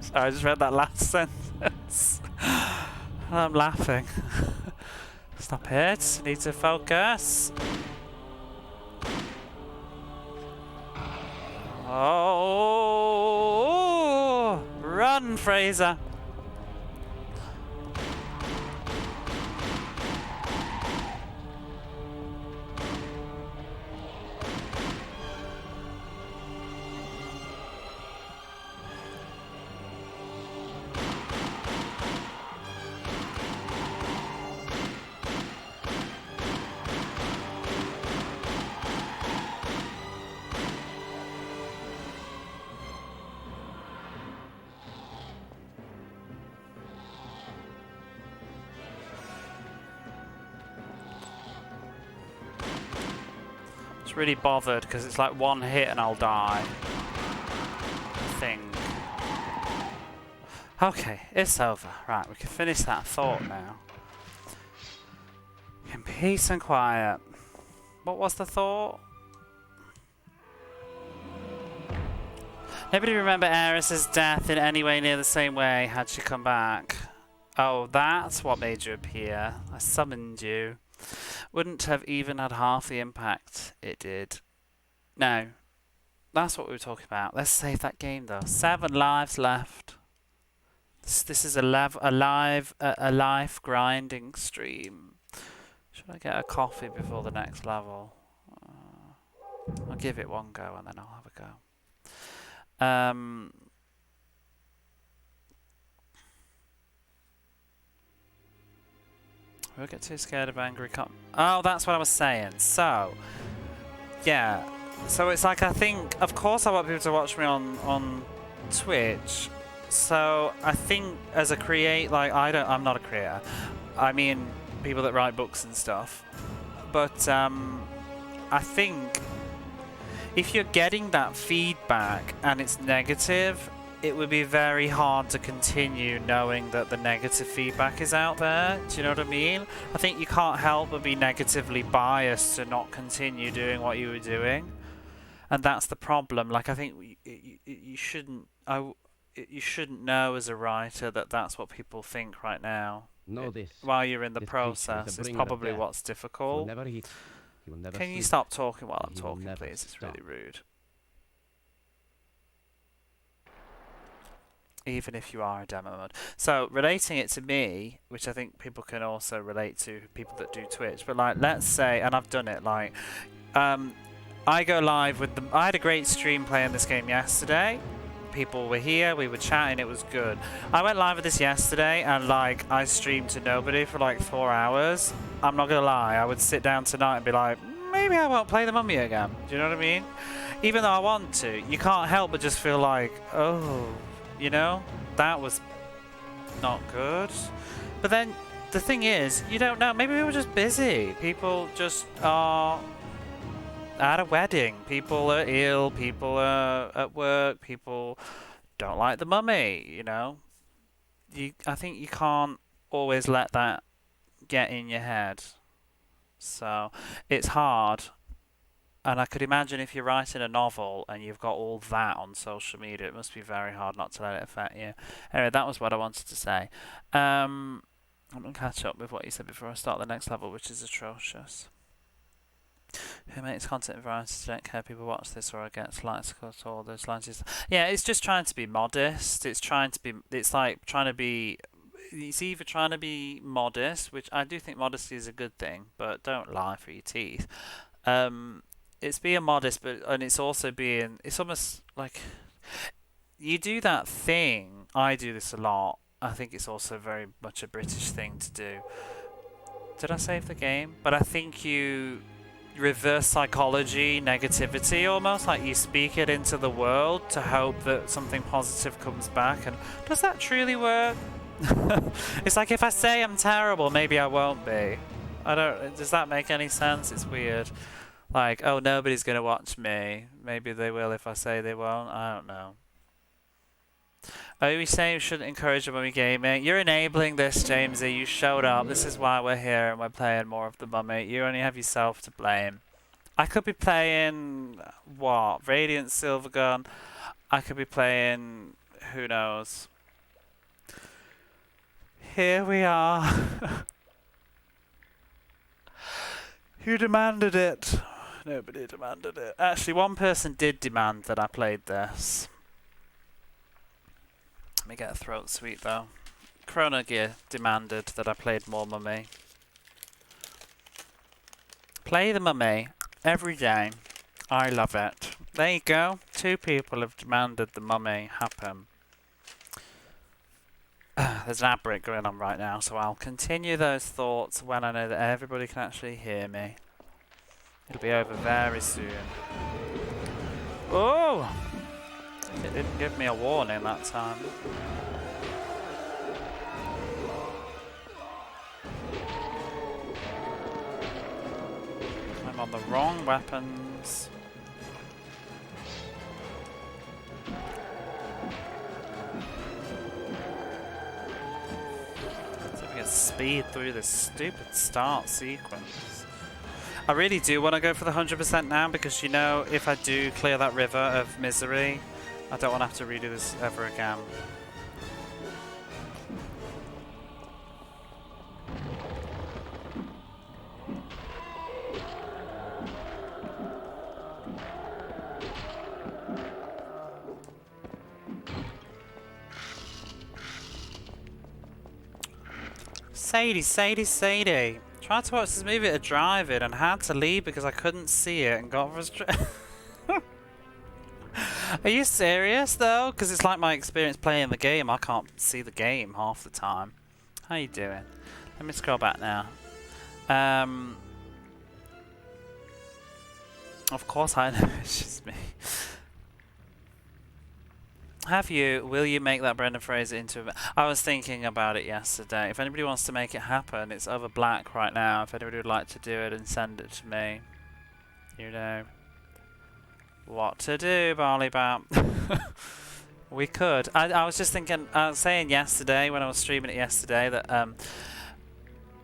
Sorry, I just read that last sentence. I'm laughing. Stop it. Need to focus. Oh, run, Fraser. Really bothered because it's like one hit and I'll die. I think. Okay, it's over. Right, we can finish that thought now. In peace and quiet. What was the thought? Nobody remember Aeris's death in any way near the same way had she come back. Oh, that's what made you appear. I summoned you. Wouldn't have even had half the impact it did. No. That's what we were talking about. Let's save that game though. 7 lives left. This is a life grinding stream. Should I get a coffee before the next level? I'll give it one go and then I'll have a go. We'll get too scared of angry Oh, that's what I was saying. So, yeah. So it's like, I think, of course I want people to watch me on Twitch. So I think as a I'm not a creator. I mean, people that write books and stuff. But I think if you're getting that feedback and it's negative, it would be very hard to continue knowing that the negative feedback is out there. Do you know what I mean? I think you can't help but be negatively biased to not continue doing what you were doing. And that's the problem. Like, I think you shouldn't know as a writer that that's what people think right now. Know this. While you're in the process, it's probably what's difficult. Can you stop talking while I'm talking, please? It's really rude. Even if you are a demo mode. So, relating it to me, which I think people can also relate to, people that do Twitch, but like, let's say, and I've done it, like, I go live with I had a great stream playing this game yesterday. People were here, we were chatting, it was good. I went live with this yesterday, and like, I streamed to nobody for like 4 hours. I'm not gonna lie, I would sit down tonight and be like, maybe I won't play the Mummy again. Do you know what I mean? Even though I want to, you can't help but just feel like, oh, you know, that was not good. But then the thing is, you don't know. Maybe we were just busy. People just are at a wedding. People are ill. People are at work. People don't like the mummy. You know, I think you can't always let that get in your head. So it's hard. And I could imagine if you're writing a novel and you've got all that on social media, it must be very hard not to let it affect you. Anyway, that was what I wanted to say. I'm going to catch up with what you said before I start the next level, which is atrocious. Who makes content and variety? Don't care people watch this or I get likes at all those lines. Yeah, it's just trying to be modest. It's like trying to be... It's either trying to be modest, which I do think modesty is a good thing, but don't lie for your teeth. It's being modest, and it's also being... It's almost like... You do that thing. I do this a lot. I think it's also very much a British thing to do. Did I save the game? But I think you reverse psychology, negativity almost. Like you speak it into the world to hope that something positive comes back. And does that truly work? It's like if I say I'm terrible, maybe I won't be. Does that make any sense? It's weird. Like, oh, nobody's going to watch me. Maybe they will if I say they won't. I don't know. Are you saying you shouldn't encourage mummy gaming? You're enabling this, Jamesy. You showed up. This is why we're here and we're playing more of the mummy. You only have yourself to blame. I could be playing, what? Radiant Silvergun. I could be playing, who knows. Here we are. Who demanded it? Nobody demanded it. Actually, one person did demand that I played this. Let me get a throat sweet though. Chrono Gear demanded that I played more Mummy. Play the Mummy every day. I love it. There you go. 2 people have demanded the Mummy happen. There's an ad break going on right now, so I'll continue those thoughts when I know that everybody can actually hear me. It'll be over very soon. Oh! It didn't give me a warning that time. I'm on the wrong weapons. So we can speed through this stupid start sequence. I really do want to go for the 100% now because, you know, if I do clear that river of misery, I don't want to have to redo this ever again. Sadie. Tried to watch this movie at a drive-in and had to leave because I couldn't see it and got frustrated. Are you serious though? Because it's like my experience playing the game. I can't see the game half the time. How you doing? Let me scroll back now. Of course I know it's just me. Will you make that Brendan Fraser into a... I was thinking about it yesterday. If anybody wants to make it happen, it's over black right now. If anybody would like to do it and send it to me. You know what to do, Barley Bat. We could. I was just thinking, I was saying yesterday, when I was streaming it yesterday, that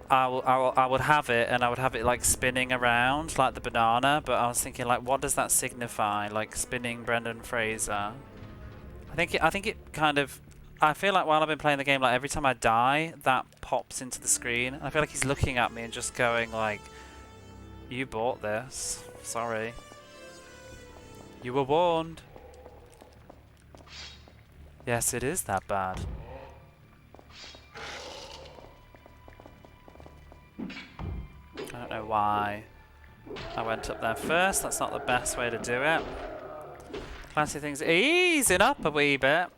I would have it, and I would have it like spinning around, like the banana, but I was thinking, like, what does that signify? Like spinning Brendan Fraser. I think it kind of... I feel like while I've been playing the game, like every time I die, that pops into the screen. I feel like he's looking at me and just going like, you bought this. Sorry. You were warned. Yes, it is that bad. I don't know why I went up there first. That's not the best way to do it. Fancy things easing up a wee bit.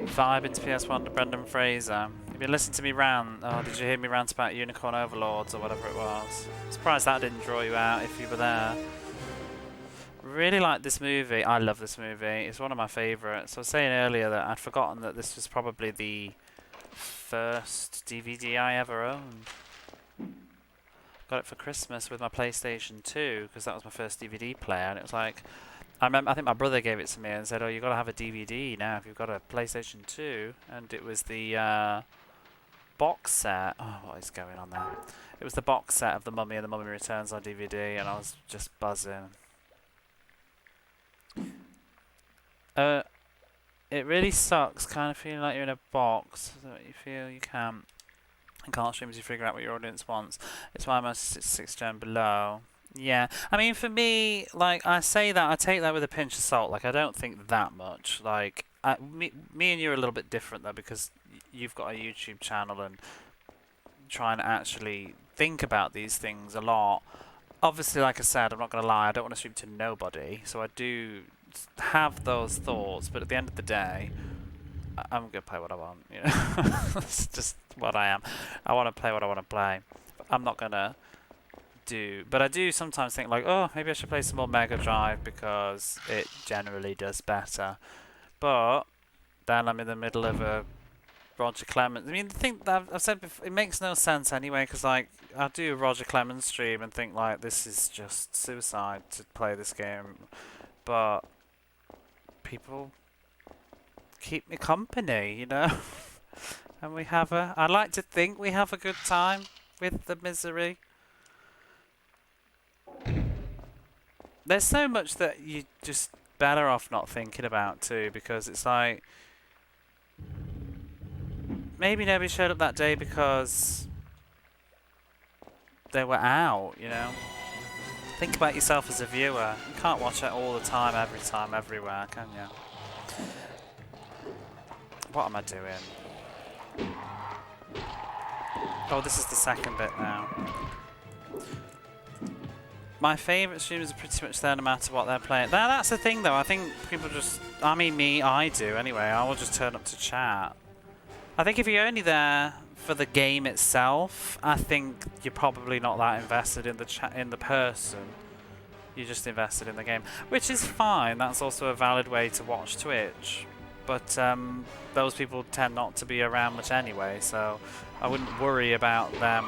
Vibe into PS1 to Brendan Fraser. You've been listening to me rant. Oh, did you hear me rant about Unicorn Overlords or whatever it was? I'm surprised that didn't draw you out if you were there. Really like this movie. I love this movie. It's one of my favourites. I was saying earlier that I'd forgotten that this was probably the first DVD I ever owned. Got it for Christmas with my PlayStation 2 because that was my first DVD player, and it was like, I think my brother gave it to me and said, "Oh, you got to have a DVD now if you've got a PlayStation 2," and it was the box set. Oh, what is going on there? It was the box set of The Mummy and The Mummy Returns on DVD, and I was just buzzing. It really sucks, kind of feeling like you're in a box. So you feel you can't stream as you figure out what your audience wants. It's why most 6 gen below. Yeah, I mean, for me, like, I say that, I take that with a pinch of salt. Like, I don't think that much. Like, me and you are a little bit different, though, because you've got a YouTube channel and trying to actually think about these things a lot. Obviously, like I said, I'm not going to lie, I don't want to stream to nobody, so I do have those thoughts, but at the end of the day, I'm going to play what I want, you know. That's just what I am. I want to play what I want to play. I'm not going to but I do sometimes think like, oh, maybe I should play some more Mega Drive because it generally does better. But then I'm in the middle of a Roger Clemens. I mean, the thing that I've said before, it makes no sense anyway, because like I do a Roger Clemens stream and think like this is just suicide to play this game, but people keep me company, you know. And I like to think we have a good time with the misery. There's so much that you just better off not thinking about too, because it's like maybe nobody showed up that day because they were out, you know. Think about yourself as a viewer. You can't watch it all the time, every time, everywhere, can you? What am I doing? Oh, this is the second bit now. My favourite streamers are pretty much there no matter what they're playing. That's the thing though, I think people just, I mean me, I do anyway, I will just turn up to chat. I think if you're only there for the game itself, I think you're probably not that invested in the person. You're just invested in the game, which is fine, that's also a valid way to watch Twitch. But those people tend not to be around much anyway, so I wouldn't worry about them.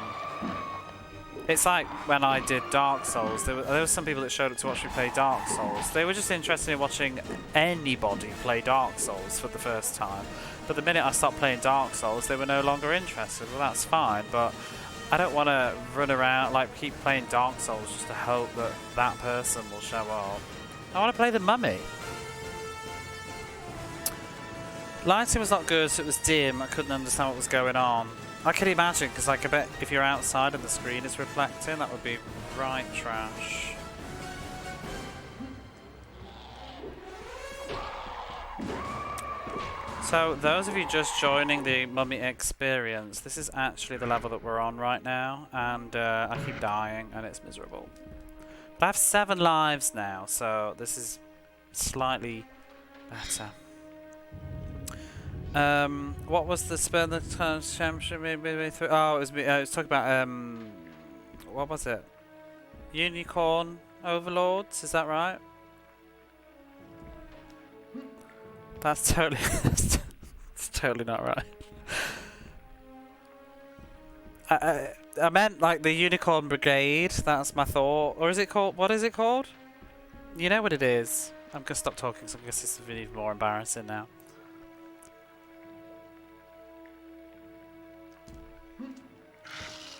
It's like when I did Dark Souls, there were some people that showed up to watch me play Dark Souls. They were just interested in watching anybody play Dark Souls for the first time. But the minute I stopped playing Dark Souls, they were no longer interested. Well, that's fine, but I don't want to run around, like, keep playing Dark Souls just to hope that that person will show up. I want to play the Mummy. Lighting was not good, so it was dim. I couldn't understand what was going on. I can imagine, because like, I bet if you're outside and the screen is reflecting, that would be right trash. So, those of you just joining the Mummy experience, this is actually the level that we're on right now, and I keep dying, and it's miserable. But I have 7 lives now, so this is slightly better. What was the spell that championship midway through? Oh, it was talking about what was it? Unicorn Overlords, is that right? That's totally it's totally not right. I meant like the Unicorn Brigade, that's my thought. Or is it called, what is it called? You know what it is. I'm gonna stop talking so I guess this is even more embarrassing now.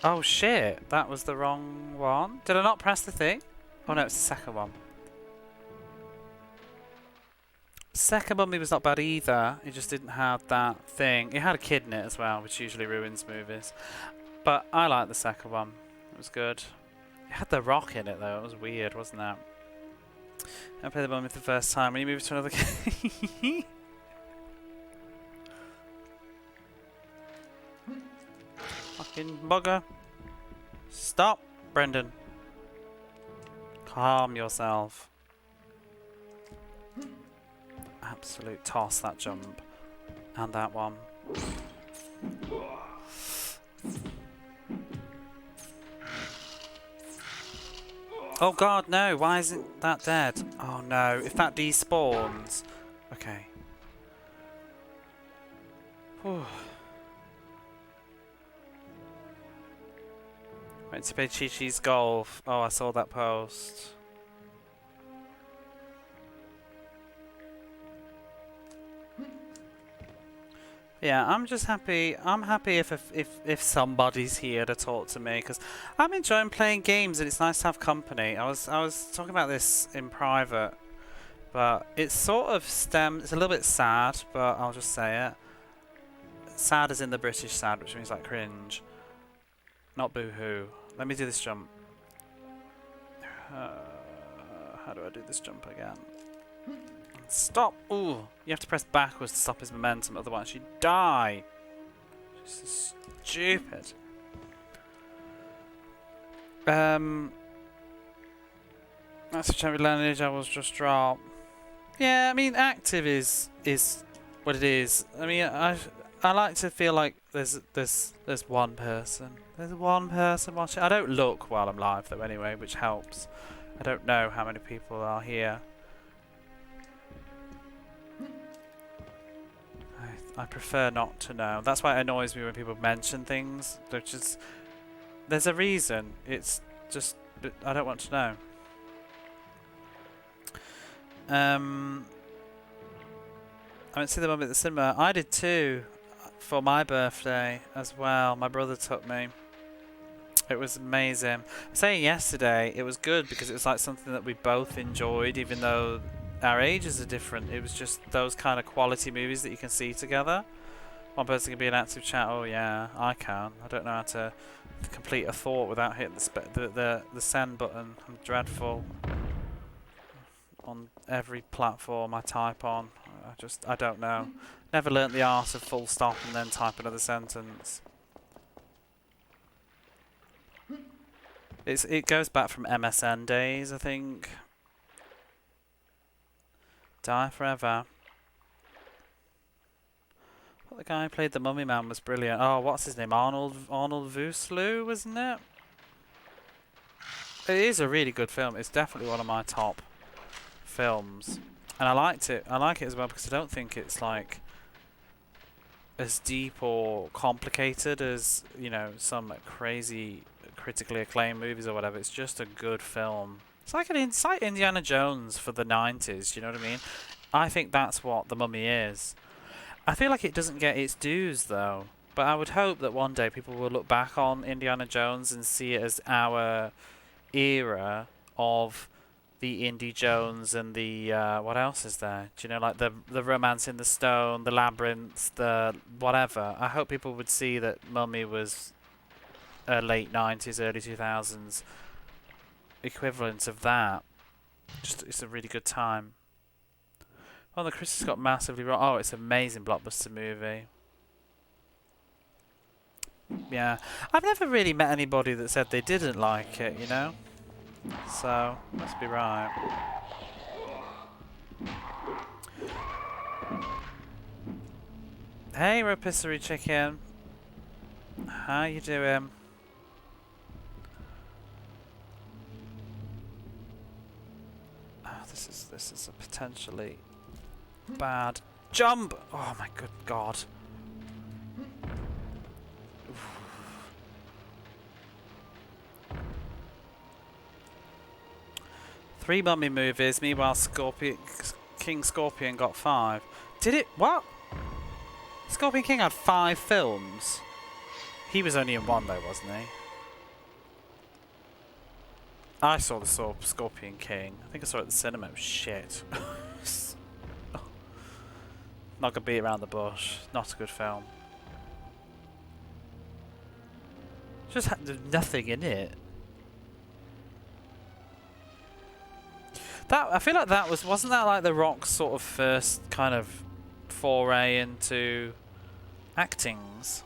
Oh shit, that was the wrong one. Did I not press the thing? Oh no, it's the second one. Second Mummy was not bad either, it just didn't have that thing. It had a kid in it as well, which usually ruins movies. But I like the second one, it was good. It had The Rock in it though, it was weird, wasn't it? I played the Mummy for the first time when you move to another game. Fucking bugger. Stop, Brendan. Calm yourself. Absolute toss, that jump. And that one. Oh god, no, why isn't that dead? Oh no, if that despawns. Okay. Whew. Went to play Chi-Chi's golf. Oh, I saw that post. Yeah, I'm just happy. I'm happy if somebody's here to talk to me, because I'm enjoying playing games and it's nice to have company. I was talking about this in private, but it's sort of It's a little bit sad, but I'll just say it. Sad as in the British sad, which means like cringe, not boo-hoo. Let me do this jump. How do I do this jump again? Stop! Ooh! You have to press backwards to stop his momentum, otherwise you die! Just stupid. That's a champion lineage I was just dropped. Yeah, I mean, active is what it is. I mean, I like to feel like there's one person. There's one person watching. I don't look while I'm live though, anyway, which helps. I don't know how many people are here. I prefer not to know. That's why it annoys me when people mention things. There's a reason. It's just I don't want to know. I went to see the movie at the cinema. I did too, for my birthday as well. My brother took me. It was amazing. I was saying yesterday, it was good because it was like something that we both enjoyed, even though our ages are different. It was just those kind of quality movies that you can see together. One person can be an active chat. Oh yeah, I can. I don't know how to complete a thought without hitting the send button. I'm dreadful on every platform I type on. I don't know. Never learnt the art of full stop and then type another sentence. It goes back from MSN days, I think. Die Forever. Well, the guy who played the Mummy Man was brilliant. Oh, what's his name? Arnold Vosloo, wasn't it? It is a really good film. It's definitely one of my top films, and I liked it. I like it as well because I don't think it's like as deep or complicated as, you know, some crazy critically acclaimed movies or whatever. It's just a good film. It's like Indiana Jones for the 90s, you know what I mean? I think that's what The Mummy is. I feel like it doesn't get its dues, though. But I would hope that one day people will look back on Indiana Jones and see it as our era of the Indy Jones and the, what else is there? Do you know, like the Romance in the Stone, the Labyrinth, the whatever. I hope people would see that Mummy was a late 90s, early 2000s equivalent of that. It's a really good time. Oh, the critics got massively wrong. Oh, it's an amazing blockbuster movie. Yeah, I've never really met anybody that said they didn't like it, you know? So, must be right. Hey, rotisserie chicken. How you doing? This is a potentially bad jump. Oh my good god. Oof. 3 Mummy movies. Meanwhile, King Scorpion got 5. Did it? What? Scorpion King had 5 films. He was only in 1 though, wasn't he? I saw the Scorpion King. I think I saw it at the cinema. It was shit. Not gonna beat around the bush. Not a good film. Just there's nothing in it. I feel like that wasn't that like The Rock's sort of first kind of foray into actings?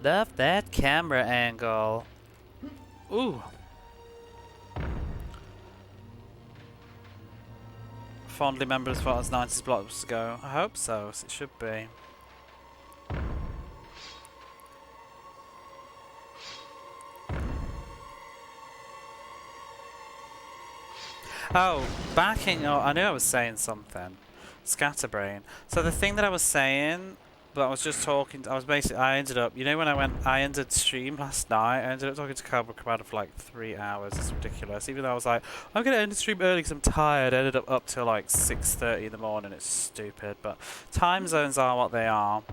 Love that camera angle. Ooh. Fondly remember as far as 90s blocks go. I hope so. It should be. Oh, backing up. I knew I was saying something. Scatterbrain. So the thing that I was saying, but I was just talking. I ended up. You know when I ended stream last night. I ended up talking to Cobra Commander for like 3 hours. It's ridiculous. Even though I was like, I'm gonna end the stream early because I'm tired. I ended up till like 6:30 in the morning. It's stupid, but time zones are what they are.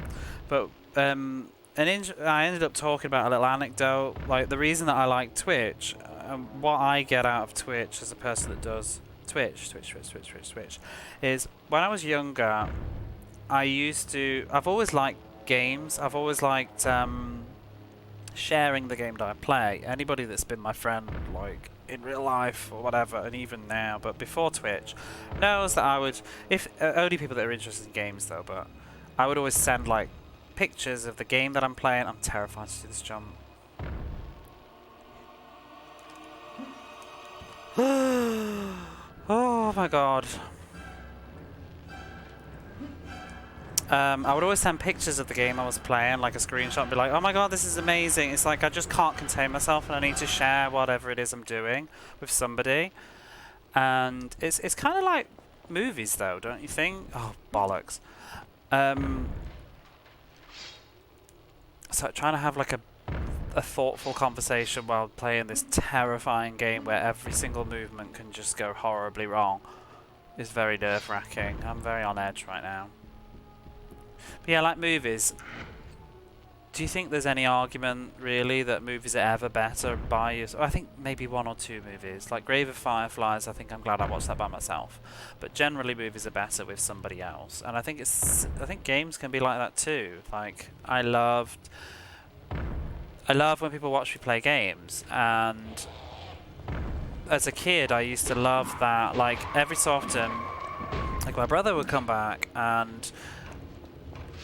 But I ended up talking about a little anecdote. Like the reason that I like Twitch, what I get out of Twitch as a person that does Twitch, is when I was younger, I've always liked games. I've always liked sharing the game that I play. Anybody that's been my friend, like in real life or whatever, and even now, but before Twitch, knows that I would, if only people that are interested in games though, but I would always send like pictures of the game that I'm playing. I'm terrified to do this jump. Oh my god. I would always send pictures of the game I was playing, like a screenshot, and be like, oh my god, this is amazing. It's like I just can't contain myself and I need to share whatever it is I'm doing with somebody. And it's kind of like movies though, don't you think? Oh, bollocks. So trying to have like a thoughtful conversation while playing this terrifying game where every single movement can just go horribly wrong is very nerve-wracking. I'm very on edge right now. But yeah, like movies. Do you think there's any argument really that movies are ever better by yourself? I think maybe 1 or 2 movies. Like Grave of Fireflies, I think I'm glad I watched that by myself. But generally movies are better with somebody else. And I think games can be like that too. Like I love when people watch me play games, and as a kid I used to love that, like every so often, like my brother would come back, and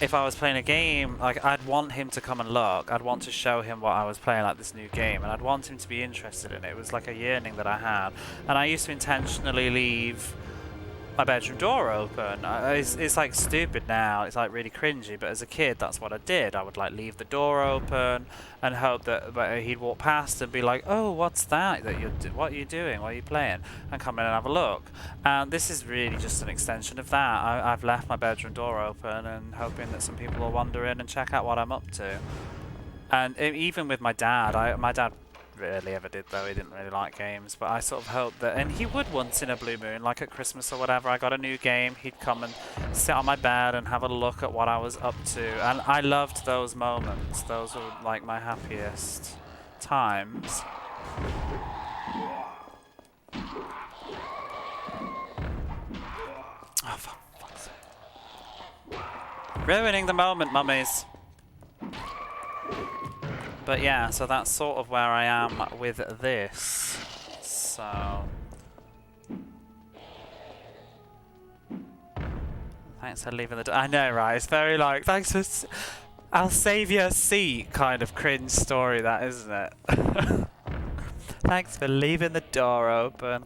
if I was playing a game, like I'd want him to come and look. I'd want to show him what I was playing, like this new game, and I'd want him to be interested in it. It was like a yearning that I had, and I used to intentionally leave my bedroom door open. It's like stupid now. It's like really cringy, but as a kid, that's what I did. I would like leave the door open and hope that he'd walk past and be like, "Oh, what's that? What are you doing? What are you playing?" And come in and have a look. And this is really just an extension of that. I've left my bedroom door open and hoping that some people will wander in and check out what I'm up to. And even with my dad, my dad rarely ever did though. He didn't really like games, but I sort of hoped that, and he would once in a blue moon, like at Christmas or whatever, I got a new game, he'd come and sit on my bed and have a look at what I was up to, and I loved those moments. Those were like my happiest times. Oh, for fuck's sake. Ruining the moment, mummies. But yeah, so that's sort of where I am with this. So thanks for leaving the door. I know, right? It's very like, thanks for I'll save you a seat kind of cringe story, that, isn't it? Thanks for leaving the door open.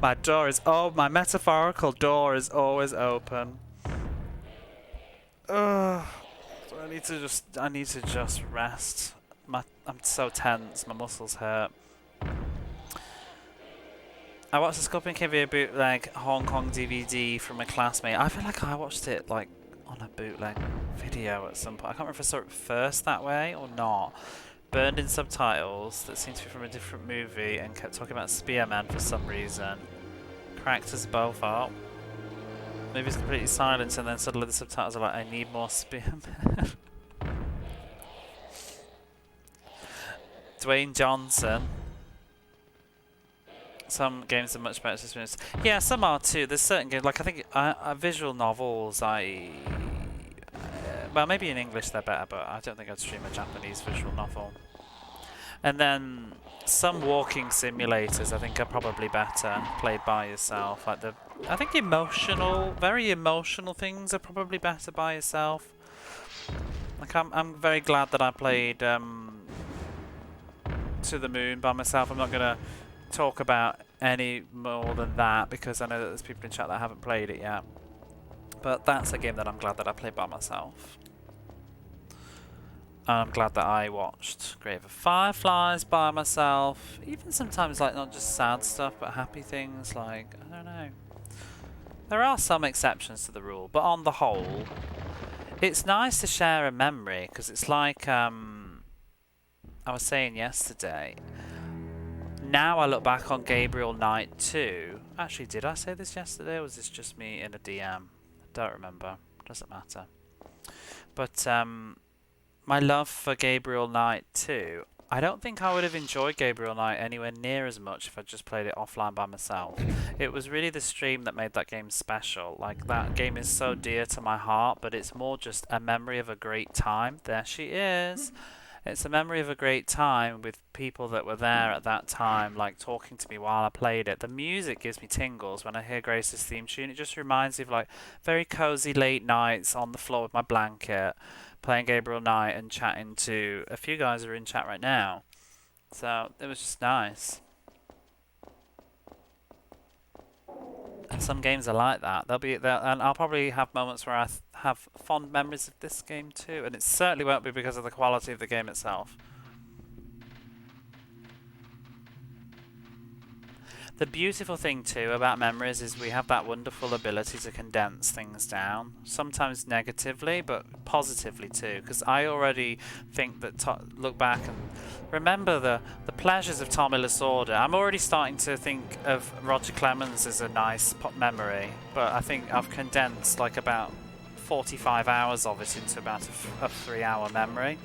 My door is my metaphorical door is always open. Ugh. I need to just rest. I'm so tense, my muscles hurt. I watched the Scorpion King video bootleg Hong Kong DVD from a classmate. I feel like I watched it like on a bootleg video at some point. I can't remember if I saw it first that way or not. Burned in subtitles that seemed to be from a different movie and kept talking about spearmen for some reason. Cracked us both up. Movie's completely silent, and then suddenly the subtitles are like, I need more spearmen. Dwayne Johnson. Some games are much better experience. Yeah, some are too. There's certain games, like I think visual novels, well, maybe in English they're better, but I don't think I'd stream a Japanese visual novel. And then some walking simulators I think are probably better played by yourself. Like I think very emotional things are probably better by yourself. Like I'm very glad that I played To the Moon by myself. I'm not gonna talk about any more than that because I know that there's people in chat that haven't played it yet. But that's a game that I'm glad that I played by myself. I'm glad that I watched Grave of Fireflies by myself. Even sometimes, like, not just sad stuff, but happy things, like, I don't know. There are some exceptions to the rule, but on the whole, it's nice to share a memory, because it's like, I was saying yesterday, now I look back on Gabriel Knight 2. Actually, did I say this yesterday, or was this just me in a DM? I don't remember. Doesn't matter. But, my love for Gabriel Knight 2, I don't think I would have enjoyed Gabriel Knight anywhere near as much if I just played it offline by myself. It was really the stream that made that game special. Like, that game is so dear to my heart, but it's more just a memory of a great time. There she is. It's a memory of a great time with people that were there at that time, like, talking to me while I played it. The music gives me tingles when I hear Grace's theme tune. It just reminds me of, like, very cozy late nights on the floor with my blanket, playing Gabriel Knight and chatting to a few guys who are in chat right now. So it was just nice. And some games are like that. And I'll probably have moments where I have fond memories of this game too. And it certainly won't be because of the quality of the game itself. The beautiful thing too about memories is we have that wonderful ability to condense things down. Sometimes negatively, but positively too. Because I already think that look back and remember the pleasures of Tommy Lasorda. I'm already starting to think of Roger Clemens as a nice memory, but I think I've condensed like about 45 hours of it into about a 3-hour memory.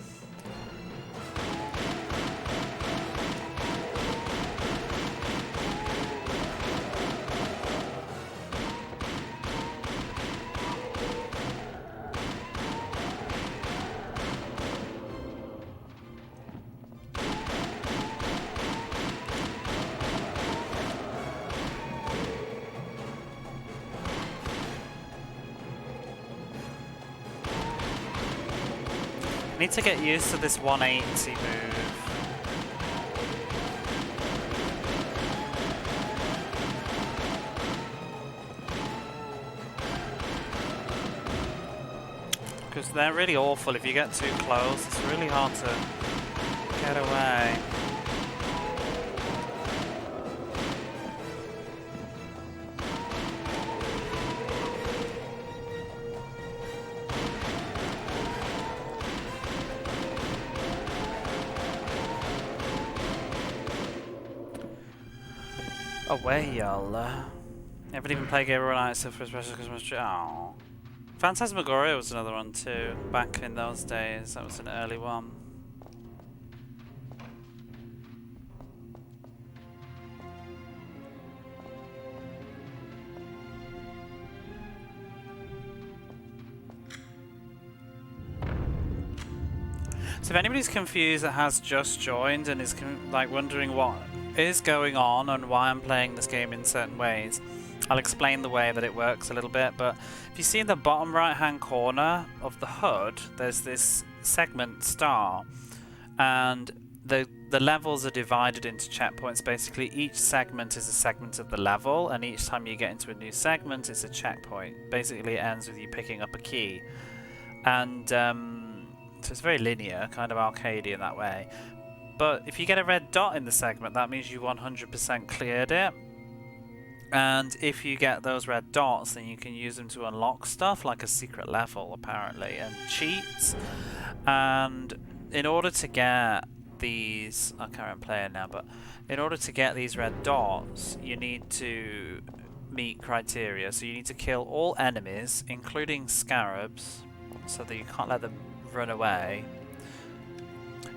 I need to get used to this 180 move. Because they're really awful if you get too close. It's really hard to get away. Away, y'all. I haven't even played Gabriel Knight except for special Christmas tree. Oh. Phantasmagoria was another one too, back in those days. That was an early one. So if anybody's confused that has just joined and is like wondering what is going on and why I'm playing this game in certain ways, I'll explain the way that it works a little bit. But if you see in the bottom right hand corner of the HUD, there's this segment star, and the levels are divided into checkpoints. Basically each segment is a segment of the level, and each time you get into a new segment it's a checkpoint. Basically it ends with you picking up a key, and so it's very linear, kind of arcadey in that way. But if you get a red dot in the segment, that means you 100% cleared it. And if you get those red dots, then you can use them to unlock stuff, like a secret level, apparently, and cheats. And in order to get these... I can't remember playing now, but in order to get these red dots, you need to meet criteria. So you need to kill all enemies, including scarabs, so that you can't let them run away.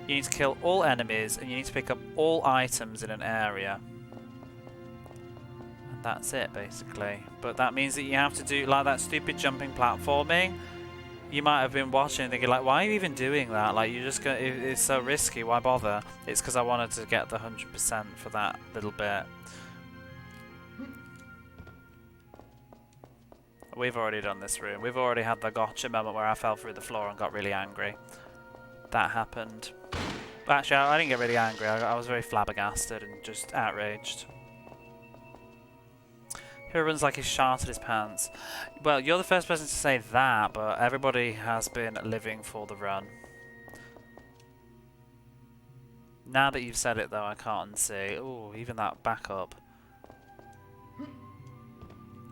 You need to kill all enemies, and you need to pick up all items in an area. And that's it, basically. But that means that you have to do, like, that stupid jumping platforming. You might have been watching and thinking, like, why are you even doing that? Like, you're just gonna, it's so risky, why bother? It's because I wanted to get the 100% for that little bit. We've already done this room. We've already had the gotcha moment where I fell through the floor and got really angry. That happened. Actually, I didn't get really angry. I was very flabbergasted and just outraged. Who runs like he's sharted his pants? Well, you're the first person to say that, but everybody has been living for the run. Now that you've said it though, I can't unsee. Ooh, even that backup.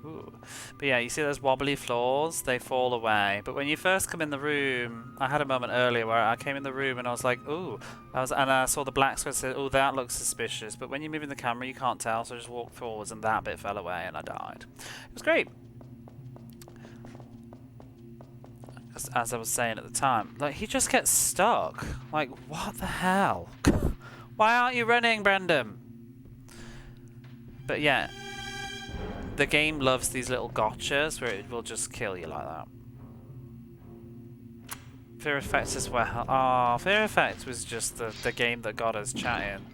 Ooh. But yeah, you see those wobbly floors? They fall away. But when you first come in the room, I had a moment earlier where I came in the room and I was like, ooh. And I saw the black square and said, ooh, that looks suspicious. But when you're moving the camera, you can't tell, so I just walked forwards and that bit fell away and I died. It was great. As I was saying at the time, like, he just gets stuck. Like, what the hell? Why aren't you running, Brendan? But yeah, the game loves these little gotchas where it will just kill you like that. Fear Effect as well. Oh, Fear Effect was just the game that got us chatting.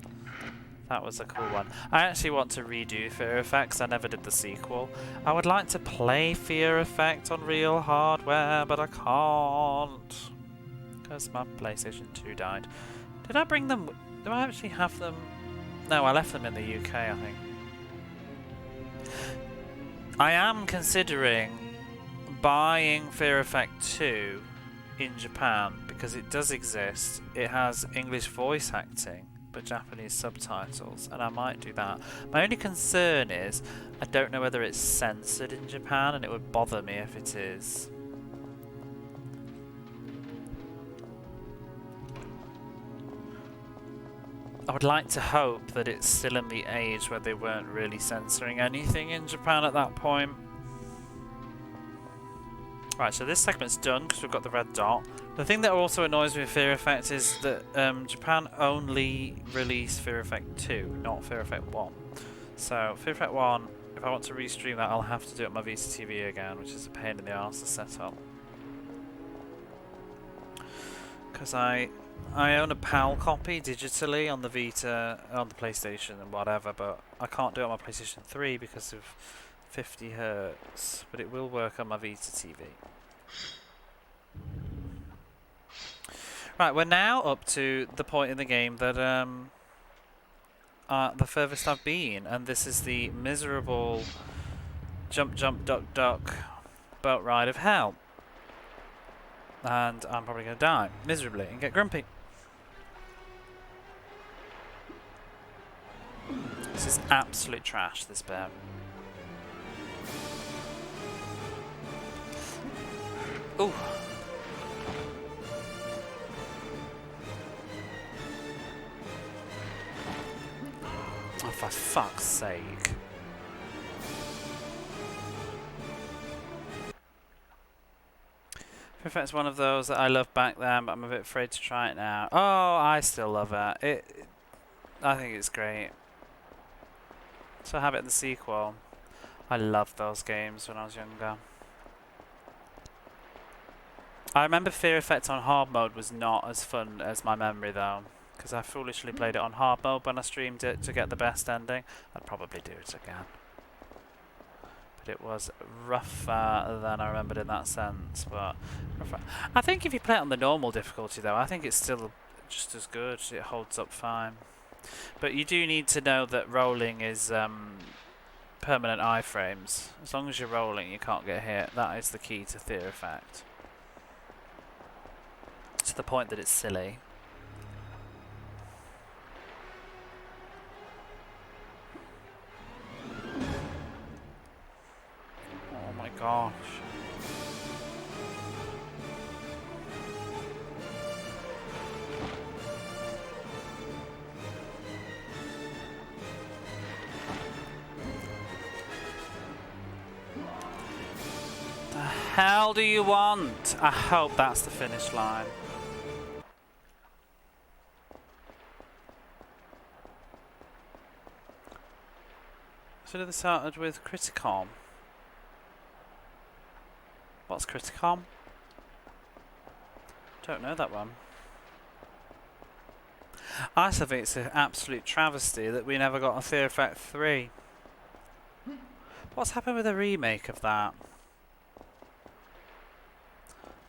That was a cool one. I actually want to redo Fear Effect because I never did the sequel. I would like to play Fear Effect on real hardware, but I can't. Because my PlayStation 2 died. Did I bring them? Do I actually have them? No, I left them in the UK, I think. I am considering buying Fear Effect 2 in Japan because it does exist. It has English voice acting but Japanese subtitles, and I might do that. My only concern is I don't know whether it's censored in Japan, and it would bother me if it is. I would like to hope that it's still in the age where they weren't really censoring anything in Japan at that point. Right, so this segment's done because we've got the red dot. The thing that also annoys me with Fear Effect is that Japan only released Fear Effect 2, not Fear Effect 1. So, Fear Effect 1, if I want to restream that, I'll have to do it on my Vita TV again, which is a pain in the arse to set up. Because I own a PAL copy digitally on the Vita, on the PlayStation and whatever, but I can't do it on my PlayStation 3 because of 50 Hz, but it will work on my Vita TV. Right, we're now up to the point in the game that the furthest I've been, and this is the miserable jump, jump, duck, duck boat ride of hell. And I'm probably going to die miserably and get grumpy. This is absolute trash, this bit. Ooh. Oh, for fuck's sake. Fear Effect's one of those that I loved back then, but I'm a bit afraid to try it now. Oh, I still love it. I think it's great. So I have it in the sequel. I loved those games when I was younger. I remember Fear Effect on hard mode was not as fun as my memory though, because I foolishly played it on hard mode when I streamed it to get the best ending. I'd probably do it again. But it was rougher than I remembered in that sense. But rougher. I think if you play it on the normal difficulty though, I think it's still just as good. It holds up fine. But you do need to know that rolling is permanent iframes. As long as you're rolling, you can't get hit. That is the key to Fear Effect. To the point that it's silly. Oh my gosh. The hell do you want? I hope that's the finish line. Should have started with Criticom. What's Criticom? Don't know that one. I still think it's an absolute travesty that we never got a Fear Effect 3. What's happened with the remake of that?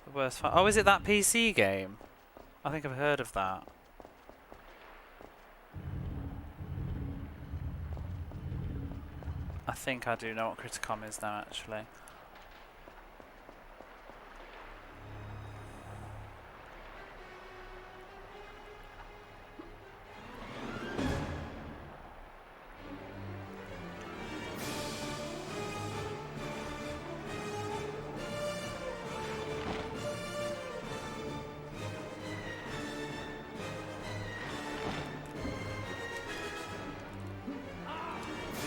The worst part. Oh, is it that PC game? I think I've heard of that. I think I do know what Criticom is now, actually.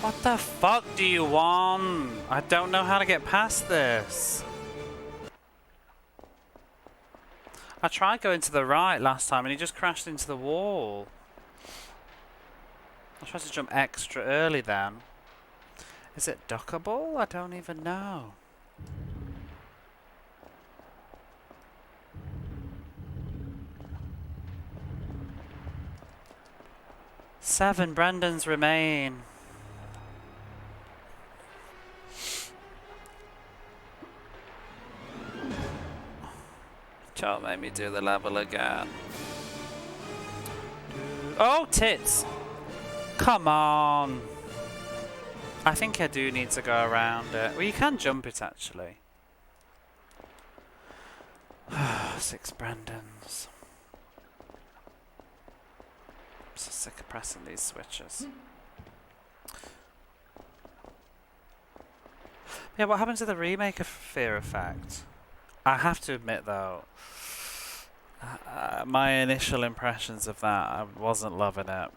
What the fuck do you want? I don't know how to get past this. I tried going to the right last time and he just crashed into the wall. I tried to jump extra early then. Is it duckable? I don't even know. Seven Brendans remain. Don't make me do the level again. Oh, tits! Come on! I think I do need to go around it. Well, you can jump it actually. 6 Brendans. I'm so sick of pressing these switches. Yeah, what happened to the remake of Fear Effect? I have to admit though, my initial impressions of that, I wasn't loving it.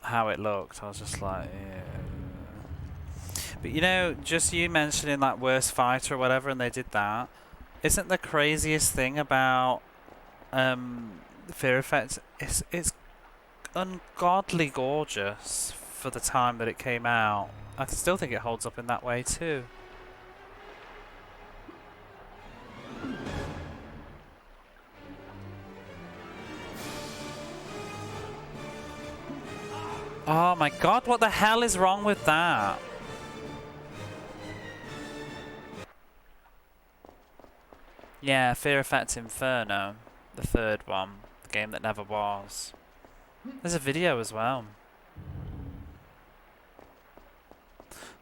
How it looked, I was just like, yeah. But you know, just you mentioning like worst fighter or whatever, and they did that. Isn't the craziest thing about Fear Effect? It's ungodly gorgeous for the time that it came out. I still think it holds up in that way too. Oh my god, what the hell is wrong with that? Yeah, Fear Effect Inferno, the third one, the game that never was. There's a video as well.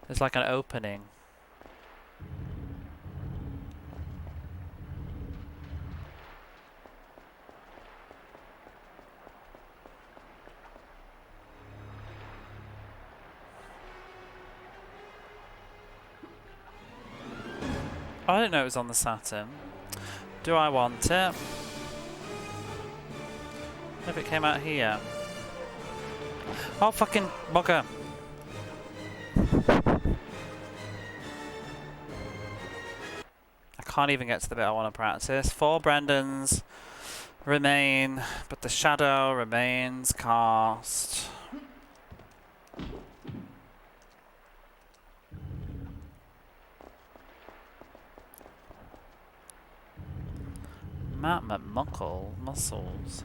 There's like an opening. I didn't know it was on the Saturn. Do I want it? If it came out here. Oh, fucking bugger. I can't even get to the bit I want to practice. 4 Brendans remain, but the shadow remains cast. Matt McMuckle muscles.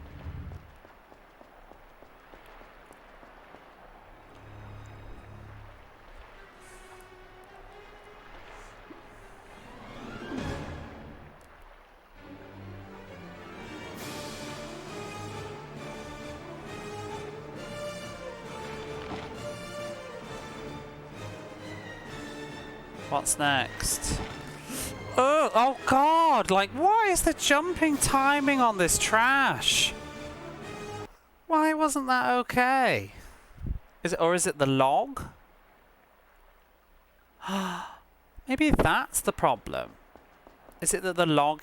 What's next? Oh god, like what is the jumping timing on this trash? Why wasn't that okay? Is it the log? Maybe that's the problem. Is it that the log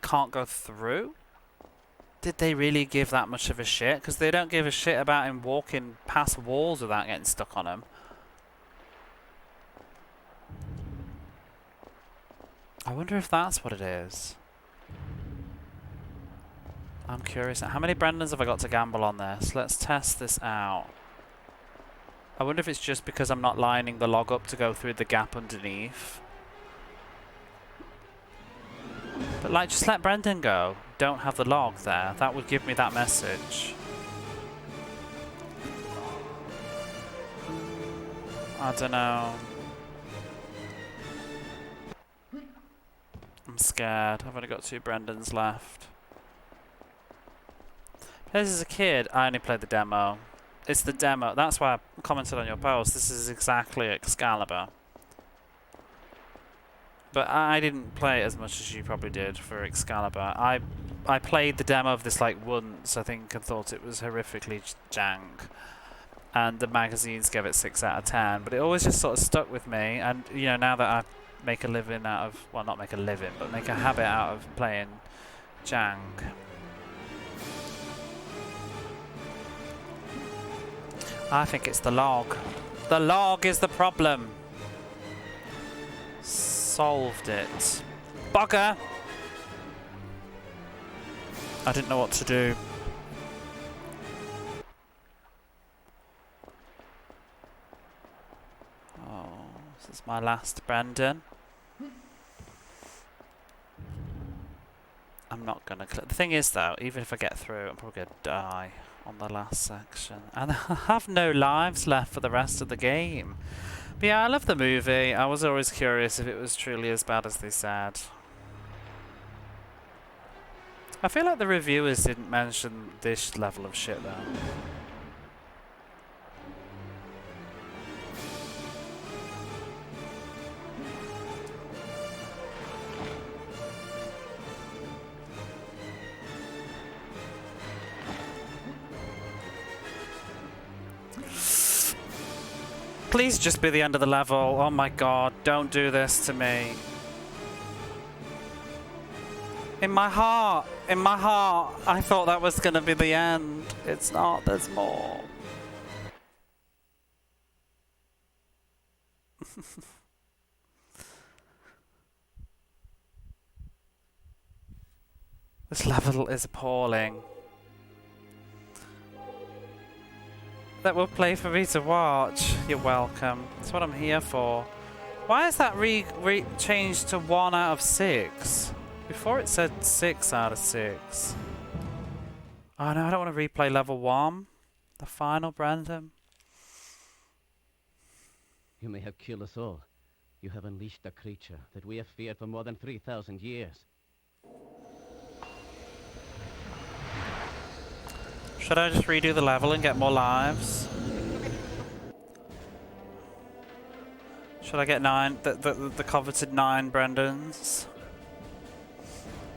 can't go through? Did they really give that much of a shit? Because they don't give a shit about him walking past walls without getting stuck on them. I wonder if that's what it is. I'm curious. How many Brendans have I got to gamble on this? Let's test this out. I wonder if it's just because I'm not lining the log up to go through the gap underneath. But like, just let Brendan go. Don't have the log there. That would give me that message. I don't know. I'm scared. I've only got 2 Brendans left. As a kid, I only played the demo. It's the demo. That's why I commented on your post. This is exactly Excalibur. But I didn't play it as much as you probably did for Excalibur. I played the demo of this like once, I think, and thought it was horrifically jank. And the magazines gave it 6 out of 10. But it always just sort of stuck with me. And, you know, now that I make a living out of, well, not make a living, but make a habit out of playing jank. I think it's the log. The log is the problem. Solved it. Bugger! I didn't know what to do. Oh, this is my last Brandon. I'm not gonna click. The thing is though, even if I get through, I'm probably gonna die on the last section. And I have no lives left for the rest of the game. But yeah, I love the movie. I was always curious if it was truly as bad as they said. I feel like the reviewers didn't mention this level of shit though. Please just be the end of the level. Oh my god, don't do this to me. In my heart, I thought that was gonna be the end. It's not, there's more. This level is appalling. That will play for me to watch. You're welcome. That's what I'm here for. Why is that changed to 1 out of 6? Before it said 6 out of 6. Oh no, I don't want to replay level 1. The final Brandon. You may have killed us all. You have unleashed a creature that we have feared for more than 3,000 years. Should I just redo the level and get more lives? Should I get 9, the coveted 9 Brandons?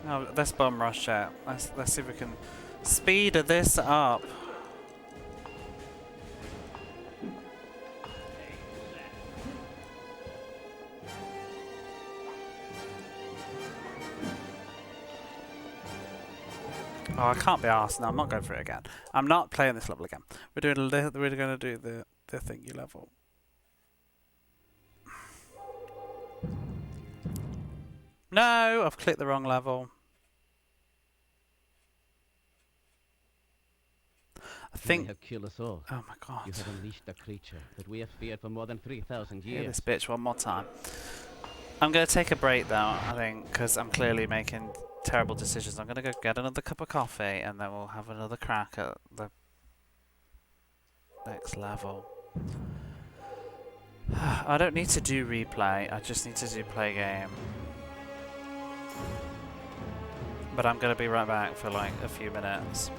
No, let's bum rush it. Let's see if we can speed this up. Oh, I can't be arsed. No, I'm not going for it again. I'm not playing this level again. We're going to do the thingy level. No, I've clicked the wrong level. I think. You have killed us all. Oh my god. You have unleashed a creature that we have feared for more than 3,000 Hear years. this bitch one more time. I'm going to take a break though, I think, because I'm clearly making terrible decisions. I'm going to go get another cup of coffee and then we'll have another crack at the next level. I don't need to do replay, I just need to do play game. But I'm going to be right back for like a few minutes.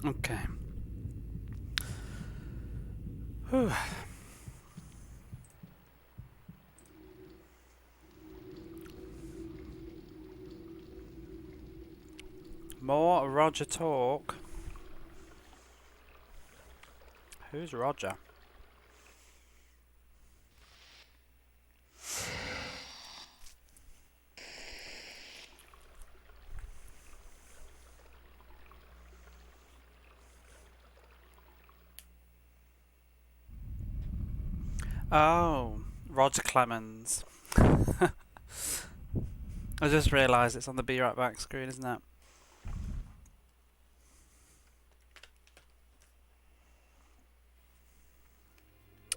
Okay. Whew. More Roger talk. Who's Roger? Oh, Roger Clemens. I just realised it's on the Be Right Back screen, isn't it?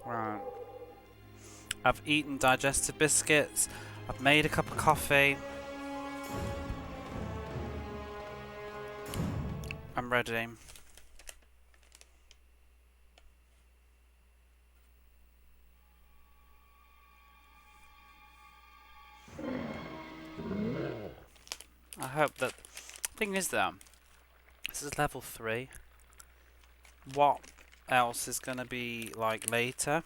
Right. I've eaten digestive biscuits. I've made a cup of coffee. I'm ready. I hope that... Thing is though, this is level 3. What else is going to be like later?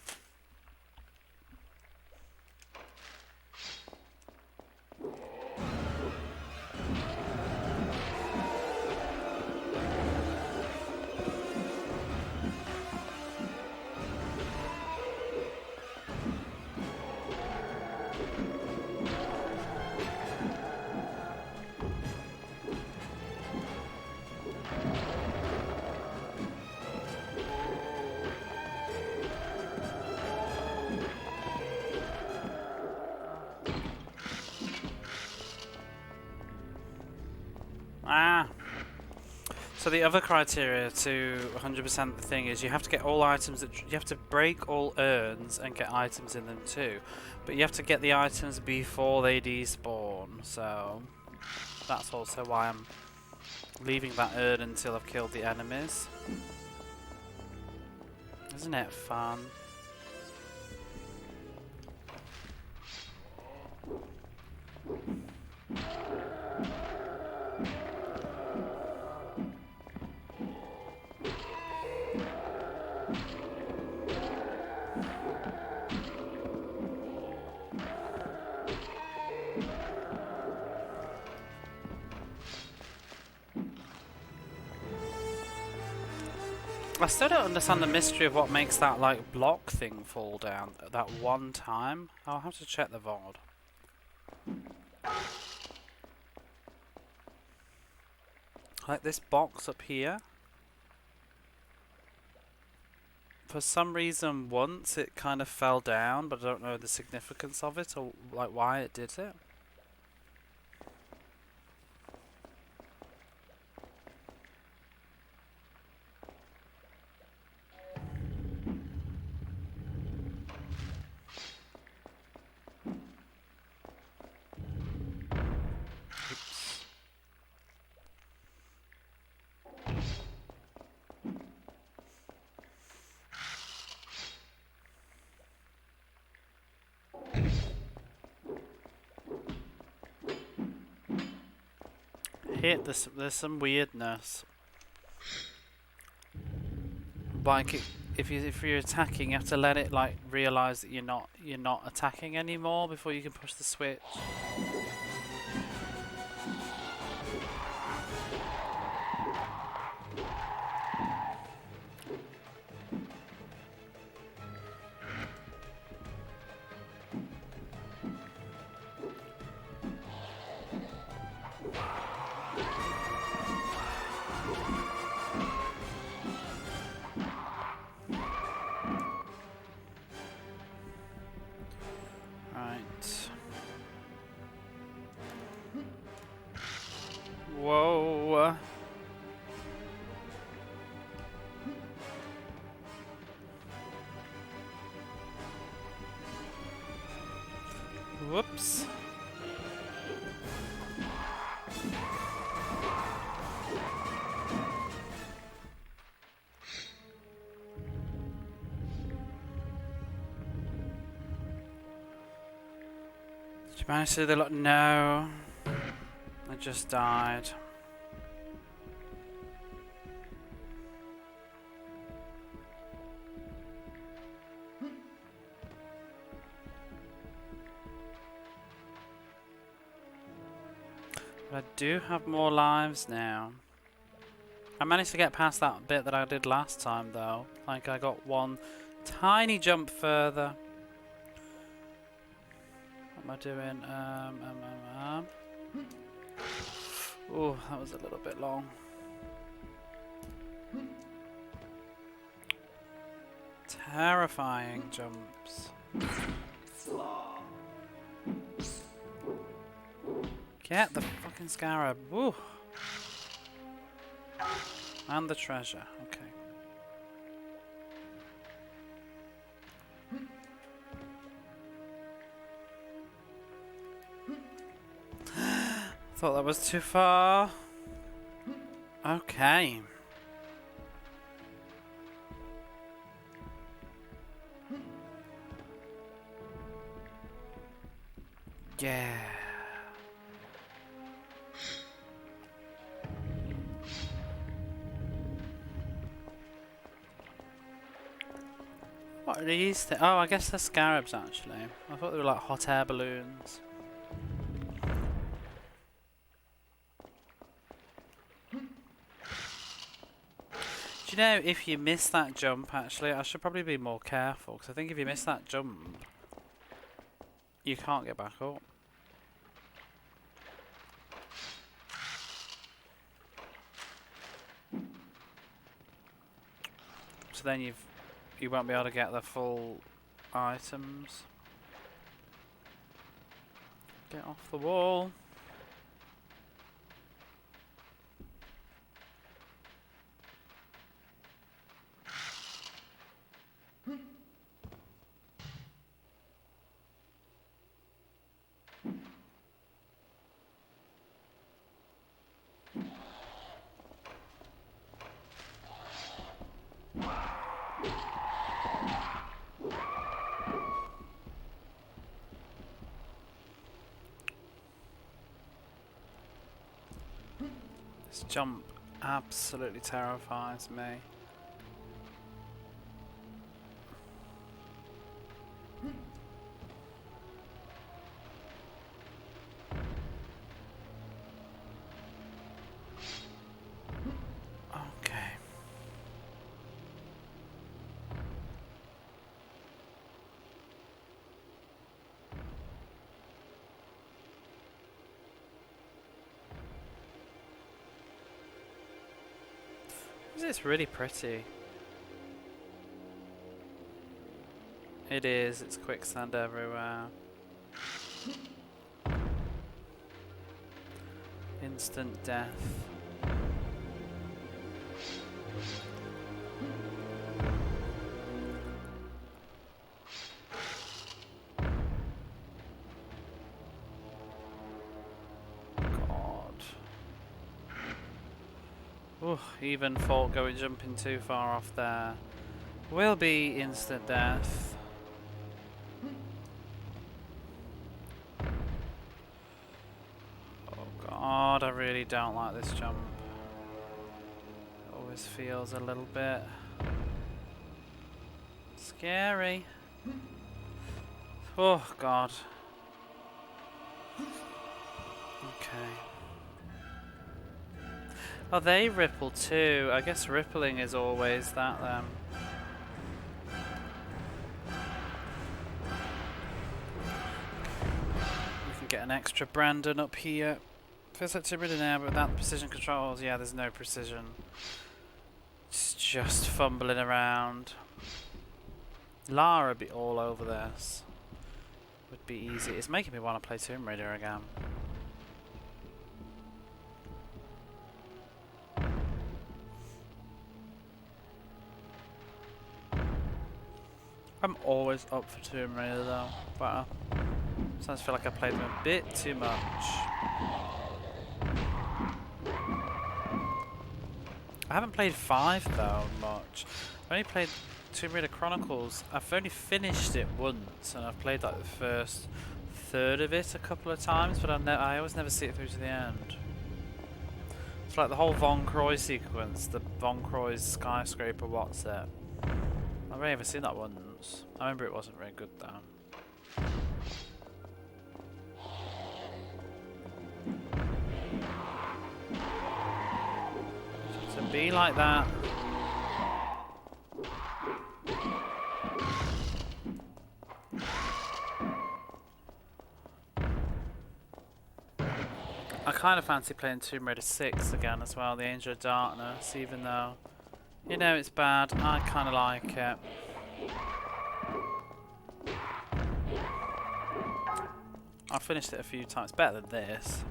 Ah! So the other criteria to 100% the thing is you have to get all items that... You have to break all urns and get items in them too. But you have to get the items before they despawn. So that's also why I'm leaving that urn until I've killed the enemies. Isn't it fun? I still don't understand the mystery of what makes that like block thing fall down at that one time. I'll have to check the VOD. Like this box up here. For some reason once it kind of fell down, but I don't know the significance of it or like why it did it. Hit this. There's some weirdness. Like if you're attacking, you have to let it like realize that you're not attacking anymore before you can push the switch. Whoa. Whoops. Did you manage to do the lot? No. I just died. But I do have more lives now. I managed to get past that bit that I did last time though. Like I got one tiny jump further. What am I doing? Oh, that was a little bit long. Terrifying jumps. Get the fucking scarab. Woo. And the treasure. Okay. Thought that was too far. Okay. Yeah. What are these? Oh, I guess they're scarabs actually. I thought they were like hot air balloons. Do you know, if you miss that jump, actually, I should probably be more careful, because I think if you miss that jump, you can't get back up. So then you won't be able to get the full items. Get off the wall. This jump absolutely terrifies me. Okay. It's really pretty. It is, it's quicksand everywhere. Instant death. Ooh, even fault going jumping too far off there will be instant death. Oh god, I really don't like this jump. It always feels a little bit scary. Oh god. Okay. Oh, they ripple too. I guess rippling is always that then. We can get an extra Brandon up here. Feels like to rid of now, but without the precision controls, yeah, there's no precision. It's just fumbling around. Lara would be all over this. Would be easy. It's making me want to play Tomb Raider again. I'm always up for Tomb Raider though, but sometimes I feel like I played them a bit too much. I haven't played 5 though much. I've only played Tomb Raider Chronicles. I've only finished it once, and I've played like the first third of it a couple of times, but I always never see it through to the end. It's like the whole Von Croy sequence, the Von Croy's skyscraper, what's it? I've only ever seen that once. I remember it wasn't very good though. shouldn't be like that. I kind of fancy playing Tomb Raider 6 again as well, the Angel of Darkness, even though, you know, it's bad. I kind of like it. I've finished it a few times. Better than this.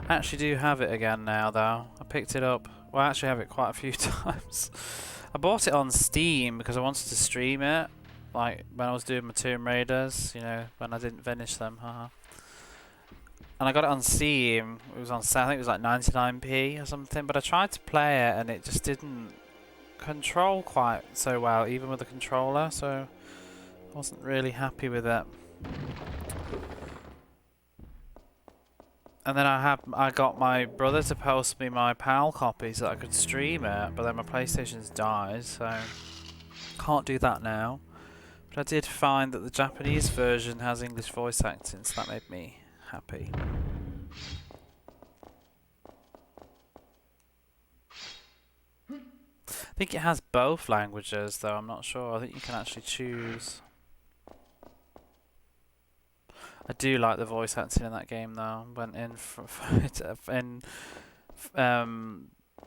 I actually do have it again now, though. I picked it up. Well, I actually have it quite a few times. I bought it on Steam because I wanted to stream it. Like, when I was doing my Tomb Raiders, you know, when I didn't finish them. Haha. And I got it on Steam. It was on sale. I think it was like 99p or something. But I tried to play it and it just didn't control quite so well, even with the controller. So I wasn't really happy with it. And then I got my brother to post me my PAL copy so that I could stream it, but then my PlayStation's died, so can't do that now. But I did find that the Japanese version has English voice acting, so that made me happy. I think it has both languages, though. I'm not sure. I think you can actually choose. I do like the voice acting in that game, though. Went in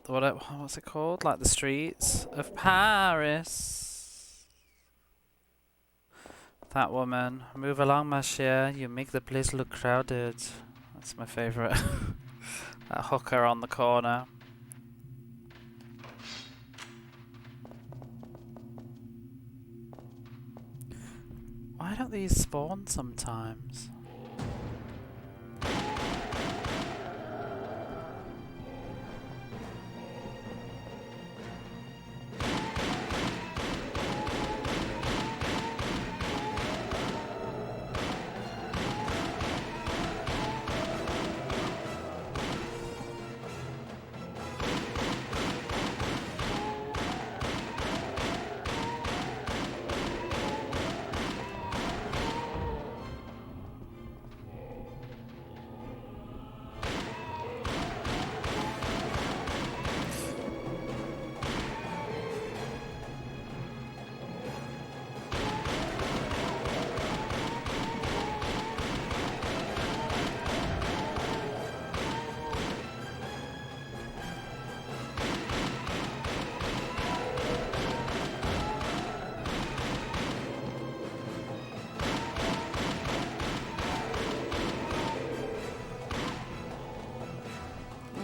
what's it called? Like the streets of Paris. That woman, move along, ma chère. You make the place look crowded. That's my favourite. That hooker on the corner. Why don't these spawn sometimes?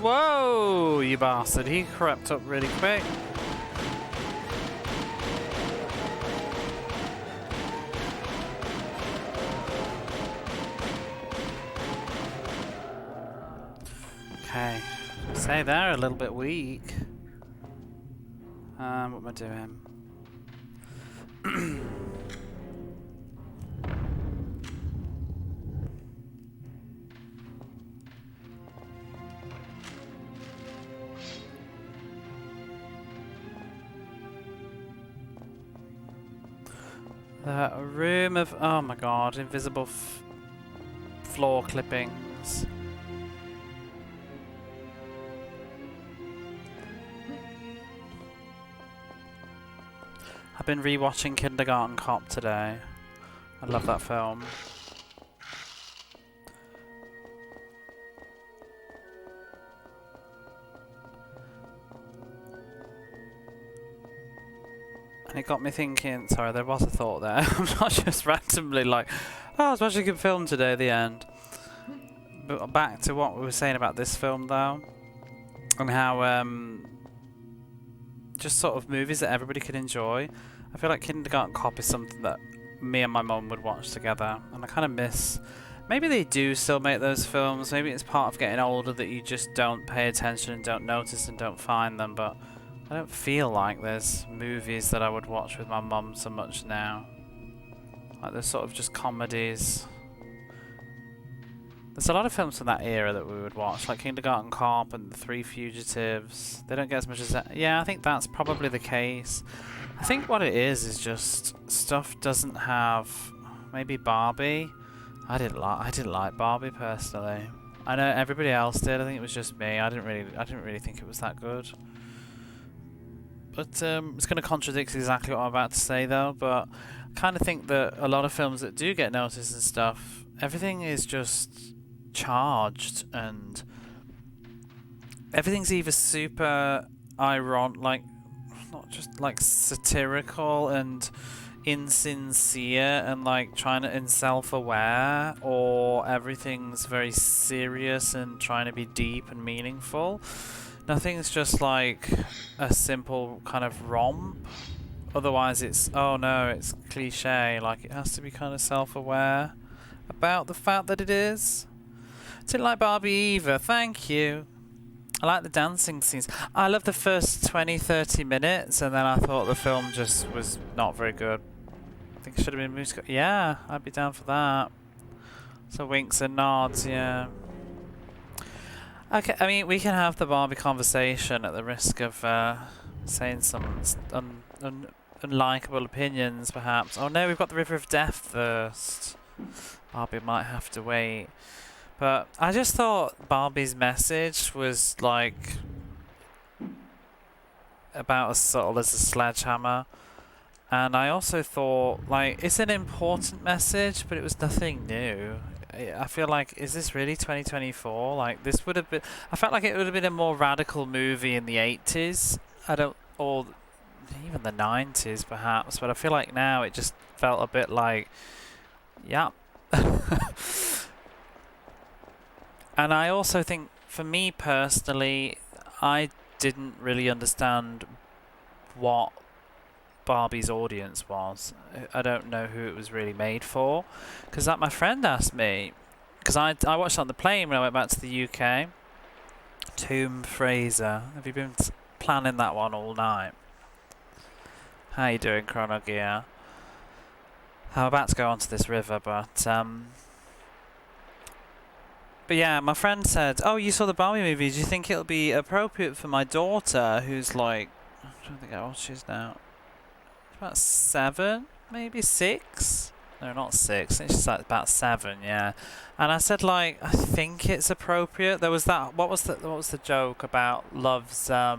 Whoa, you bastard. He crept up really quick. Okay. Say they're a little bit weak. What am I doing? A room of, oh my god, invisible floor clippings. I've been rewatching Kindergarten Cop today. I love that film. And it got me thinking, sorry, there was a thought there. I'm not just randomly like, oh, I was watching a good film today at the end. But back to what we were saying about this film, though. And how, just sort of movies that everybody can enjoy. I feel like Kindergarten Cop is something that me and my mum would watch together. And I kind of miss... Maybe they do still make those films. Maybe it's part of getting older that you just don't pay attention and don't notice and don't find them. But I don't feel like there's movies that I would watch with my mum so much now. Like there's sort of just comedies. There's a lot of films from that era that we would watch, like Kindergarten Cop and The Three Fugitives. They don't get as much as that. Yeah, I think that's probably the case. I think what it is just stuff doesn't have... Maybe Barbie. I didn't like Barbie personally. I know everybody else did. I think it was just me. I didn't really think it was that good. But it's going to contradict exactly what I'm about to say, though. But I kind of think that a lot of films that do get noticed and stuff, everything is just charged, and everything's either super like not just like satirical and insincere and like trying to and self-aware, or everything's very serious and trying to be deep and meaningful. Nothing's just like a simple kind of romp. Otherwise it's, oh no, it's cliche. Like, it has to be kind of self-aware about the fact that it is. Didn't like Barbie either, thank you. I like the dancing scenes. I love the first 20-30 minutes, and then I thought the film just was not very good. I think it should have been musical. Yeah, I'd be down for that. So winks and nods, yeah. Okay, I mean, we can have the Barbie conversation at the risk of saying some unlikable opinions, perhaps. Oh no, we've got the River of Death first. Barbie might have to wait. But I just thought Barbie's message was like about as subtle as a sledgehammer. And I also thought, like, it's an important message, but it was nothing new. I feel like, is this really 2024? Like, this would have been... I felt like it would have been a more radical movie in the 80s. Or even the 90s, perhaps. But I feel like now it just felt a bit like... Yeah. And I also think, for me personally, I didn't really understand what Barbie's audience was. I don't know who it was really made for, because like my friend asked me, because I watched it on the plane when I went back to the UK. Tomb Fraser, have you been planning that one all night? How you doing, Chrono Gear? I'm about to go onto this river, but yeah, my friend said, "Oh, you saw the Barbie movie. Do you think it'll be appropriate for my daughter, who's like, I'm trying to think how old she is now. About 7, maybe 6? No, not 6. I think she's like about 7, yeah." And I said, like, I think it's appropriate. There was that. What was the joke about Love's? There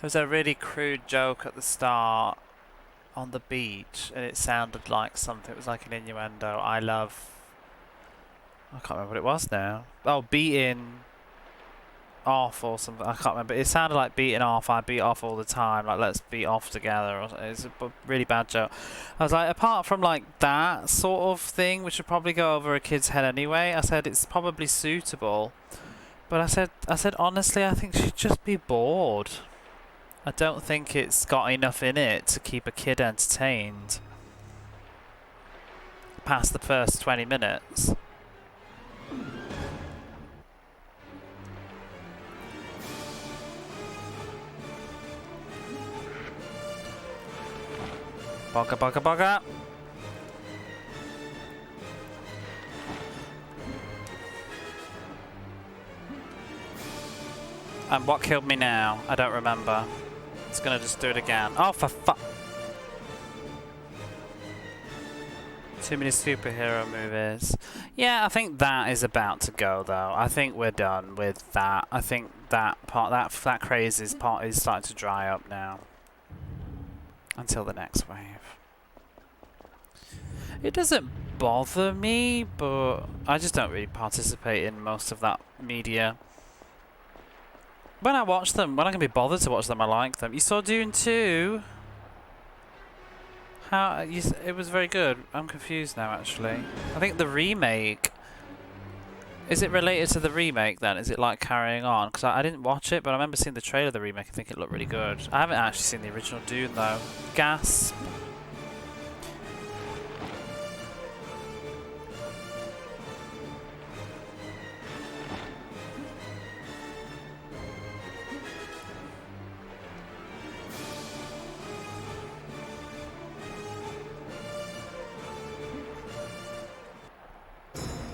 was a really crude joke at the start on the beach, and it sounded like something. It was like an innuendo. I love. I can't remember what it was now. Oh, beating off or something. I can't remember. It sounded like beating off. I beat off all the time. Like, let's beat off together. It's a really bad joke. I was like, apart from like that sort of thing, which would probably go over a kid's head anyway, I said it's probably suitable. But I said honestly, I think she'd just be bored. I don't think it's got enough in it to keep a kid entertained past the first 20 minutes. Bugger, bugger, bugger. And what killed me now? I don't remember. It's gonna just do it again. Oh, for fuck. Too many superhero movies. Yeah, I think that is about to go, though. I think we're done with that. I think that part, that craze part is starting to dry up now. Until the next wave. It doesn't bother me, but I just don't really participate in most of that media. When I watch them, when I can be bothered to watch them, I like them. You saw Dune 2? It was very good. I'm confused now, actually. I think the remake... Is it related to the remake, then? Is it, like, carrying on? Because I didn't watch it, but I remember seeing the trailer of the remake. I think it looked really good. I haven't actually seen the original Dune, though. Gasp.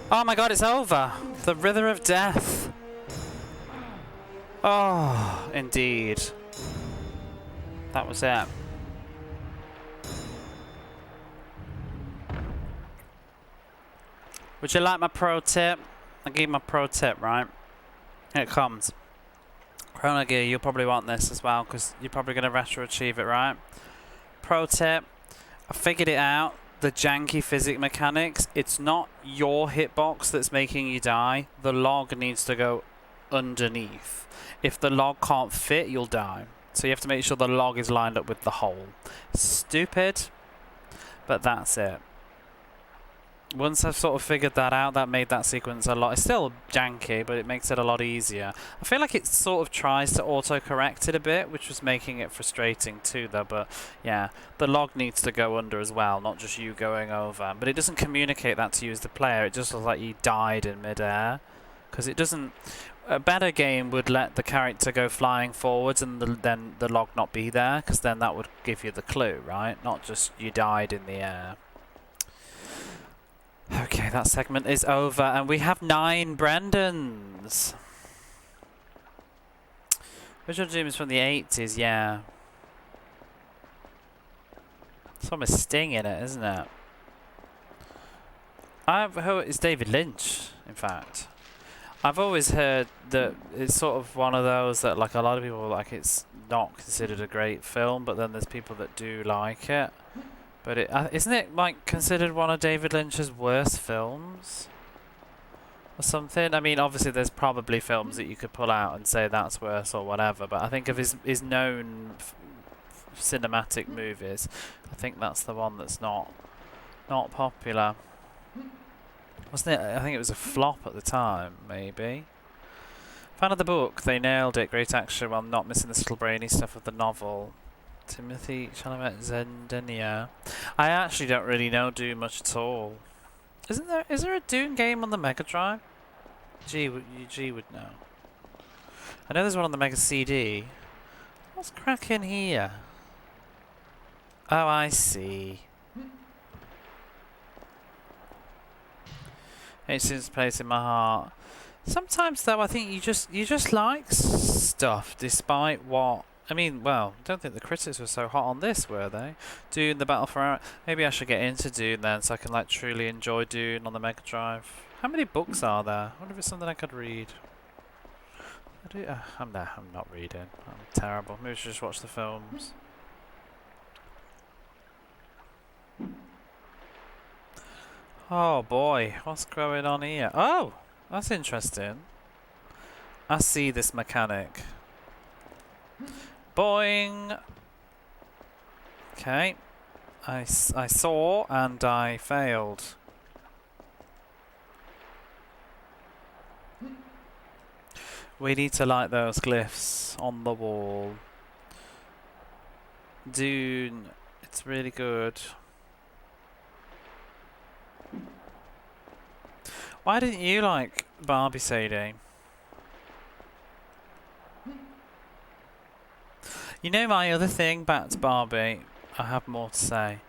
Oh my god, it's over! The River of Death! Oh, indeed. That was it. Would you like my pro tip? I'll give you my pro tip, right? Here it comes. Chrono Gear, you'll probably want this as well because you're probably going to retro achieve it, right? Pro tip, I figured it out. The janky physics mechanics, it's not your hitbox that's making you die. The log needs to go underneath. If the log can't fit, you'll die. So you have to make sure the log is lined up with the hole. Stupid, but that's it. Once I've sort of figured that out, that made that sequence a lot... It's still janky, but it makes it a lot easier. I feel like it sort of tries to auto-correct it a bit, which was making it frustrating too, though. But yeah, the log needs to go under as well, not just you going over. But it doesn't communicate that to you as the player. It just looks like you died in mid-air. Because it doesn't... A better game would let the character go flying forwards and then the log not be there, because then that would give you the clue, right? Not just you died in the air. Okay, that segment is over, and we have 9 Brendans. Original Doom is from the 80s, yeah. It's almost a sting in it, isn't it? I've heard it's David Lynch, in fact. I've always heard that it's sort of one of those that, like, a lot of people like it's not considered a great film, but then there's people that do like it. But isn't it like considered one of David Lynch's worst films? Or something? I mean, obviously there's probably films that you could pull out and say that's worse or whatever, but I think of his known cinematic movies, I think that's the one that's not popular. Wasn't it? I think it was a flop at the time, maybe. Fan of the book, they nailed it. Great action while not missing the little brainy stuff of the novel. Timothy Chalamet Zendaya. I actually don't really know Doom much at all. Is there a Doom game on the Mega Drive? G would know. I know there's one on the Mega CD. What's cracking here? Oh, I see. It seems place in my heart. Sometimes though, I think you just like stuff despite what. I mean, well, I don't think the critics were so hot on this, were they? Dune, the Battle for Arrakis. Maybe I should get into Dune then, so I can like truly enjoy Dune on the Mega Drive. How many books are there? I wonder if it's something I could read. I'm not reading. I'm terrible. Maybe I should just watch the films. Oh boy, what's going on here? Oh, that's interesting. I see this mechanic. Boing! Okay. I saw and I failed. We need to light those glyphs on the wall. Dune, it's really good. Why didn't you like Barbie, Sadie? You know my other thing, back to Barbie, I have more to say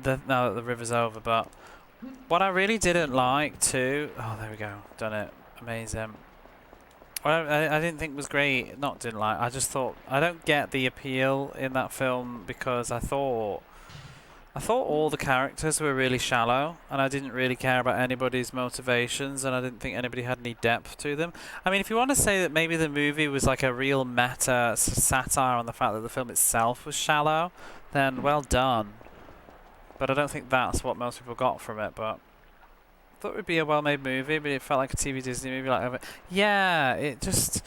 now that the river's over, but what I really didn't like too... Oh, there we go. Done it. Amazing. What I didn't think was great, not didn't like, I just thought... I don't get the appeal in that film because I thought all the characters were really shallow and I didn't really care about anybody's motivations and I didn't think anybody had any depth to them. I mean, if you want to say that maybe the movie was like a real meta satire on the fact that the film itself was shallow, then well done. But I don't think that's what most people got from it, but... I thought it would be a well-made movie, but it felt like a TV Disney movie. Like, yeah, it just...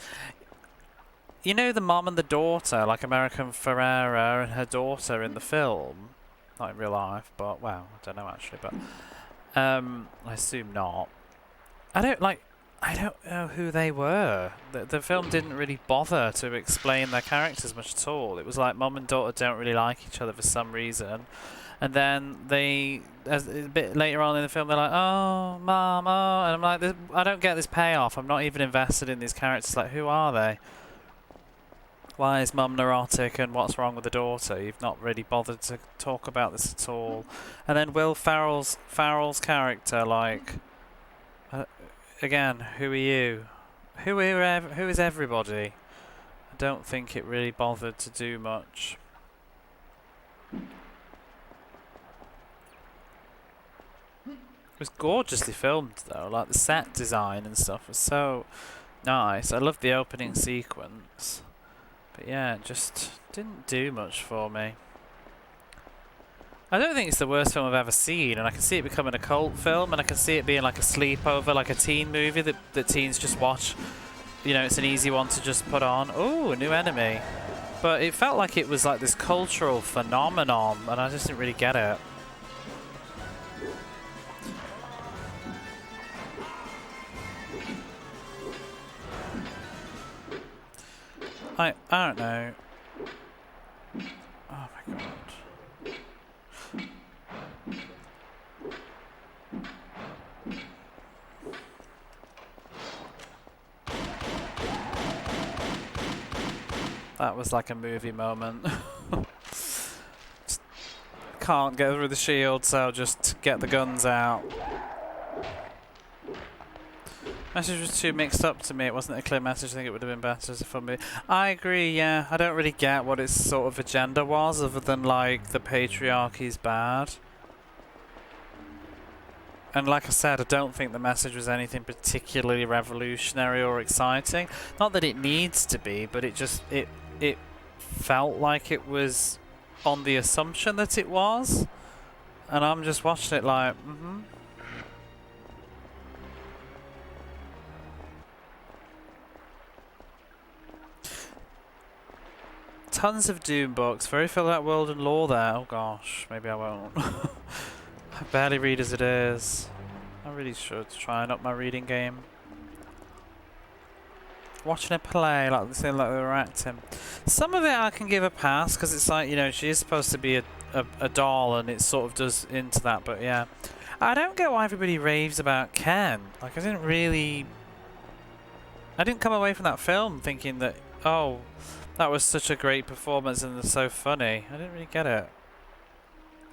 You know the mom and the daughter, like American Ferrera and her daughter in the film? Not in real life, but, well, I don't know actually, but... I assume not. I don't know who they were. The film didn't really bother to explain their characters much at all. It was like mom and daughter don't really like each other for some reason. And then a bit later on in the film, they're like, oh, mom, oh. And I'm like, I don't get this payoff. I'm not even invested in these characters. Like, who are they? Why is mum neurotic and what's wrong with the daughter? You've not really bothered to talk about this at all. And then Will Ferrell's character, like, again, who are you? Who is everybody? I don't think it really bothered to do much. It was gorgeously filmed though, like the set design and stuff was so nice. I loved the opening sequence. But yeah, it just didn't do much for me. I don't think it's the worst film I've ever seen, and I can see it becoming a cult film, and I can see it being like a sleepover, like a teen movie that teens just watch. You know, it's an easy one to just put on. Ooh, a new enemy. But it felt like it was like this cultural phenomenon, and I just didn't really get it. I don't know. Oh my god. That was like a movie moment. Just can't get through the shield, so just get the guns out. Message was too mixed up to me. It wasn't a clear message. I think it would have been better as a fun movie. I agree, yeah. I don't really get what its sort of agenda was, other than like the patriarchy's bad. And like I said, I don't think the message was anything particularly revolutionary or exciting. Not that it needs to be, but it just it felt like it was on the assumption that it was. And I'm just watching it like, Tons of Doom books, very filled out world and lore there. Oh gosh, maybe I won't. I barely read as it is. I really should try and up my reading game. Watching her play, like they were acting. Some of it I can give a pass, because it's like, you know, she is supposed to be a doll, and it sort of does into that, but yeah. I don't get why everybody raves about Ken. Like, I didn't come away from that film thinking that, oh, that was such a great performance and it's so funny. I didn't really get it.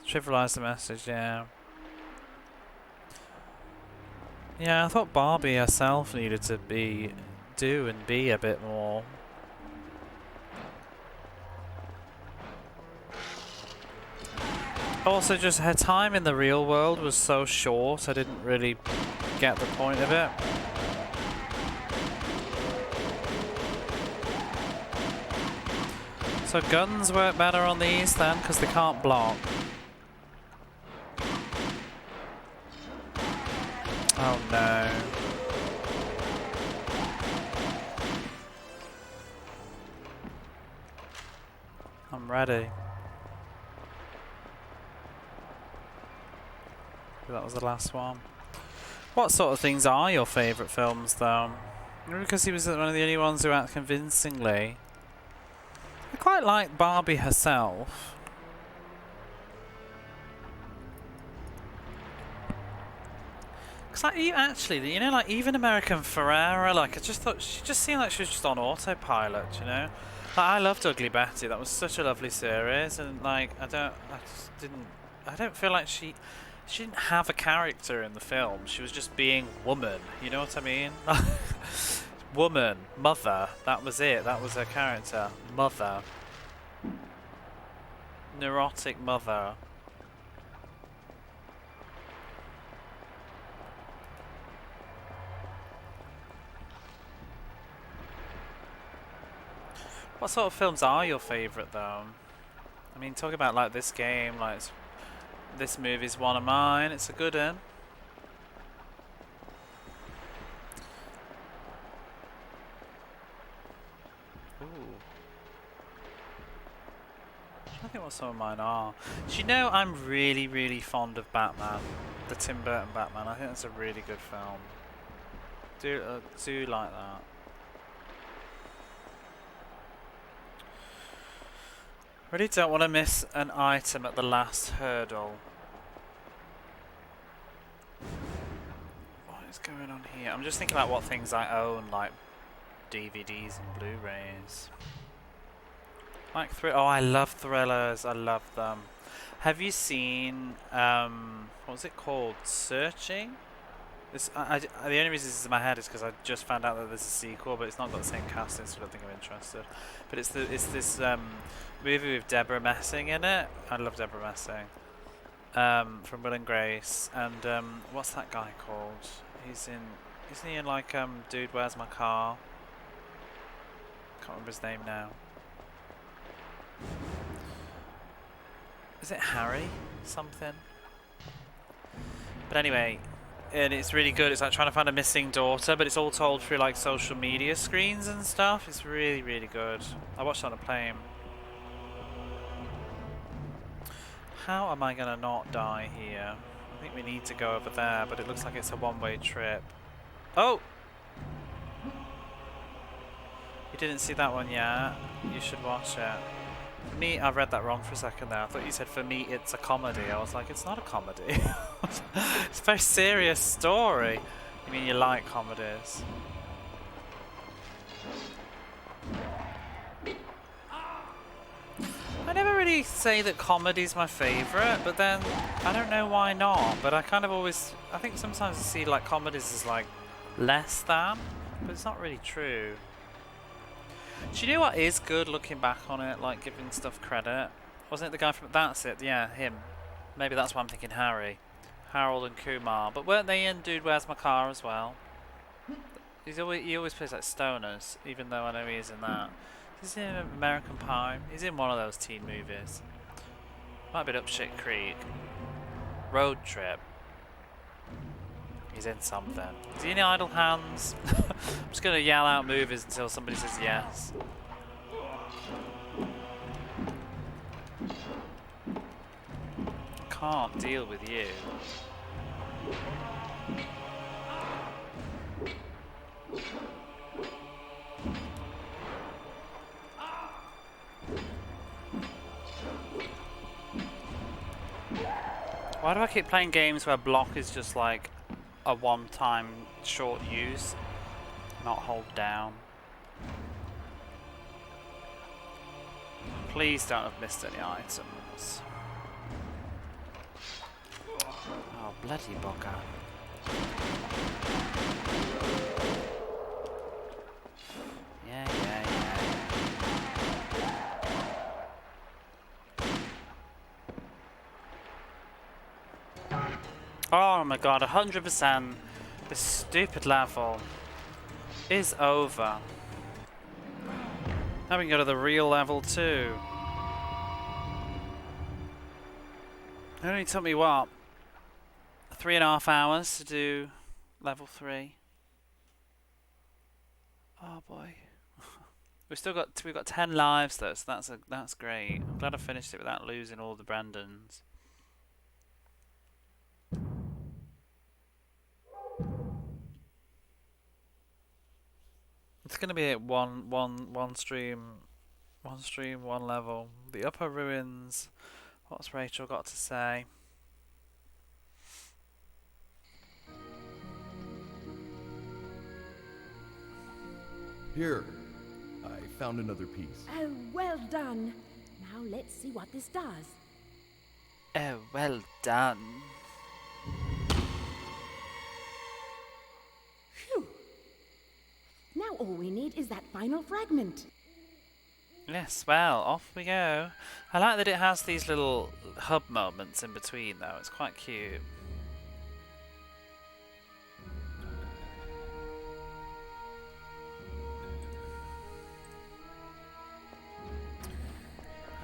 Trivialize the message, yeah. Yeah, I thought Barbie herself needed to do and be a bit more. Also, just her time in the real world was so short, I didn't really get the point of it. So guns work better on these then, because they can't block. Oh no. I'm ready. That was the last one. What sort of things are your favourite films though? Maybe because he was one of the only ones who acted convincingly. I quite like Barbie herself. Cause like actually, you know, like even American Ferrera, like I just thought she just seemed like she was just on autopilot, you know. Like I loved Ugly Betty. That was such a lovely series, and like I don't feel like she didn't have a character in the film. She was just being woman. You know what I mean? Woman, mother. That was it. That was her character. Mother. Neurotic mother. What sort of films are your favourite though? I mean, talk about like this game, like this movie's one of mine. It's a good one. Ooh. I think what some of mine are. Do you know I'm really, really fond of Batman, the Tim Burton Batman. I think that's a really good film. Do like that. Really don't want to miss an item at the last hurdle. What is going on here? I'm just thinking about what things I own, like DVDs and Blu-rays. Like oh, I love thrillers. I love them. Have you seen what was it called? Searching. This the only reason this is in my head is because I just found out that there's a sequel, but it's not got the same casting, so I don't think I'm interested. But it's this movie with Deborah Messing in it. I love Deborah Messing. from Will and Grace, and what's that guy called? Isn't he in like Dude, Where's My Car? Can't remember his name now. Is it Harry? Something? But anyway, and it's really good. It's like trying to find a missing daughter, but it's all told through like social media screens and stuff. It's really, really good. I watched it on a plane. How am I gonna not die here? I think we need to go over there, but it looks like it's a one-way trip. Oh! You didn't see that one yet? You should watch it. For me, I read that wrong for a second there. I thought you said for me it's a comedy. I was like, it's not a comedy. It's a very serious story. You mean you like comedies? I never really say that comedy's my favourite, but then I don't know why not. But I kind of always, I think sometimes I see like comedies as like less than, but it's not really true. Do you know what is good looking back on it, like giving stuff credit? Wasn't it the guy from, that's it, yeah, him. Maybe that's why I'm thinking Harry. Harold and Kumar. But weren't they in Dude, Where's My Car as well? He always plays like stoners, even though I know he is in that. He's in American Pie. He's in one of those teen movies. Might be up Shit Creek. Road Trip. He's in something. Is he in Idle Hands? I'm just going to yell out movies until somebody says yes. Can't deal with you. Why do I keep playing games where block is just like a one-time short use, not hold down? Please don't have missed any items. Oh, bloody bugger. Yeah. Oh my god, 100%. This stupid level is over. Now we can go to the real level too. It only took me what? 3.5 hours to do level 3. Oh boy. we've got 10 lives though, so that's great. I'm glad I finished it without losing all the Brandons. It's gonna be one stream, one level. The Upper Ruins. What's Rachel got to say? Here, I found another piece. Oh, well done. Now let's see what this does. Oh, well done. Phew. Now all we need is that final fragment. Yes, well, off we go. I like that it has these little hub moments in between though, it's quite cute.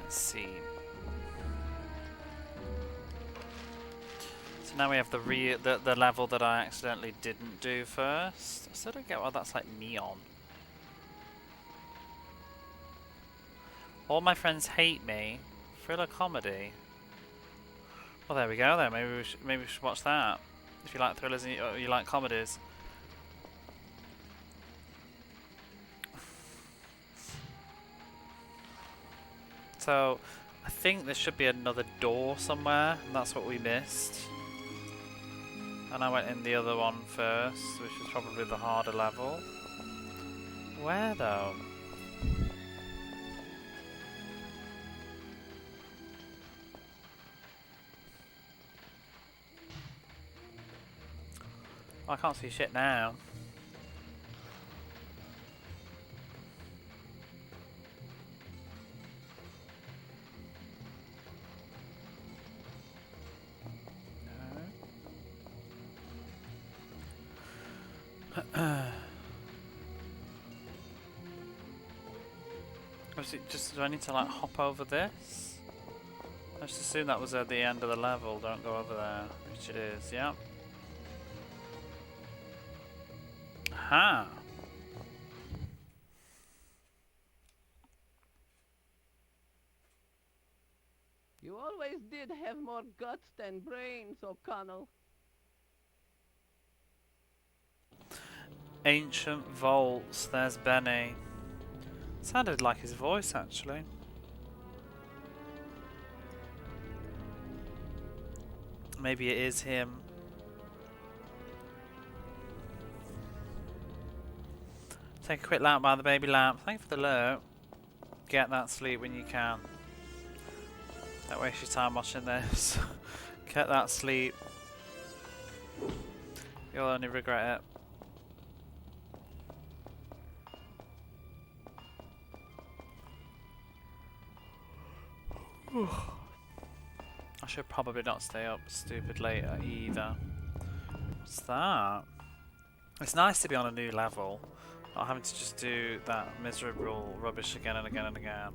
Let's see. So now we have the level that I accidentally didn't do first. I still don't get why that's like neon. All my friends hate me. Thriller comedy. Well, there we go. Then maybe we should watch that. If you like thrillers and you like comedies. So, I think there should be another door somewhere, and that's what we missed. And I went in the other one first, which is probably the harder level. Where though? I can't see shit now. Was it just, do I need to like hop over this? I just assume that was at the end of the level, don't go over there, which it is, yep. Aha! You always did have more guts than brains, O'Connell. Ancient vaults, there's Benny. Sounded like his voice actually. Maybe it is him. Take a quick lamp by the baby lamp. Thank you for the loot. Get that sleep when you can. Don't waste your time watching this. Get that sleep. You'll only regret it. I should probably not stay up stupid later either. What's that? It's nice to be on a new level, not having to just do that miserable rubbish again and again and again.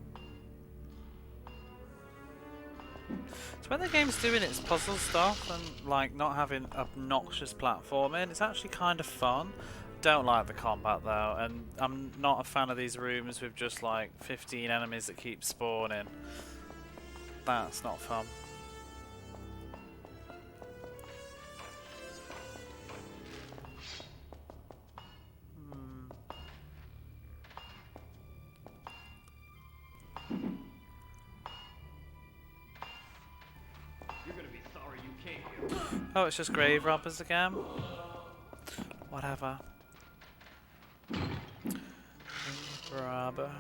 So when the game's doing its puzzle stuff and like not having obnoxious platforming, it's actually kind of fun. Don't like the combat though, and I'm not a fan of these rooms with just like 15 enemies that keep spawning. That's not fun. Oh, it's just grave robbers again. Whatever. Robber.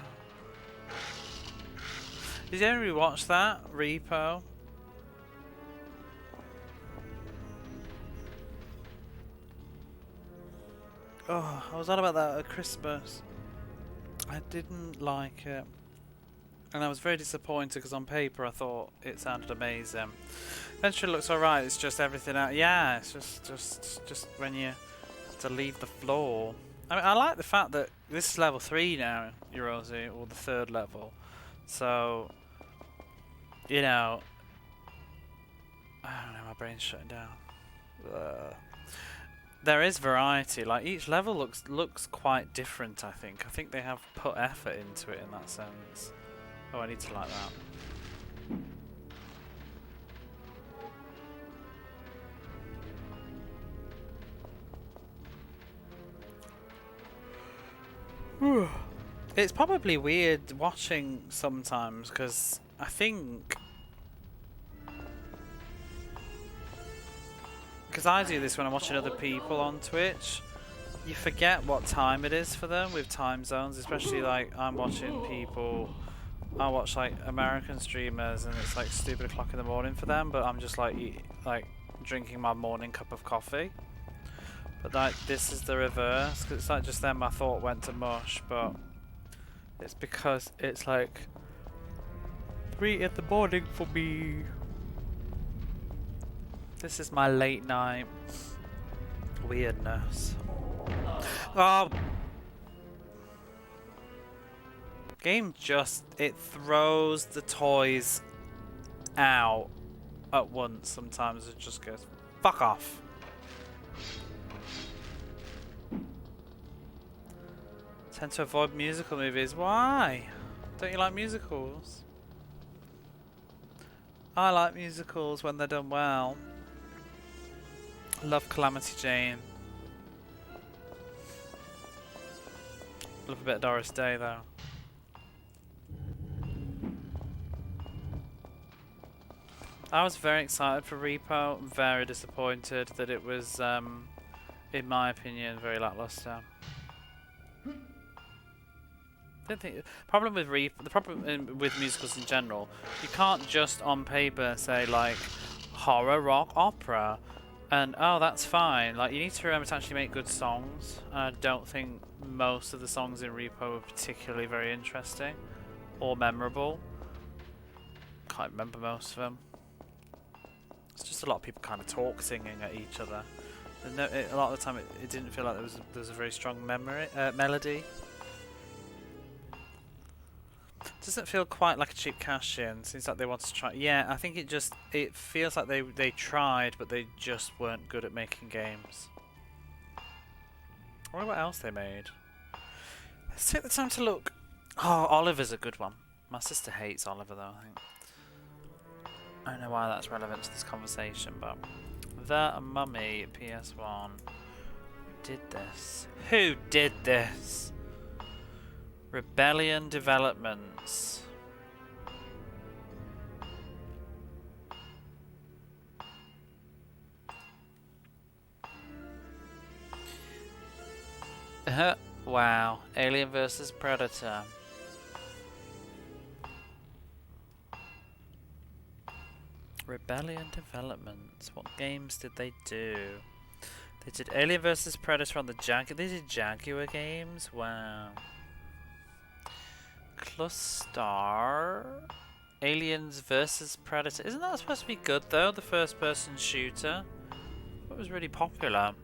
Did you ever rewatch that? Repo? Oh, I was on about that at Christmas. I didn't like it. And I was very disappointed because on paper I thought it sounded amazing. Eventually it looks alright, it's just everything out. Yeah, it's just when you have to leave the floor. I mean, I like the fact that this is level 3 now, Eurosi, or the 3rd level. So, you know, I don't know, my brain's shutting down. There is variety, like each level looks quite different, I think. I think they have put effort into it in that sense. Oh, I need to like that. It's probably weird watching sometimes because I think because I do this when I'm watching other people on Twitch, you forget what time it is for them with time zones, especially like I'm watching people, I watch like American streamers and it's like stupid o'clock in the morning for them, but I'm just like drinking my morning cup of coffee. But like this is the reverse, because it's like just then my thought went to mush, but it's because it's like 3 in the morning for me. This is my late night weirdness. Oh! Game just, it throws the toys out at once sometimes. It just goes, fuck off. Tend to avoid musical movies. Why? Don't you like musicals? I like musicals when they're done well. Love Calamity Jane. Love a bit of Doris Day though. I was very excited for Repo. Very disappointed that it was, in my opinion, very lackluster. Don't think problem with the problem with musicals in general, you can't just on paper say like horror rock opera and oh that's fine. Like you need to remember to actually make good songs. I don't think most of the songs in Repo are particularly very interesting or memorable. Can't remember most of them. It's just a lot of people kind of talk singing at each other. No, a lot of the time it didn't feel like there was a very strong melody. Doesn't feel quite like a cheap cash-in. Seems like they want to try. Yeah, I think it feels like they tried, but they just weren't good at making games. I wonder what else they made. Let's take the time to look. Oh, Oliver's a good one. My sister hates Oliver though, I think. I don't know why that's relevant to this conversation, but The Mummy PS1. Who did this? Who did this? Rebellion Developments. Wow. Alien vs Predator. Rebellion Developments. What games did they do? They did Alien vs Predator on the Jaguar. They did Jaguar games. Wow. Cluster. Aliens vs Predator. Isn't that supposed to be good though? The first-person shooter. It was really popular.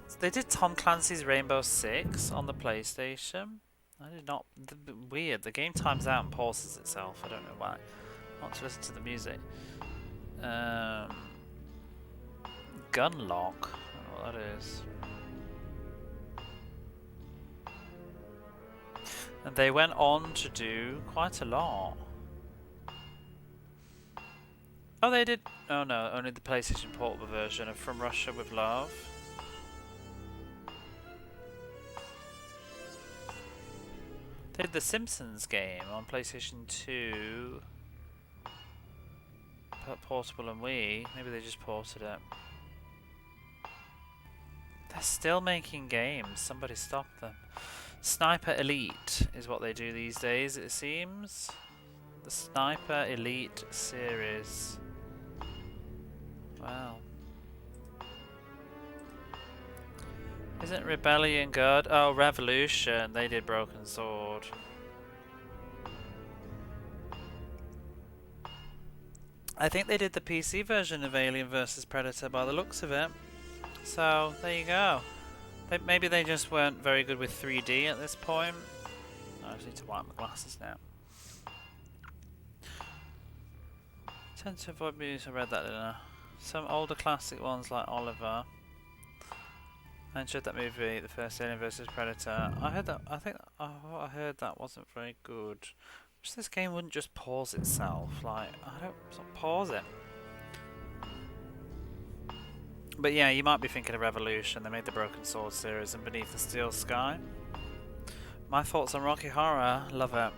So they did Tom Clancy's Rainbow Six on the PlayStation. I did not. Weird. The game times out and pauses itself. I don't know why. I want to listen to the music. Gunlock. I don't know what that is. And they went on to do quite a lot. Oh, they did. Oh no, only the PlayStation Portable version of From Russia with Love. They did the Simpsons game on PlayStation 2. Portable and Wii. Maybe they just ported it. They're still making games. Somebody stop them. Sniper Elite is what they do these days, it seems. The Sniper Elite series. Wow. Isn't Rebellion good? Oh, Revolution. They did Broken Sword. I think they did the PC version of Alien vs Predator by the looks of it. So, there you go. Maybe they just weren't very good with 3D at this point. I just need to wipe my glasses now. Tend to avoid music. I read that, didn't I? Some older classic ones like Oliver. I enjoyed that movie, the first Alien vs Predator. I heard that. I think what I heard that wasn't very good. Wish this game wouldn't just pause itself. Like pause it. But yeah, you might be thinking of Revolution. They made the Broken Sword series and Beneath the Steel Sky. My thoughts on Rocky Horror, love it.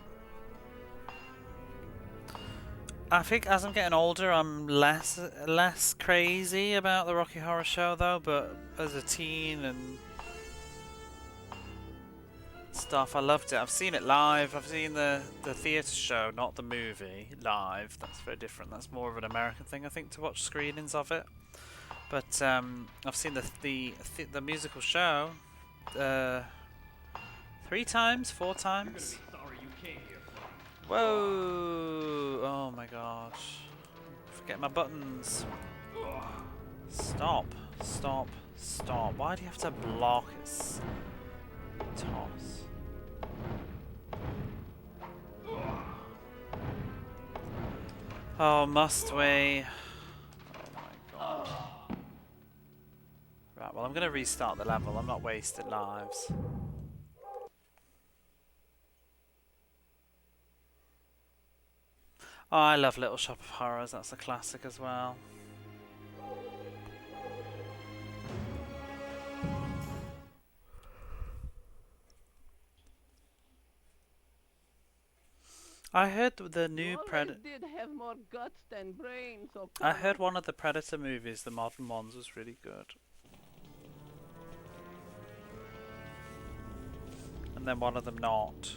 I think as I'm getting older, I'm less crazy about the Rocky Horror Show though. But as a teen and stuff, I loved it. I've seen it live. I've seen the theatre show, not the movie, live. That's very different. That's more of an American thing, I think, to watch screenings of it. But I've seen the musical show 3 times, 4 times. Whoa! Oh my gosh! Forget my buttons. Stop! Stop! Stop! Why do you have to block it? Toss. Oh, must we? Right, well, I'm going to restart the level. I'm not wasting lives. Oh, I love Little Shop of Horrors. That's a classic as well. I heard the new Predator. Did have more guts than brains, so I heard one of the Predator movies, the modern ones, was really good. And then one of them not.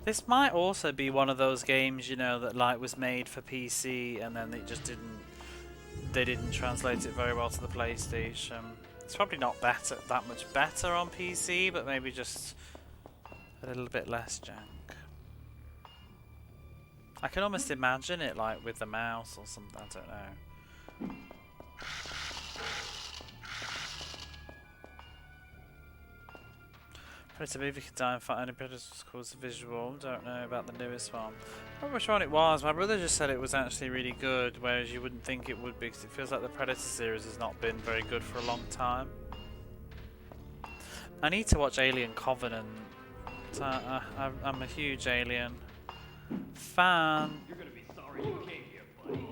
This might also be one of those games, you know, that like was made for PC and then it just they didn't translate it very well to the PlayStation. It's probably not that much better on PC, but maybe just a little bit less jank. I can almost imagine it like with the mouse or something, I don't know. Predator movie could die and fight any Predators cause visual. Don't know about the newest one. I don't remember which one it was. My brother just said it was actually really good, whereas you wouldn't think it would be because it feels like the Predator series has not been very good for a long time. I need to watch Alien Covenant. I'm a huge Alien fan. You're gonna be sorry you came here, buddy.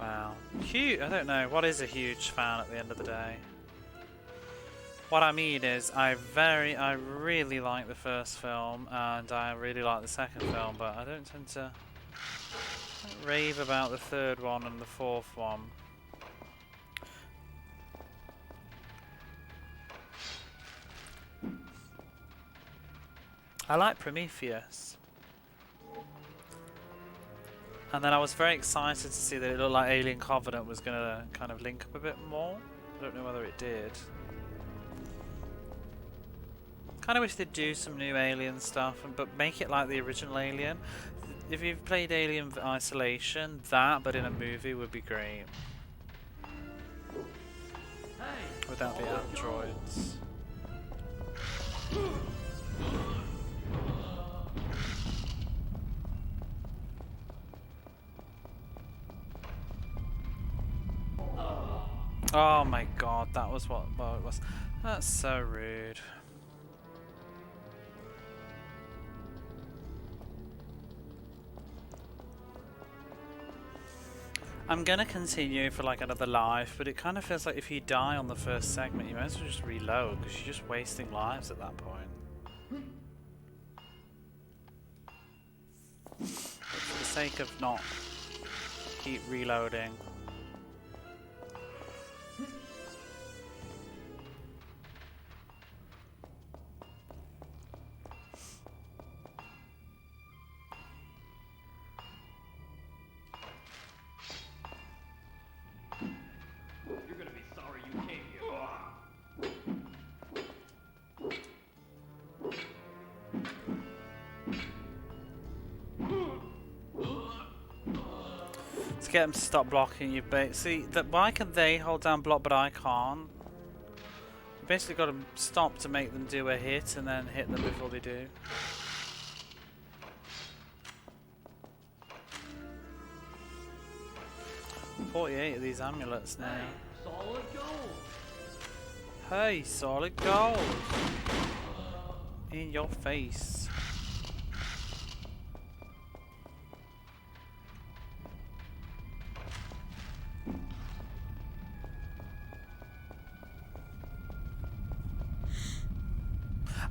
Wow. Huge. I don't know. What is a huge fan at the end of the day? What I mean is, I really like the first film, and I really like the second film, but I don't tend to rave about the third one and the fourth one. I like Prometheus. And then I was very excited to see that it looked like Alien Covenant was going to kind of link up a bit more. I don't know whether it did. Kind of wish they'd do some new Alien stuff, but make it like the original Alien. If you've played Alien Isolation, that, but in a movie, would be great. Without the androids. Oh my god, that was what it was. That's so rude. I'm gonna continue for like another life, but it kind of feels like if you die on the first segment, you might as well just reload, because you're just wasting lives at that point. But for the sake of not keep reloading. Get them to stop blocking you. See, why can they hold down block but I can't? You basically got to stop to make them do a hit and then hit them before they do. $48 of these amulets now. Solid gold. Hey, solid gold. In your face.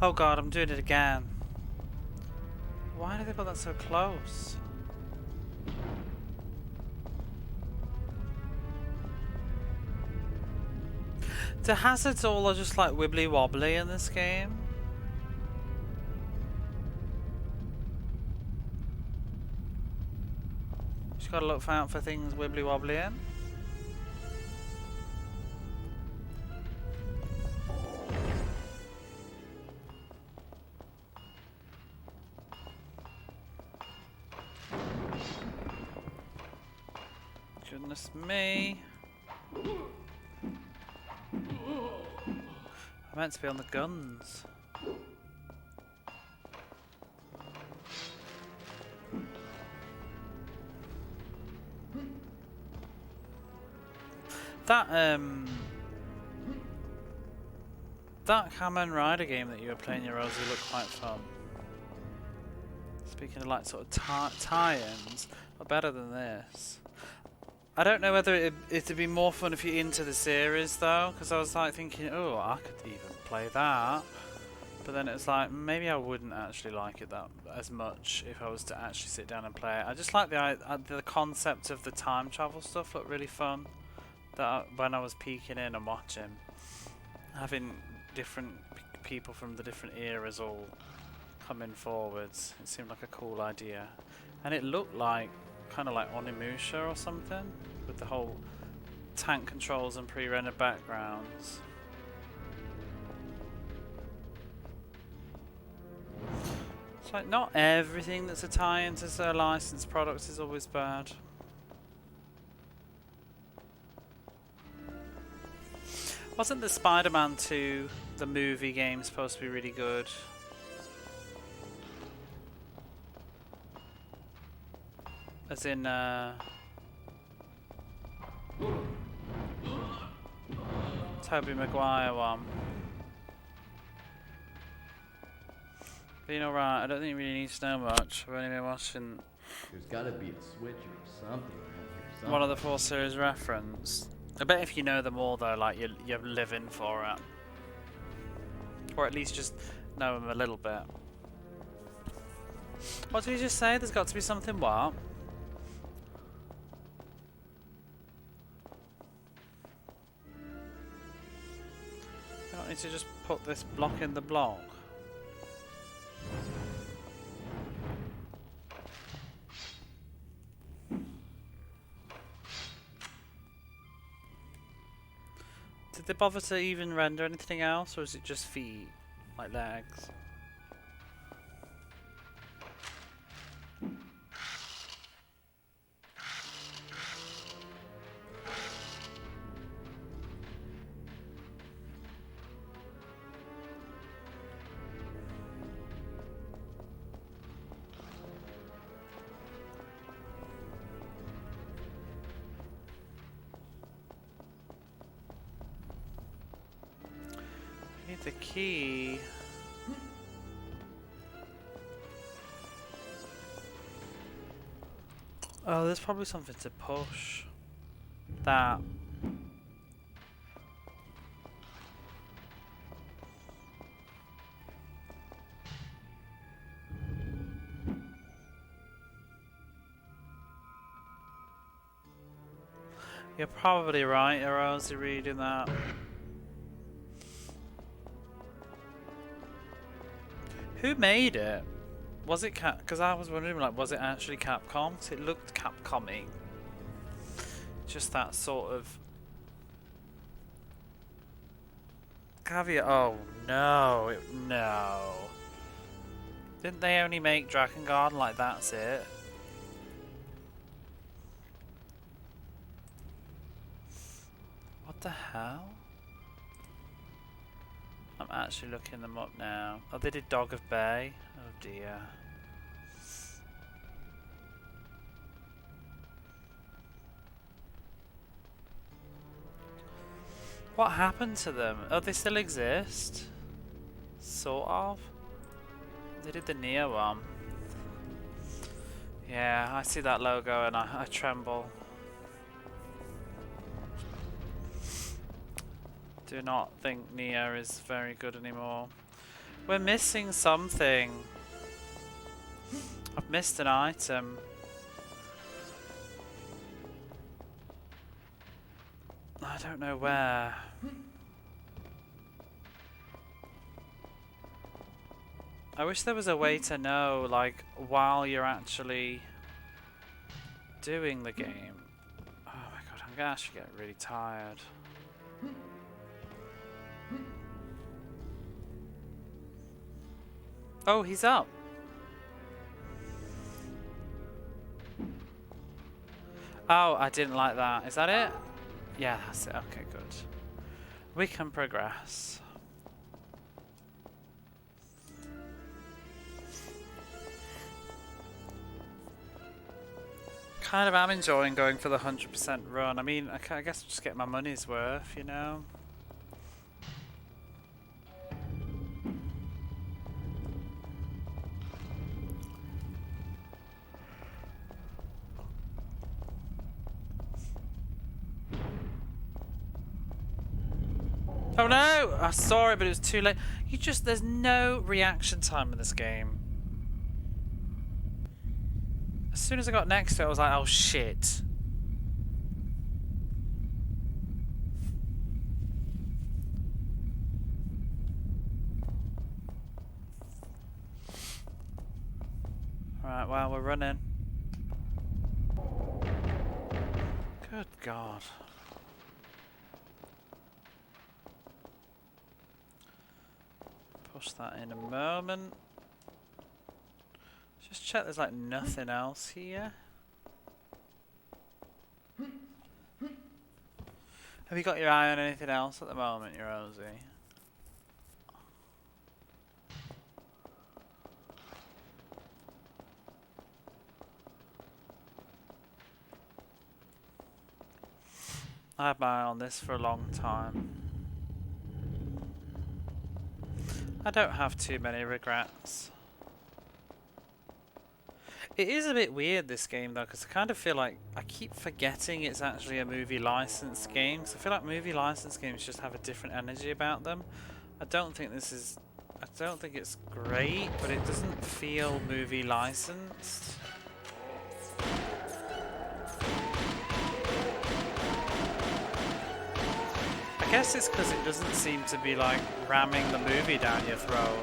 Oh god, I'm doing it again. Why do they put that so close? The hazards all are just like wibbly wobbly in this game. Just gotta look out for things wibbly wobbly in. Goodness me. I meant to be on the guns. That Kamen Rider game that you were playing, your Rosie, looked quite fun. Speaking of like sort of tie-ins, are better than this. I don't know whether it'd be more fun if you're into the series though, because I was like thinking, oh, I could even play that. But then it's like, maybe I wouldn't actually like it that as much if I was to actually sit down and play it. I just like the concept of the time travel stuff looked really fun. When I was peeking in and watching, having different people from the different eras all coming forwards, it seemed like a cool idea, and it looked like kind of like Onimusha or something, with the whole tank controls and pre-rendered backgrounds. It's like not everything that's a tie-in to a licensed product is always bad. Wasn't the Spider-Man 2, the movie game, supposed to be really good? As in, Tobey Maguire one. Been alright, I don't think you really need to know much. I've only been watching There's gotta be a switch or something around here. one of the 4 series reference. I bet if you know them all though, like you're living for it. Or at least just know them a little bit. What did you just say? There's got to be something what? I don't need to just put this block in the block. Did they bother to even render anything else, or is it just feet? Like legs? Need the key. Oh, there's probably something to push. That. You're probably right, or else you're reading that. Who made it? Was it Cap? Because I was wondering, like, was it actually Capcom? 'Cause it looked Capcom-y. Just that sort of caveat. Oh no! No. Didn't they only make Dragon Guard? Like that's it. What the hell? I'm actually looking them up now. Oh, they did Dog of Bay. Oh dear. What happened to them? Oh, they still exist? Sort of. They did the Neo one. Yeah, I see that logo and I tremble. Do not think Neo is very good anymore. We're missing something. I've missed an item. I don't know where. I wish there was a way to know, like, while you're actually doing the game. Oh my god, I'm gonna actually get really tired. Oh, he's up. Oh, I didn't like that. Is that it? Yeah, that's it. Okay, good. We can progress. Kind of am enjoying going for the 100% run. I mean, I guess I'll just get my money's worth, you know? Oh no! I saw it, but it was too late. There's no reaction time in this game. As soon as I got next to it, I was like, oh shit. Alright, well, we're running. Good God. Push that in a moment. Just check there's like nothing else here. Have you got your eye on anything else at the moment, your Rosie? I had my eye on this for a long time. I don't have too many regrets. It is a bit weird, this game, though, because I kind of feel like I keep forgetting it's actually a movie license game. Because I feel like movie license games just have a different energy about them. I don't think it's great, but it doesn't feel movie licensed. I guess it's because it doesn't seem to be like ramming the movie down your throat.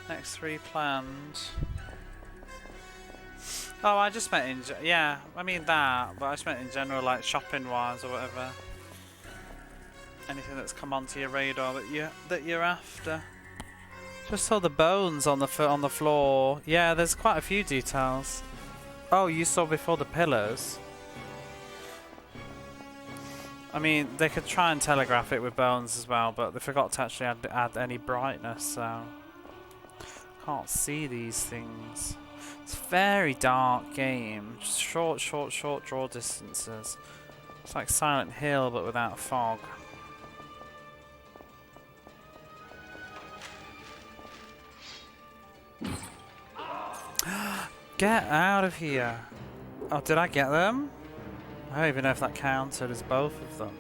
Next 3 planned. Oh, I just meant in yeah, I mean that, but I just meant in general, like shopping wise or whatever. Anything that's come onto your radar that you're after. Just saw the bones on the floor. Yeah, there's quite a few details. Oh, you saw before the pillars. I mean, they could try and telegraph it with bones as well, but they forgot to actually add any brightness, so can't see these things. It's a very dark game. Just short draw distances. It's like Silent Hill, but without fog. Get out of here! Oh, did I get them? I don't even know if that counted as both of them.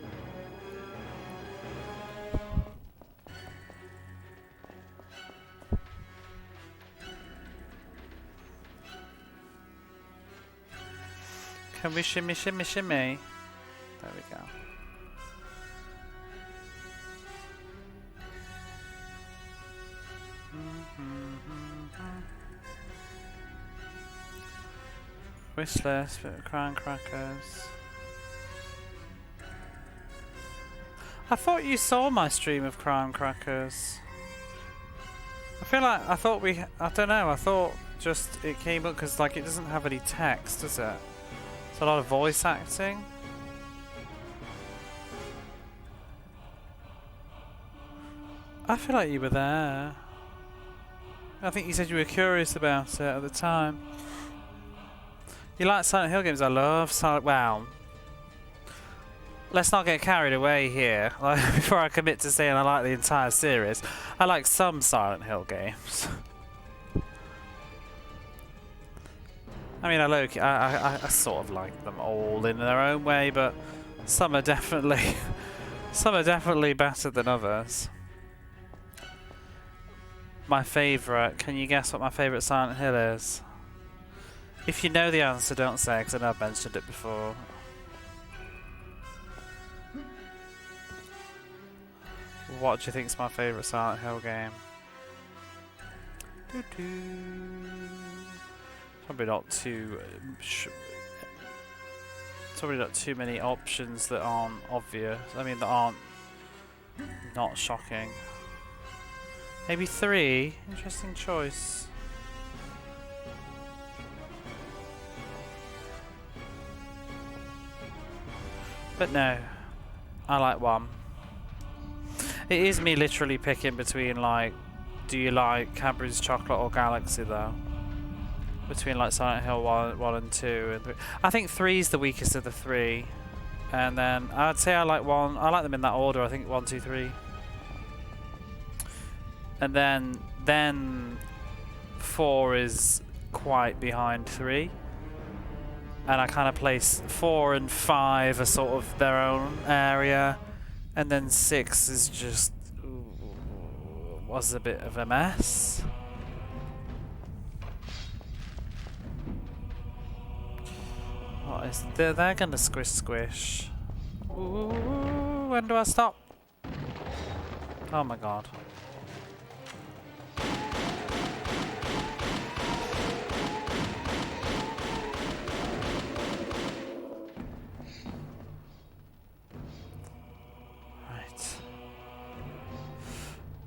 Can we shimmy, shimmy, shimmy? There we go. Wishless, bit of crown crackers. I thought you saw my stream of crown crackers. I feel like I thought I don't know. I thought just it came up because like it doesn't have any text, does it? It's a lot of voice acting. I feel like you were there. I think you said you were curious about it at the time. You like Silent Hill games? I love Silent. Wow. Let's not get carried away here. Like, before I commit to saying I like the entire series, I like some Silent Hill games. I mean, I sort of like them all in their own way, but some are definitely better than others. My favourite. Can you guess what my favourite Silent Hill is? If you know the answer, don't say, because I know I've mentioned it before. What do you think is my favourite Silent Hill game? Probably not too. Probably not too many options that aren't obvious. I mean, that aren't not shocking. Maybe 3. Interesting choice. But no, I like 1. It is me literally picking between, like, do you like Cadbury's Chocolate or Galaxy, though? Between, like, Silent Hill 1 and 2 and 3. I think 3 is the weakest of the 3. And then I'd say I like 1. I like them in that order. I think 1, 2, 3. And then 4 is quite behind 3. And I kind of place 4 and 5 are sort of their own area. And then 6 is just was a bit of a mess. What is they're gonna squish. Ooh, when do I stop? Oh my god.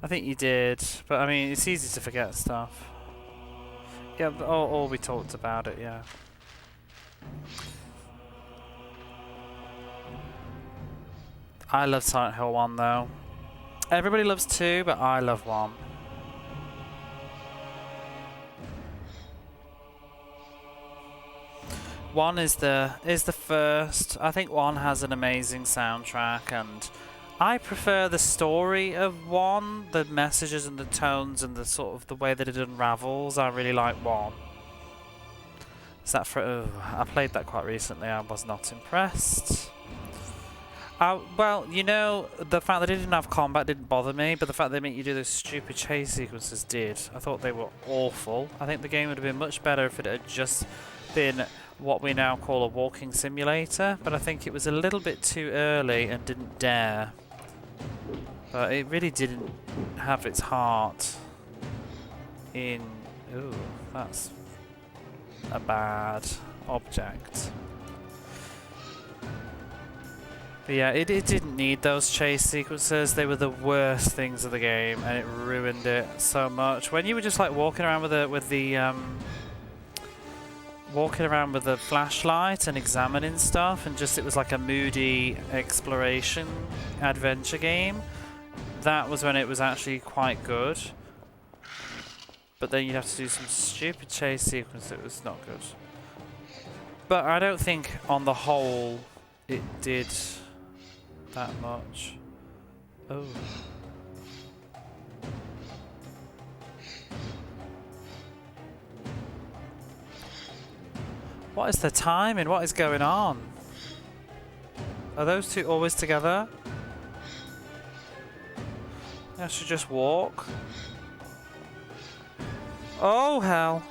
I think you did, but I mean, it's easy to forget stuff. Yeah, but all we talked about it, yeah. I love Silent Hill 1 though. Everybody loves 2, but I love 1. One is the first. I think 1 has an amazing soundtrack, and I prefer the story of 1, the messages and the tones and the sort of the way that it unravels. I really like 1. Is that for? Oh, I played that quite recently. I was not impressed. Well, you know, the fact that it didn't have combat didn't bother me, but the fact they make you do those stupid chase sequences did. I thought they were awful. I think the game would have been much better if it had just been what we now call a walking simulator, but I think it was a little bit too early and didn't dare. But it really didn't have its heart in... Ooh, that's a bad object. But yeah, it didn't need those chase sequences. They were the worst things of the game, and it ruined it so much. When you were just like walking around with the flashlight and examining stuff, and just it was like a moody exploration adventure game. That was when it was actually quite good. But then you'd have to do some stupid chase sequence that was not good. But I don't think on the whole it did that much. Oh. What is the timing? What is going on? Are those two always together? I should just walk. Oh hell.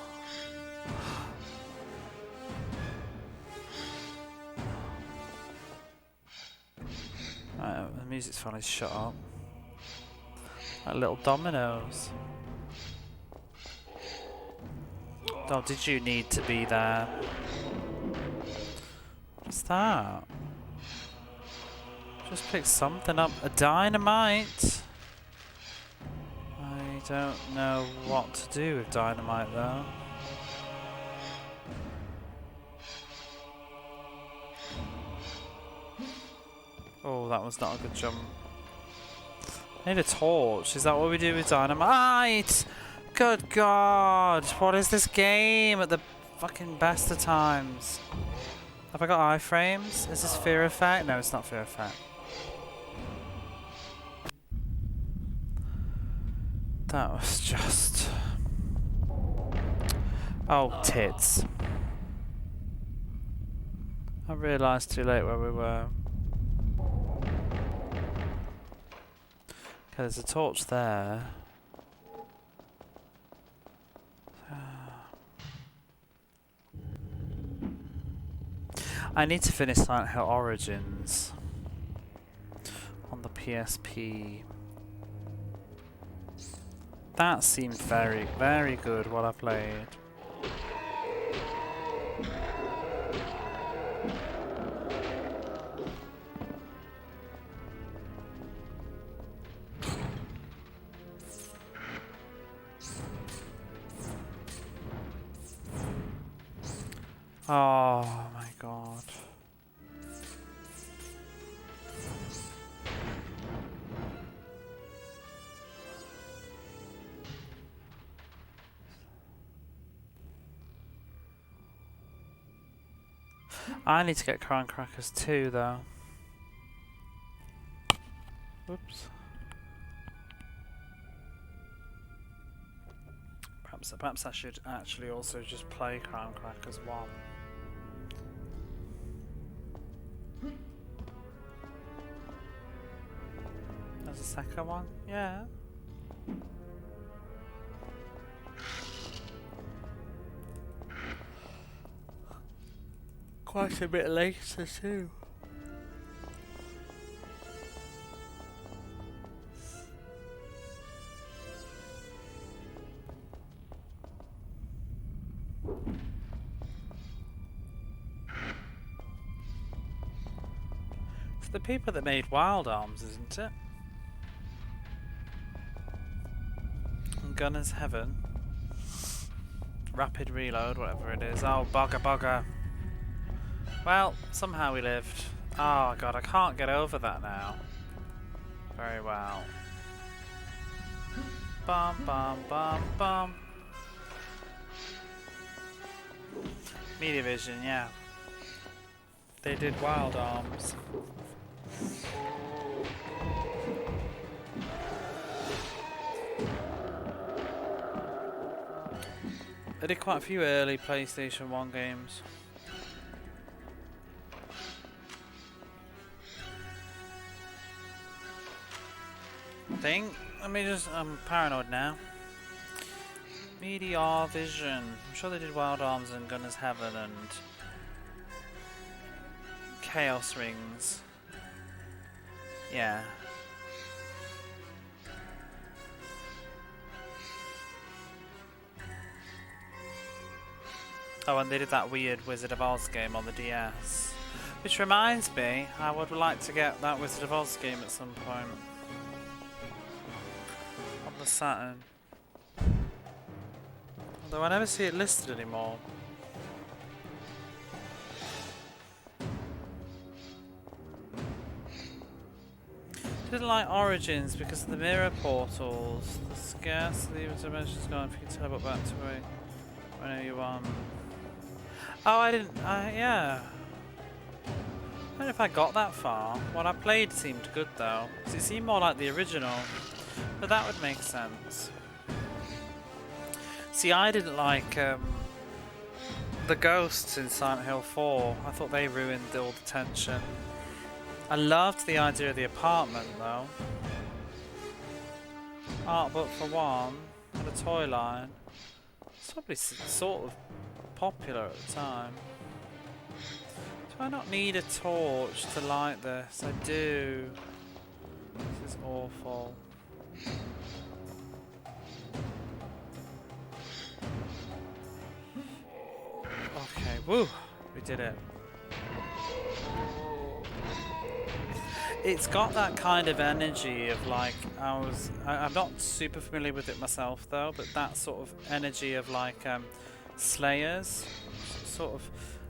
Right, the music's finally shut up. Like little dominoes. Oh, did you need to be there? What's that? Just pick something up. A dynamite? I don't know what to do with dynamite though. Oh, that was not a good jump. I need a torch. Is that what we do with dynamite? Good God! What is this game at the fucking best of times? Have I got iframes? Is this Fear Effect? No, it's not Fear Effect. That was just... Oh, tits. I realised too late where we were. Okay, there's a torch there. I need to finish Silent Hill Origins on the PSP. That seemed very, very good what I played. Oh my God. I need to get Crown Crackers too, though. Whoops. Perhaps I should actually also just play Crown Crackers 1. There's a second one? Yeah. Quite a bit later too. It's the people that made Wild Arms, isn't it? Gunner's Heaven. Rapid reload, whatever it is. Oh, bugger. Well, somehow we lived. Oh god, I can't get over that now. Very well. Bum bum bum bum. Media Vision, yeah. They did Wild Arms. I did quite a few early PlayStation 1 games. I'm paranoid now. Media Vision. I'm sure they did Wild Arms and Gunner's Heaven and Chaos Rings. Yeah. Oh, and they did that weird Wizard of Oz game on the DS. Which reminds me, I would like to get that Wizard of Oz game at some point. On the Saturn. Although I never see it listed anymore. Didn't like Origins because of the mirror portals. The scarcity of dimensions gone if you can teleport back to me whenever you want. Oh, I didn't. Yeah. I don't know if I got that far. What I played seemed good though. 'Cause it seemed more like the original. But that would make sense. See, I didn't like the ghosts in Silent Hill 4. I thought they ruined all the tension. I loved the idea of the apartment though. Art book for one, and a toy line. It's probably sort of popular at the time. Do I not need a torch to light this? I do. This is awful. Okay, woo! We did it. It's got that kind of energy of like, I'm not super familiar with it myself though, but that sort of energy of like Slayers, sort of,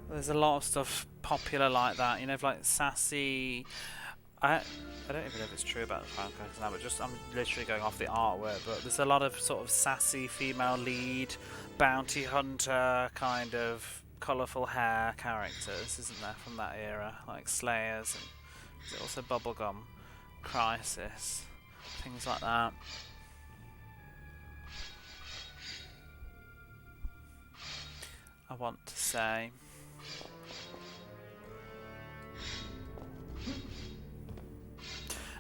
there's a lot of stuff popular like that, you know, like sassy, I don't even know if it's true about the franchise now, but just, I'm literally going off the artwork, but there's a lot of sort of sassy female lead, bounty hunter, kind of colourful hair characters, isn't there, from that era, like Slayers and also Bubblegum Crisis, things like that. I want to say.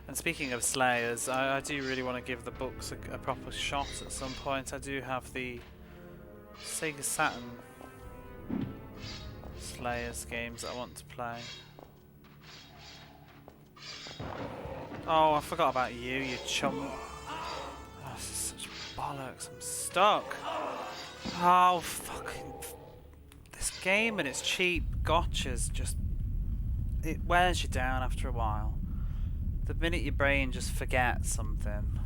And speaking of Slayers, I do really want to give the books a proper shot at some point. I do have the Sega Saturn Slayers games that I want to play. Oh, I forgot about you, you chum. Oh, this is such bollocks. I'm stuck. Oh, fucking. This game and its cheap gotchas just. It wears you down after a while. The minute your brain just forgets something.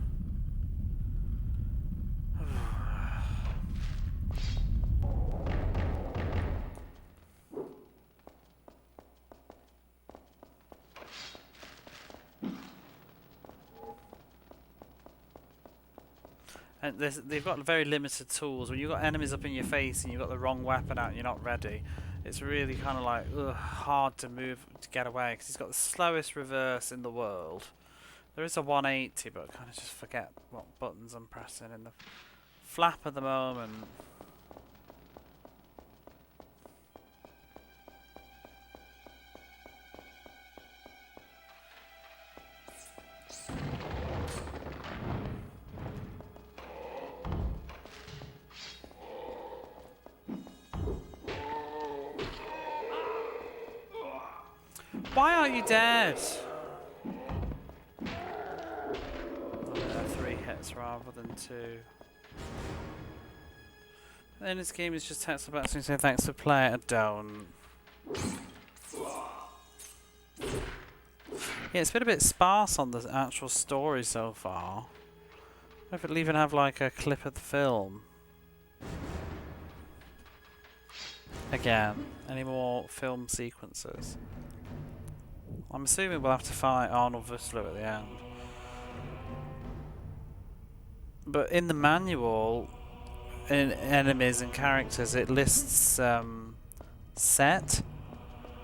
And they've got very limited tools. When you've got enemies up in your face and you've got the wrong weapon out and you're not ready, it's really kind of like hard to move to get away because he's got the slowest reverse in the world. There is a 180, but I kind of just forget what buttons I'm pressing in the flap at the moment. Why aren't you dead? Oh, 3 hits rather than 2. Then this game is just text about saying thanks for playing. I don't. Yeah, it's been a bit sparse on the actual story so far. If it'll even have like a clip of the film. Again, any more film sequences? I'm assuming we'll have to fight Arnold Vosloo at the end. But in the manual, in enemies and characters, it lists Set.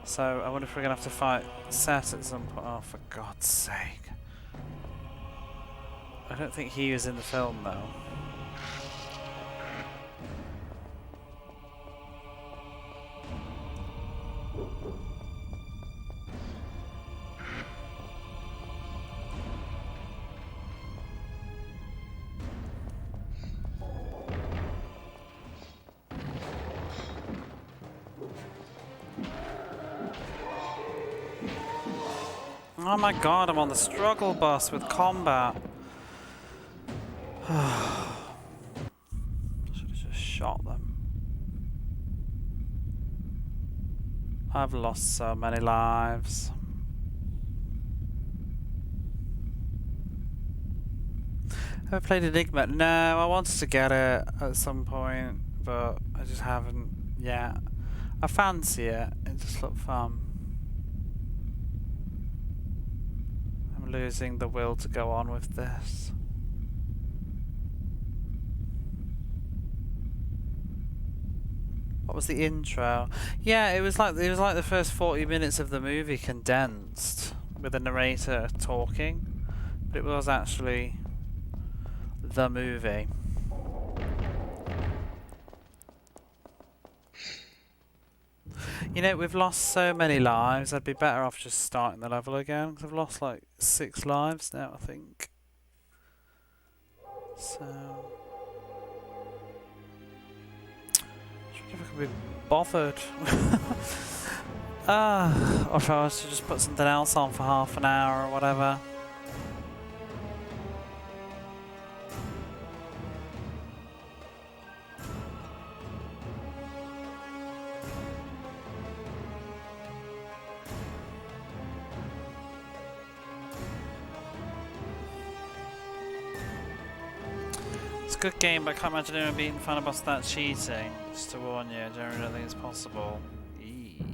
So I wonder if we're gonna have to fight Set at some point. Oh, for God's sake! I don't think he was in the film though. Oh my God, I'm on the struggle bus with combat. Should have just shot them. I've lost so many lives. Have I played Enigma? No, I wanted to get it at some point, but I just haven't yet. I fancy it. It just looked fun. I'm losing the will to go on with this. What was the intro? Yeah, it was like the first 40 minutes of the movie condensed with the narrator talking, but it was actually the movie. You know, we've lost so many lives. I'd be better off just starting the level again, because I've lost like 6 lives now, I think. So if I can be bothered. Or if I was to just put something else on for half an hour or whatever. It's a good game, but I can't imagine anyone beating the final boss without cheating. Just to warn you, I generally don't think it's possible. Eee.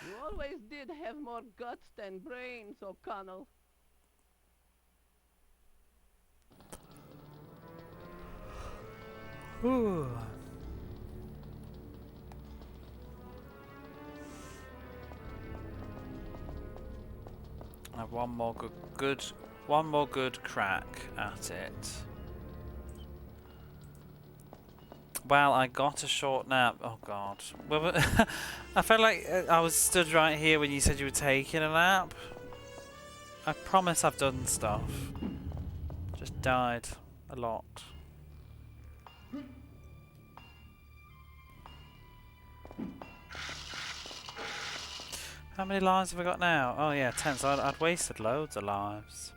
You always did have more guts than brains, O'Connell. Ooh. I have one more good crack at it. Well, I got a short nap. Oh God. Well, I felt like I was stood right here when you said you were taking a nap. I promise I've done stuff. Just died a lot. How many lives have I got now? Oh yeah, 10, so I'd wasted loads of lives.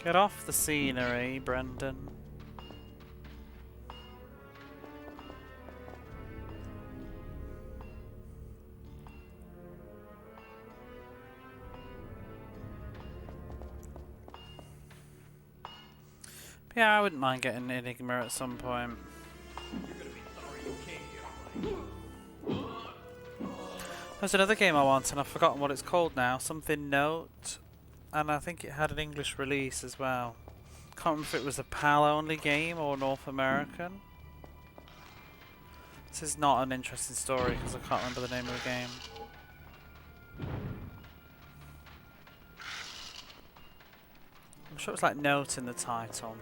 Get off the scenery, Brendan. Yeah, I wouldn't mind getting Enigma at some point. There's another game I want and I've forgotten what it's called now. Something Note. And I think it had an English release as well. Can't remember if it was a PAL only game or North American. This is not an interesting story because I can't remember the name of the game. I'm sure it's like Note in the title.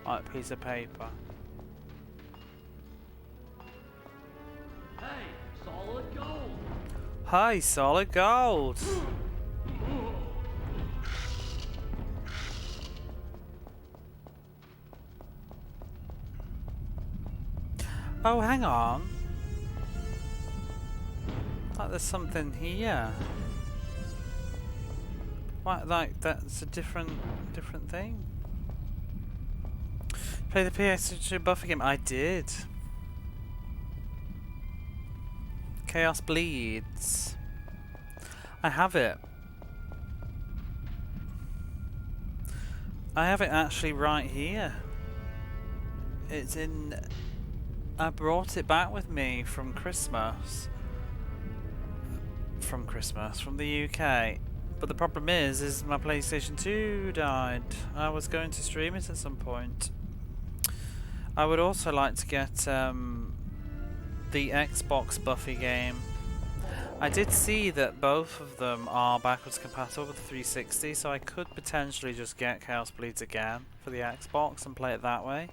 Like a piece of paper. Hey, solid gold. Hi, solid gold! Oh, hang on. Like there's something here. What, like that's a different thing? Play the PS2 buffer game? I did. Chaos Bleeds. I have it. I have it actually right here. It's in... I brought it back with me from Christmas. From the UK. But the problem is my PlayStation 2 died. I was going to stream it at some point. I would also like to get the Xbox Buffy game. I did see that both of them are backwards compatible with the 360, so I could potentially just get Chaos Bleeds again for the Xbox and play it that way.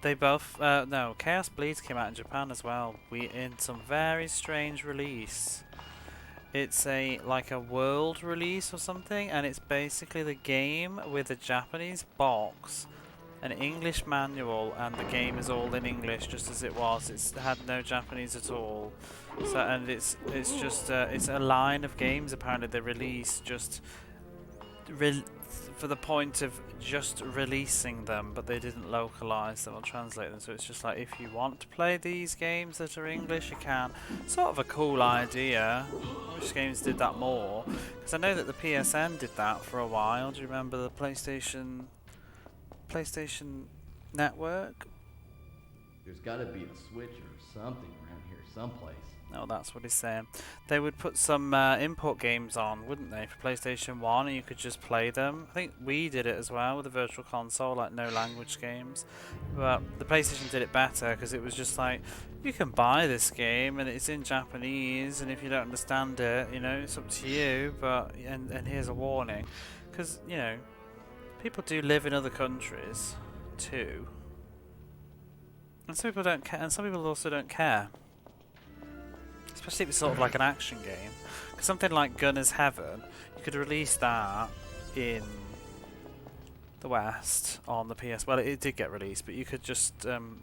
They both, no, Chaos Bleeds came out in Japan as well. In some very strange release. It's like a world release or something, and it's basically the game with a Japanese box, an English manual, and the game is all in English just as it was. It had no Japanese at all. So, and it's just it's a line of games apparently they release just for the point of just releasing them, but they didn't localize them or translate them. So it's just like, if you want to play these games that are English, you can. Sort of a cool idea. I wish games did that more, because I know that the PSN did that for a while. Do you remember the PlayStation Network? There's gotta be a switch or something around here someplace. No, that's what he's saying. They would put some import games on, wouldn't they, for PlayStation 1, and you could just play them. I think we did it as well with the Virtual Console, like no language games. But the PlayStation did it better, because it was just like, you can buy this game, and it's in Japanese, and if you don't understand it, you know, it's up to you, but, and here's a warning. Because, you know, people do live in other countries, too. And some people don't care, and some people also don't care. Especially if it's sort of like an action game. Because something like Gunner's Heaven, you could release that in the West on the PS. Well, it did get released, but you could just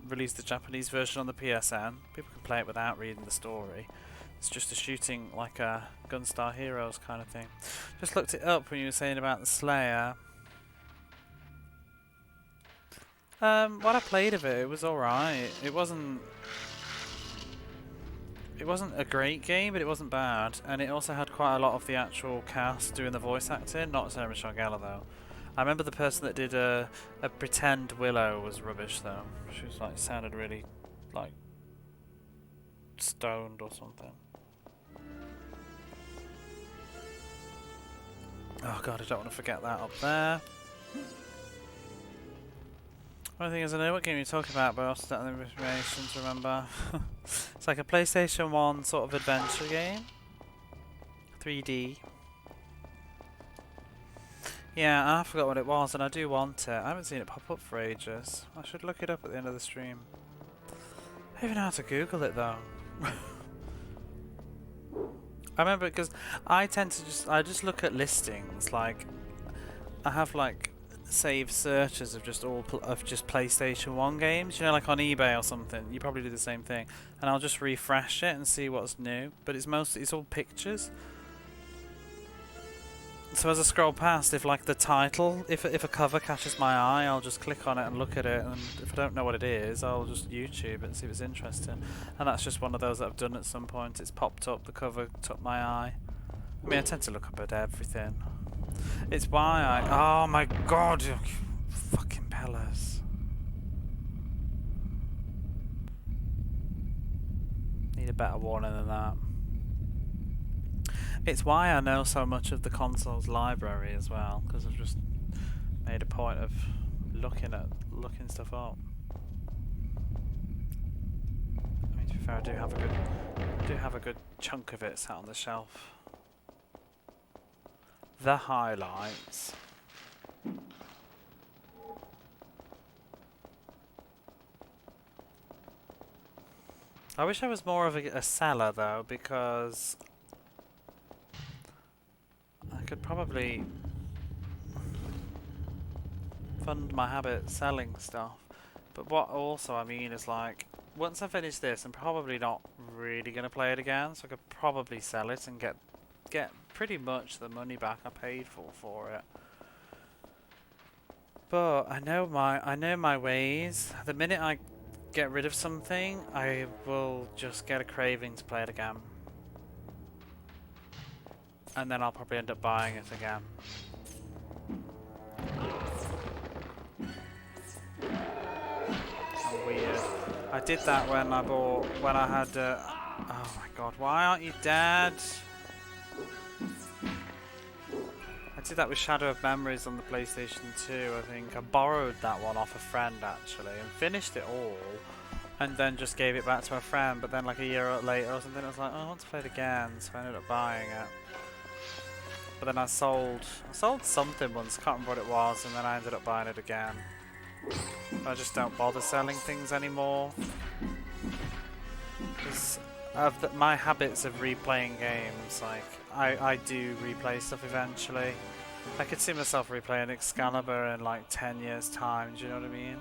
release the Japanese version on the PSN. People can play it without reading the story. It's just a shooting, like a Gunstar Heroes kind of thing. Just looked it up when you were saying about the Slayer. What I played of it was alright. It wasn't a great game, but it wasn't bad, and it also had quite a lot of the actual cast doing the voice acting, not Sarah Michelle Gellar though. I remember the person that did a pretend Willow was rubbish though. She was like, sounded really like stoned or something. Oh god, I don't want to forget that up there. One thing is, I know what game you're talking about, but I also don't have the information to remember. It's like a PlayStation 1 sort of adventure game. 3D. Yeah, I forgot what it was, and I do want it. I haven't seen it pop up for ages. I should look it up at the end of the stream. I don't even know how to Google it, though. I remember, because I tend to I just look at listings, like, I have, like, save searches of just just PlayStation 1 games, you know, like on eBay or something. You probably do the same thing, and I'll just refresh it and see what's new, but it's all pictures. So as I scroll past, if like the title, if a cover catches my eye, I'll just click on it and look at it, and if I don't know what it is, I'll just YouTube it and see if it's interesting. And that's just one of those that I've done at some point. It's popped up, the cover took my eye. I mean, I tend to look up at everything. It's why oh my god, you fucking pillars. Need a better warning than that. It's why I know so much of the console's library as well, because I've just made a point of looking stuff up. I mean, to be fair, I do have a good chunk of it sat on the shelf. The highlights. I wish I was more of a seller though, because I could probably fund my habit selling stuff. But what also I mean is, like, once I finish this, I'm probably not really going to play it again, so I could probably sell it and get pretty much the money back I paid for it. But I know my ways. The minute I get rid of something, I will just get a craving to play it again. And then I'll probably end up buying it again. How weird. I did that when I had, oh my god, why aren't you dead? I did that with Shadow of Memories on the PlayStation 2, I think. I borrowed that one off a friend actually and finished it all and then just gave it back to a friend, but then like a year later or something I was like, oh, I want to play it again, so I ended up buying it. But then I sold something once, can't remember what it was, and then I ended up buying it again. I just don't bother selling things anymore. Because of my habits of replaying games, like, I do replay stuff eventually. I could see myself replaying Excalibur in like 10 years time, do you know what I mean?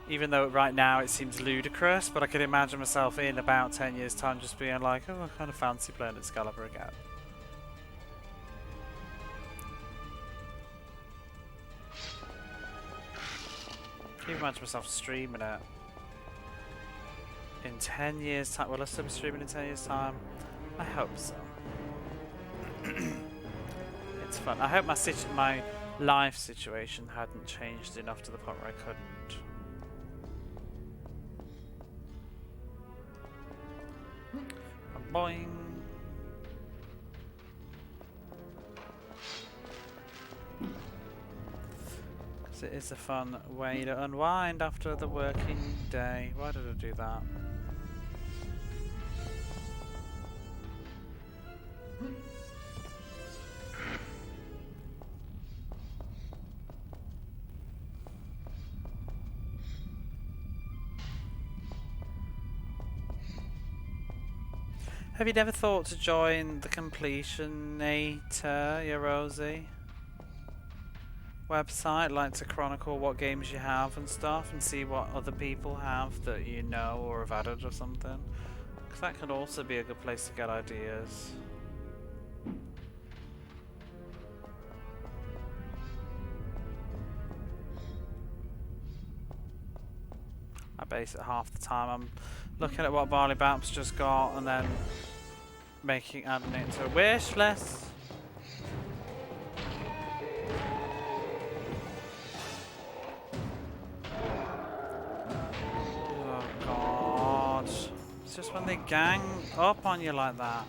Even though right now it seems ludicrous, but I could imagine myself in about 10 years time just being like, oh, I kind of fancy playing Excalibur again. Can you imagine myself streaming it in 10 years time? Will I still be streaming in 10 years time? I hope so. It's fun. I hope my life situation hadn't changed enough to the point where I couldn't. Boing. Because it is a fun way to unwind after the working day. Why did I do that? Have you never thought to join the Completionator, Rosie? Website, like to chronicle what games you have and stuff and see what other people have that you know or have added or something? Because that could also be a good place to get ideas. I base it half the time. I'm looking at what Barley Bap's just got and then adding it to a wish list. Oh god. It's just when they gang up on you like that.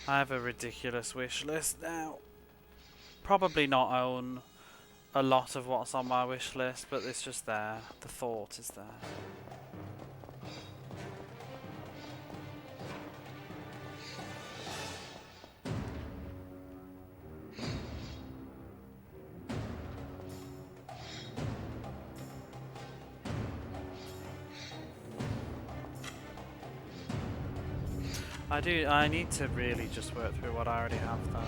I have a ridiculous wish list now. Probably not own a lot of what's on my wish list, but it's just there. The thought is there. I need to really just work through what I already have though.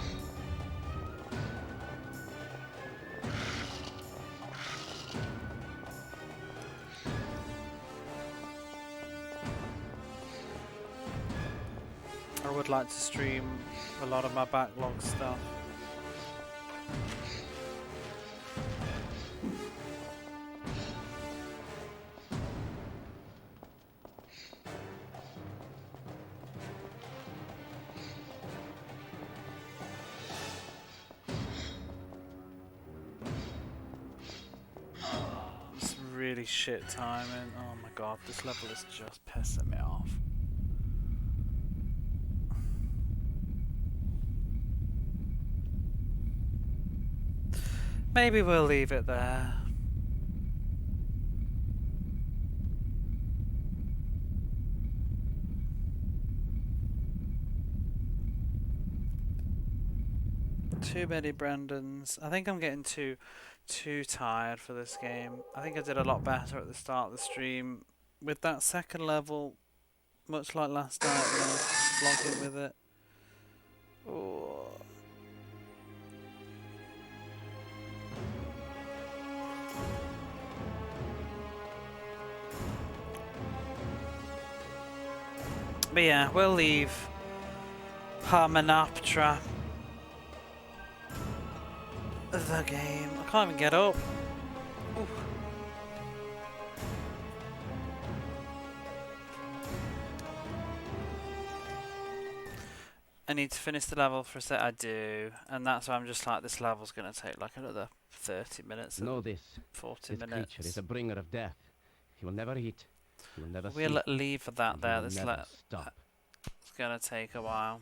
I would like to stream a lot of my backlog stuff. It's really shit timing. Oh my god, this level is just pissing me off. Maybe we'll leave it there. Too many Brendans. I think I'm getting too tired for this game. I think I did a lot better at the start of the stream with that second level, much like last night when I was vlogging with it. Oh. But yeah, we'll leave Hamunaptra the game. I can't even get up. Oof. I need to finish the level for a set. I do, and that's why I'm just like, this level's gonna take like another 30 minutes. Know this. 40 This minutes. creature is a bringer of death. He will never eat. He will never We'll sleep. leave that and there. he will This never stop. it's gonna take a while.